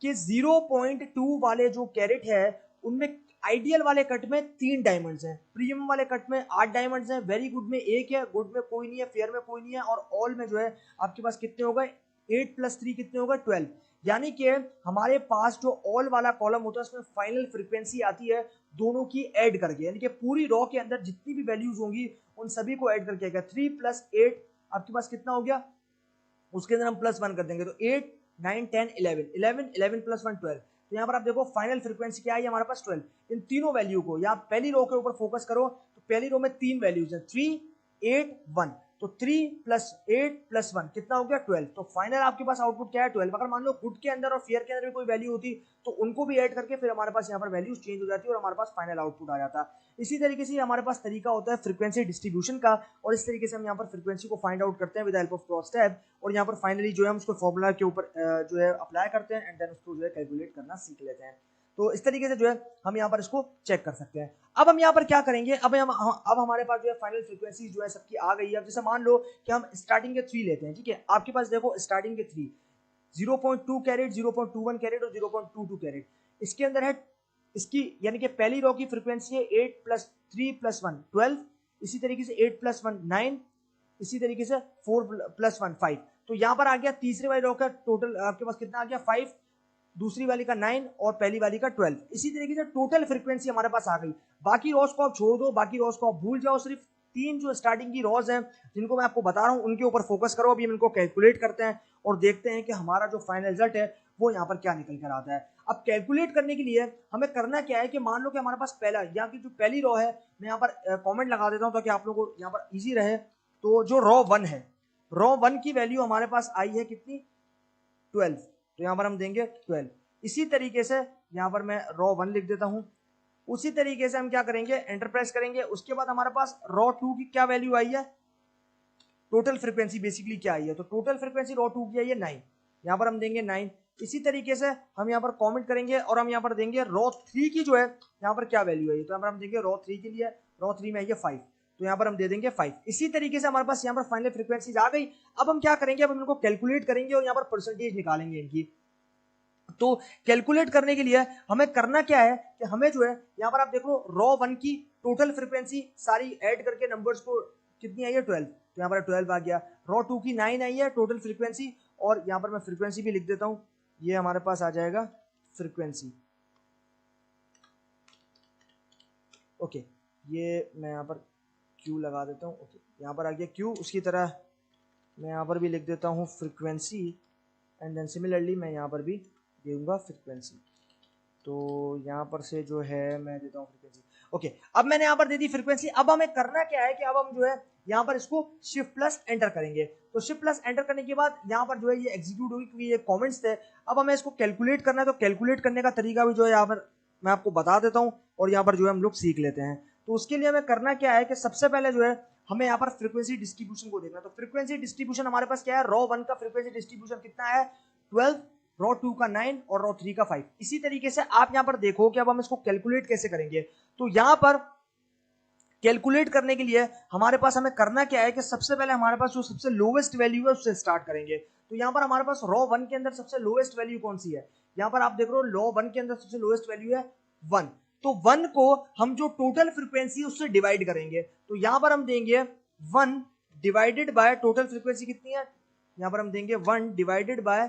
कि 0.2 वाले जो कैरेट है उनमें आइडियल वाले कट में 3 डायमंड्स हैं, प्रीमियम वाले कट में 8 डायमंड्स हैं, वेरी गुड में 1 है, गुड में कोई नहीं है, फेयर में कोई नहीं है, और ऑल में जो है आपके पास कितने हो गए, 8 + 3 कितने होगा 12। यानी कि हमारे पास जो ऑल वाला कॉलम होता है उसमें फाइनल फ्रीक्वेंसी आती है दोनों की ऐड करके, यानी कि पूरी रॉ के अंदर जितनी भी वैल्यूज होंगी उन सभी को ऐड करके आएगा। 3 + 8 आपके पास कितना हो गया, उसके अंदर हम +1 कर देंगे, तो 8, 9, 10, 11, 11, 11 + 1 12। तो यहाँ पर आप देखो फाइनल फ्रीक्वेंसी क्या है हमारे पास 12। इन तीनों वैल्यू को, या पहली रो के ऊपर फोकस करो, तो पहली रो में 3 वैल्यूज है, 3, 8, 1, तो 3 + 8 + 1 कितना हो गया 12। तो फाइनल आपके पास आउटपुट क्या है 12। अगर मान लो गुड के अंदर और फेयर के अंदर भी कोई वैल्यू होती तो उनको भी ऐड करके फिर हमारे पास यहाँ पर वैल्यूज चेंज हो जाती है और हमारे पास फाइनल आउटपुट आ जाता। इसी तरीके से हमारे पास तरीका होता है फ्रीक्वेंसी डिस्ट्रीब्यूशन का, और इस तरीके से हम यहाँ पर फ्रीक्वेंसी को फाइंड आउट करते हैं विद हेल्प ऑफ क्रॉसटैब, और यहाँ पर फाइनली जो है हम उसको फॉर्मूला के ऊपर जो है अप्लाई करते हैं, एंड देन उसको जो है कैलकुलेट करना सीख लेते हैं। तो इस तरीके से जो है हम यहाँ पर इसको चेक कर सकते हैं। अब हम यहाँ पर क्या करेंगे, अब हमारे पास जो है फाइनल फ्रीक्वेंसी जो है सबकी आ गई है। अब जैसे मान लो कि हम स्टार्टिंग के 3 लेते हैं, ठीक है, आपके पास देखो स्टार्टिंग के 3, 0.2 कैरेट, 0.21 कैरेट और 0.22 कैरेट, इसके अंदर है इसकी, यानी कि पहली रो की फ्रीक्वेंसी है 8 + 3 + 1 12, इसी तरीके से 8 + 1 9, इसी तरीके से 4 + 1 5। तो यहां पर आ गया तीसरे वाली रो का टोटल आपके पास कितना आ गया 5, दूसरी वाली का 9 और पहली वाली का 12। इसी तरीके से टोटल फ्रीक्वेंसी हमारे पास आ गई। बाकी रोज को आप छोड़ दो, बाकी रोज को आप भूल जाओ, सिर्फ 3 जो स्टार्टिंग की रोज हैं जिनको मैं आपको बता रहा हूं उनके ऊपर फोकस करो। अभी हम इनको कैलकुलेट करते हैं और देखते हैं कि हमारा जो फाइनल रिजल्ट है वो यहाँ पर क्या निकल कर आता है। अब कैलकुलेट करने के लिए हमें करना क्या है कि मान लो कि हमारे पास पहला यहाँ की जो पहली रो है, मैं यहाँ पर कमेंट लगा देता हूँ ताकि आप लोगों को यहाँ पर इजी रहे। तो जो रो 1 है, रो 1 की वैल्यू हमारे पास आई है कितनी 12, तो यहाँ पर हम देंगे 12। इसी तरीके से यहाँ पर मैं रो 1 लिख देता हूँ। उसी तरीके से हम क्या करेंगे, एंटर प्रेस करेंगे। उसके बाद हमारे पास रो 2 की क्या वैल्यू आई है, टोटल फ्रीक्वेंसी बेसिकली क्या आई है, तो टोटल फ्रीक्वेंसी रो 2 की आई है 9, यहाँ पर हम देंगे 9। इसी तरीके से हम यहाँ पर कमेंट करेंगे और हम यहाँ पर देंगे रो 3 की जो है यहाँ पर क्या वैल्यू है, तो यहाँ पर हम देंगे रो 3 के लिए, रो 3 में आई है 5, तो यहाँ पर हम दे देंगे 5। इसी तरीके से हमारे पास यहाँ पर फाइनल फ्रीक्वेंसीज आ गई। अब हम क्या करेंगे, अब हम इनको कैलकुलेट करेंगे और यहाँ पर परसेंटेज निकालेंगे इनकी। तो कैलकुलेट करने के लिए हमें करना क्या है कि हमें जो है यहाँ पर आप देखो रो 1 की टोटल फ्रीक्वेंसी सारी ऐड करके नंबर्स को कितनी आई है 12, तो यहाँ पर 12 आ गया। रो 2 की 9 आई है टोटल फ्रीक्वेंसी, और यहाँ पर मैं फ्रीक्वेंसी भी लिख देता हूँ, ये हमारे पास आ जाएगा फ्रीक्वेंसी। ओके, ये मैं यहाँ पर क्यू लगा देता हूँ। ओके, यहाँ पर आ गया क्यू। उसकी तरह मैं यहाँ पर भी लिख देता हूँ फ्रीक्वेंसी, एंड देन सिमिलरली मैं यहाँ पर भी दूंगा फ्रीक्वेंसी। तो यहाँ पर से जो है मैं देता हूँ फ्रीक्वेंसी। ओके, अब मैंने यहाँ पर दे दी फ्रीक्वेंसी। अब हमें करना क्या है कि अब हम जो है यहाँ पर इसको शिफ्ट प्लस एंटर करेंगे। तो शिफ्ट प्लस एंटर करने के बाद यहाँ पर जो है ये एग्जीक्यूट हुई क्योंकि ये कमेंट्स थे। अब हमें इसको कैलकुलेट करना है, तो कैलकुलेट करने का तरीका भी जो है यहाँ पर मैं आपको बता देता हूँ और यहाँ पर जो है हम लोग सीख लेते हैं। तो उसके लिए हमें करना क्या है कि सबसे पहले जो है हमें यहाँ पर फ्रीक्वेंसी डिस्ट्रीब्यूशन को देखना। तो फ्रीक्वेंसी डिस्ट्रीब्यूशन हमारे पास क्या है, रो 1 का फ्रीक्वेंसी डिस्ट्रीब्यूशन कितना है 12, रो 2 का 9 और रो 3 का 5। इसी तरीके से आप यहां पर देखो कि अब हम इसको कैलकुलेट कैसे करेंगे। तो यहां पर कैलकुलेट करने के लिए हमारे पास हमें करना क्या है कि सबसे पहले हमारे पास जो सबसे लोवेस्ट वैल्यू है उससे स्टार्ट करेंगे। तो यहां पर हमारे पास रो 1 के अंदर सबसे लोवेस्ट वैल्यू कौन सी है, यहां पर आप देख रहे हो रो 1 के अंदर सबसे लोवेस्ट वैल्यू है 1। तो 1 को हम जो टोटल फ्रीक्वेंसी है उससे डिवाइड करेंगे। तो यहां पर हम देंगे 1 डिवाइडेड बाय टोटल फ्रीक्वेंसी कितनी है, यहां पर हम देंगे 1 डिवाइडेड बाय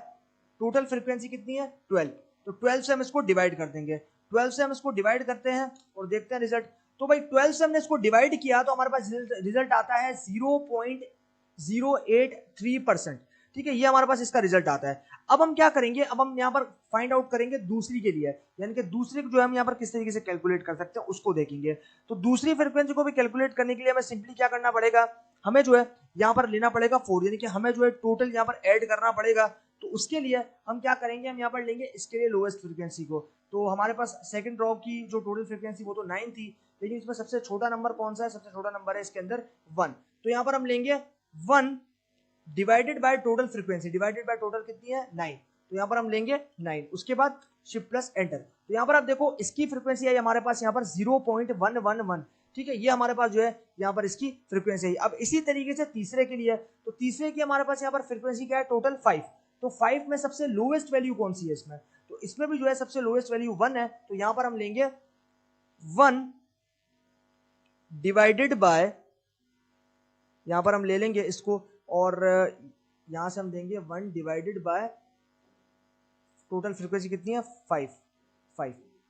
टोटल फ्रीक्वेंसी कितनी है 12। तो 12 से हम इसको डिवाइड कर देंगे। 12 से हम इसको डिवाइड करते हैं और देखते हैं रिजल्ट। तो भाई 12 से हमने इसको डिवाइड किया तो हमारे पास रिजल्ट आता है 0.083%। ठीक है, ये हमारे पास इसका रिजल्ट आता है। अब हम क्या करेंगे, अब हम यहाँ पर फाइंड आउट करेंगे दूसरी के लिए, यानी कि दूसरी को जो हम यहाँ पर किस तरीके से कैलकुलेट कर सकते हैं उसको देखेंगे। तो दूसरी फ्रीक्वेंसी को भी कैलकुलेट करने के लिए हमें सिंपली क्या करना पड़ेगा, हमें जो है यहाँ पर लेना पड़ेगा 4, यानी कि हमें जो है टोटल यहाँ पर ऐड करना पड़ेगा। तो उसके लिए हम क्या करेंगे, हम यहाँ पर लेंगे इसके लिए लोएस्ट फ्रीक्वेंसी को। तो हमारे पास सेकंड रो की जो टोटल फ्रीक्वेंसी वो तो 9 थी, लेकिन इसमें सबसे छोटा नंबर कौन सा है, सबसे छोटा नंबर है इसके अंदर 1। तो यहाँ पर हम लेंगे 1 divided by total frequency, divided by total कितनी है 9, तो यहाँ पर हम लेंगे 9। उसके बाद शिफ्ट प्लस एंटर। तो यहाँ पर आप देखो इसकी फ्रीक्वेंसी है हमारे पास यहाँ पर 0.111। ठीक है, ये हमारे पास जो है यहाँ पर इसकी फ्रीक्वेंसी है। अब इसी तरीके से तीसरे के लिए, तो तीसरे की हमारे पास यहाँ पर फ्रीक्वेंसी क्या है टोटल 5। तो 5 में सबसे लोएस्ट वैल्यू कौन सी है इसमें, तो इसमें भी जो है सबसे लोएस्ट वैल्यू 1 है। तो यहाँ पर हम लेंगे 1 डिवाइडेड बाय, यहाँ पर हम ले लेंगे इसको और यहाँ से हम देंगे 1 डिवाइडेड बाय टोटल फ्रीक्वेंसी कितनी है 5।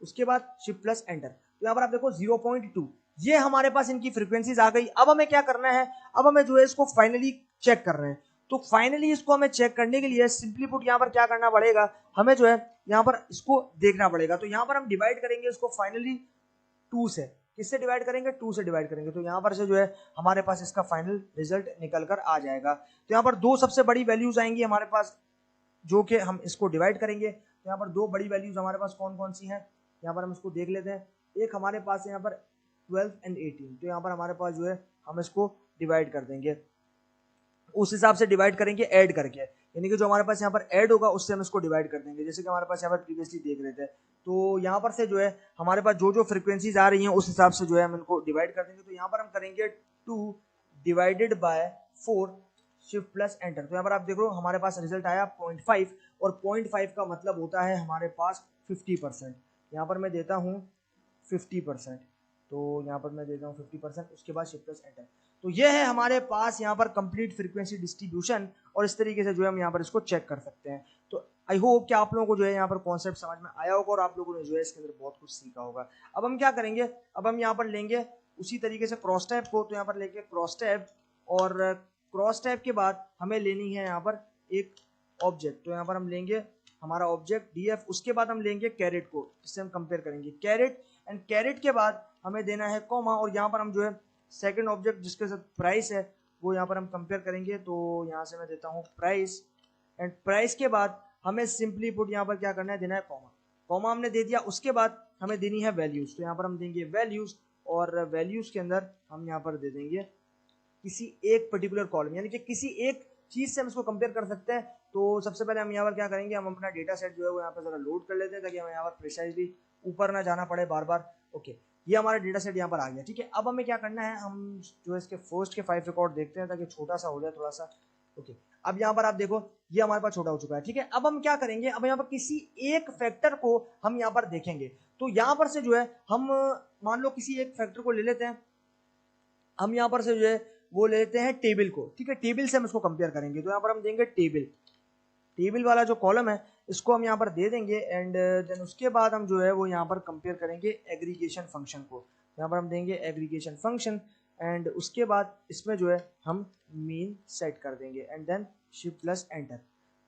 उसके बाद शिफ्ट प्लस एंटर। तो यहाँ पर आप देखो 0.2, ये हमारे पास इनकी फ्रीक्वेंसीज आ गई। अब हमें क्या करना है, अब हमें जो है इसको फाइनली चेक करना है। तो फाइनली इसको हमें चेक करने के लिए सिंपली पुट यहाँ पर क्या करना पड़ेगा, हमें जो है यहाँ पर इसको देखना पड़ेगा। तो यहाँ पर हम डिवाइड करेंगे इसको फाइनली 2 से, किससे डिवाइड करेंगे 2 से डिवाइड करेंगे। तो यहाँ पर से जो है हमारे पास इसका फाइनल रिजल्ट निकल कर आ जाएगा। तो यहाँ पर दो सबसे बड़ी वैल्यूज आएंगी हमारे पास जो कि हम इसको डिवाइड करेंगे। तो यहाँ पर दो बड़ी वैल्यूज हमारे पास कौन कौन सी हैं, यहाँ पर हम इसको देख लेते हैं। एक हमारे पास है यहाँ पर 12 और 18, तो यहाँ पर हमारे पास जो है हम इसको डिवाइड कर देंगे, उस हिसाब से डिवाइड करेंगे ऐड करके, यानी कि जो हमारे पास यहाँ पर ऐड होगा उससे हम इसको डिवाइड कर देंगे, जैसे कि हमारे पास यहाँ पर प्रीवियसली देख रहे थे। तो यहाँ पर से जो है हमारे पास जो जो फ्रीक्वेंसीज आ रही हैं उस हिसाब से जो है हम इनको डिवाइड कर देंगे। तो यहाँ पर हम करेंगे 2 divided by 4 shift plus enter. तो यहाँ पर आप देख लो हमारे पास रिजल्ट आया 0.5, और 0.5 का मतलब होता है हमारे पास 50%। यहाँ पर मैं देता हूँ 50%। तो यहाँ पर मैं देता हूँ 50%, उसके बाद शिफ्ट प्लस एंटर। तो ये है हमारे पास यहाँ पर कंप्लीट फ्रीक्वेंसी डिस्ट्रीब्यूशन, और इस तरीके से जो है हम यहाँ पर इसको चेक कर सकते हैं। तो आई होप कि आप लोगों को जो है यहाँ पर कॉन्सेप्ट समझ में आया होगा और आप लोगों ने जो है इसके अंदर बहुत कुछ सीखा होगा। अब हम क्या करेंगे, अब हम यहाँ पर लेंगे उसी तरीके से क्रॉस टैब को, तो यहाँ पर लेंगे क्रॉस टैब, और क्रॉस टैब के बाद हमें लेनी है यहाँ पर एक ऑब्जेक्ट। तो यहाँ पर हम लेंगे हमारा ऑब्जेक्ट df, उसके बाद हम लेंगे कैरेट को, जिससे हम कंपेयर करेंगे कैरेट, एंड कैरेट के बाद हमें देना है कॉमा, और यहाँ पर हम जो है सेकंड ऑब्जेक्ट जिसके साथ प्राइस है वो यहाँ पर हम कंपेयर करेंगे। तो यहाँ से मैं देता हूँ प्राइस, एंड प्राइस के बाद हमें सिंपली पुट यहाँ पर क्या करना है, देना है कॉमा। कॉमा हमने दे दिया, उसके बाद हमें देनी है वैल्यूज। तो यहाँ पर हम देंगे वैल्यूज, और वैल्यूज के अंदर हम यहाँ पर दे देंगे किसी एक पर्टिकुलर कॉलम, यानी कि किसी एक चीज से हम इसको कंपेयर कर सकते हैं। तो सबसे पहले हम यहाँ पर क्या करेंगे, हम अपना डेटा सेट जो है वो यहाँ पर जरा लोड कर लेते हैं, ताकि हमें यहाँ पर प्रिसाइजली ऊपर ना जाना पड़े बार बार। ओके, ये हमारा डेटा सेट यहाँ पर आ गया। ठीक है, अब हमें क्या करना है, हम जो है इसके फर्स्ट के 5 रिकॉर्ड देखते हैं, ताकि छोटा सा हो जाए थोड़ा सा। ओके, अब यहाँ पर आप देखो ये हमारे पास छोटा हो चुका है। ठीक है, अब हम क्या करेंगे, अब यहाँ पर किसी एक फैक्टर को हम यहाँ पर देखेंगे। तो यहाँ पर से जो है हम मान लो किसी एक फैक्टर को ले लेते हैं, हम यहाँ पर से जो है वो लेते हैं टेबल को। ठीक है, टेबल से हम इसको कंपेयर करेंगे। तो यहाँ पर हम देंगे टेबल, टेबल वाला जो कॉलम है इसको हम यहाँ पर दे देंगे, एंड देन उसके बाद हम जो है वो यहाँ पर कंपेयर करेंगे एग्रीगेशन फंक्शन को। यहाँ पर हम देंगे एग्रीगेशन फंक्शन, एंड उसके बाद इसमें जो है हम मीन सेट कर देंगे, and then shift plus enter.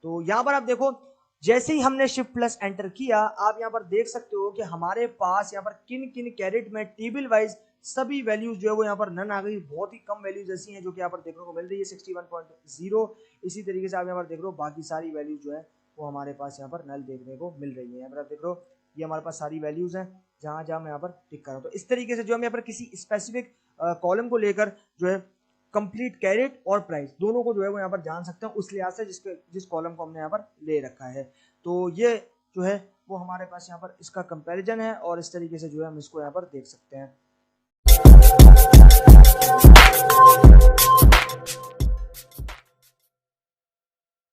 तो यहाँ पर आप देखो जैसे ही हमने शिफ्ट प्लस एंटर किया, आप यहाँ पर देख सकते हो कि हमारे पास यहाँ पर किन किन कैरेट में टेबल वाइज सभी वैल्यूज जो है वो यहाँ पर नन आ गई। बहुत ही कम वैल्यूज ऐसी हैं जो कि यहाँ पर देखने को मिल रही है 61.0। इसी तरीके से आप यहाँ पर देख रहे हो बाकी सारी वैल्यूज जो है वो हमारे पास यहाँ पर नल देखने को मिल रही है। यहाँ पर आप देख रहे हो ये हमारे पास सारी वैल्यूज हैं जहाँ जहाँ मैं यहाँ पर टिक कर रहा हूँ। तो इस तरीके से जो हम यहाँ पर किसी स्पेसिफिक कॉलम को लेकर जो है कंप्लीट कैरेट और प्राइस दोनों को जो है वो यहाँ पर जान सकते हैं, उस लिहाज से जिस कॉलम को हमने यहाँ पर ले रखा है। तो ये जो है वो हमारे पास यहाँ पर इसका कंपैरिजन है, और इस तरीके से जो है हम इसको यहाँ पर देख सकते हैं।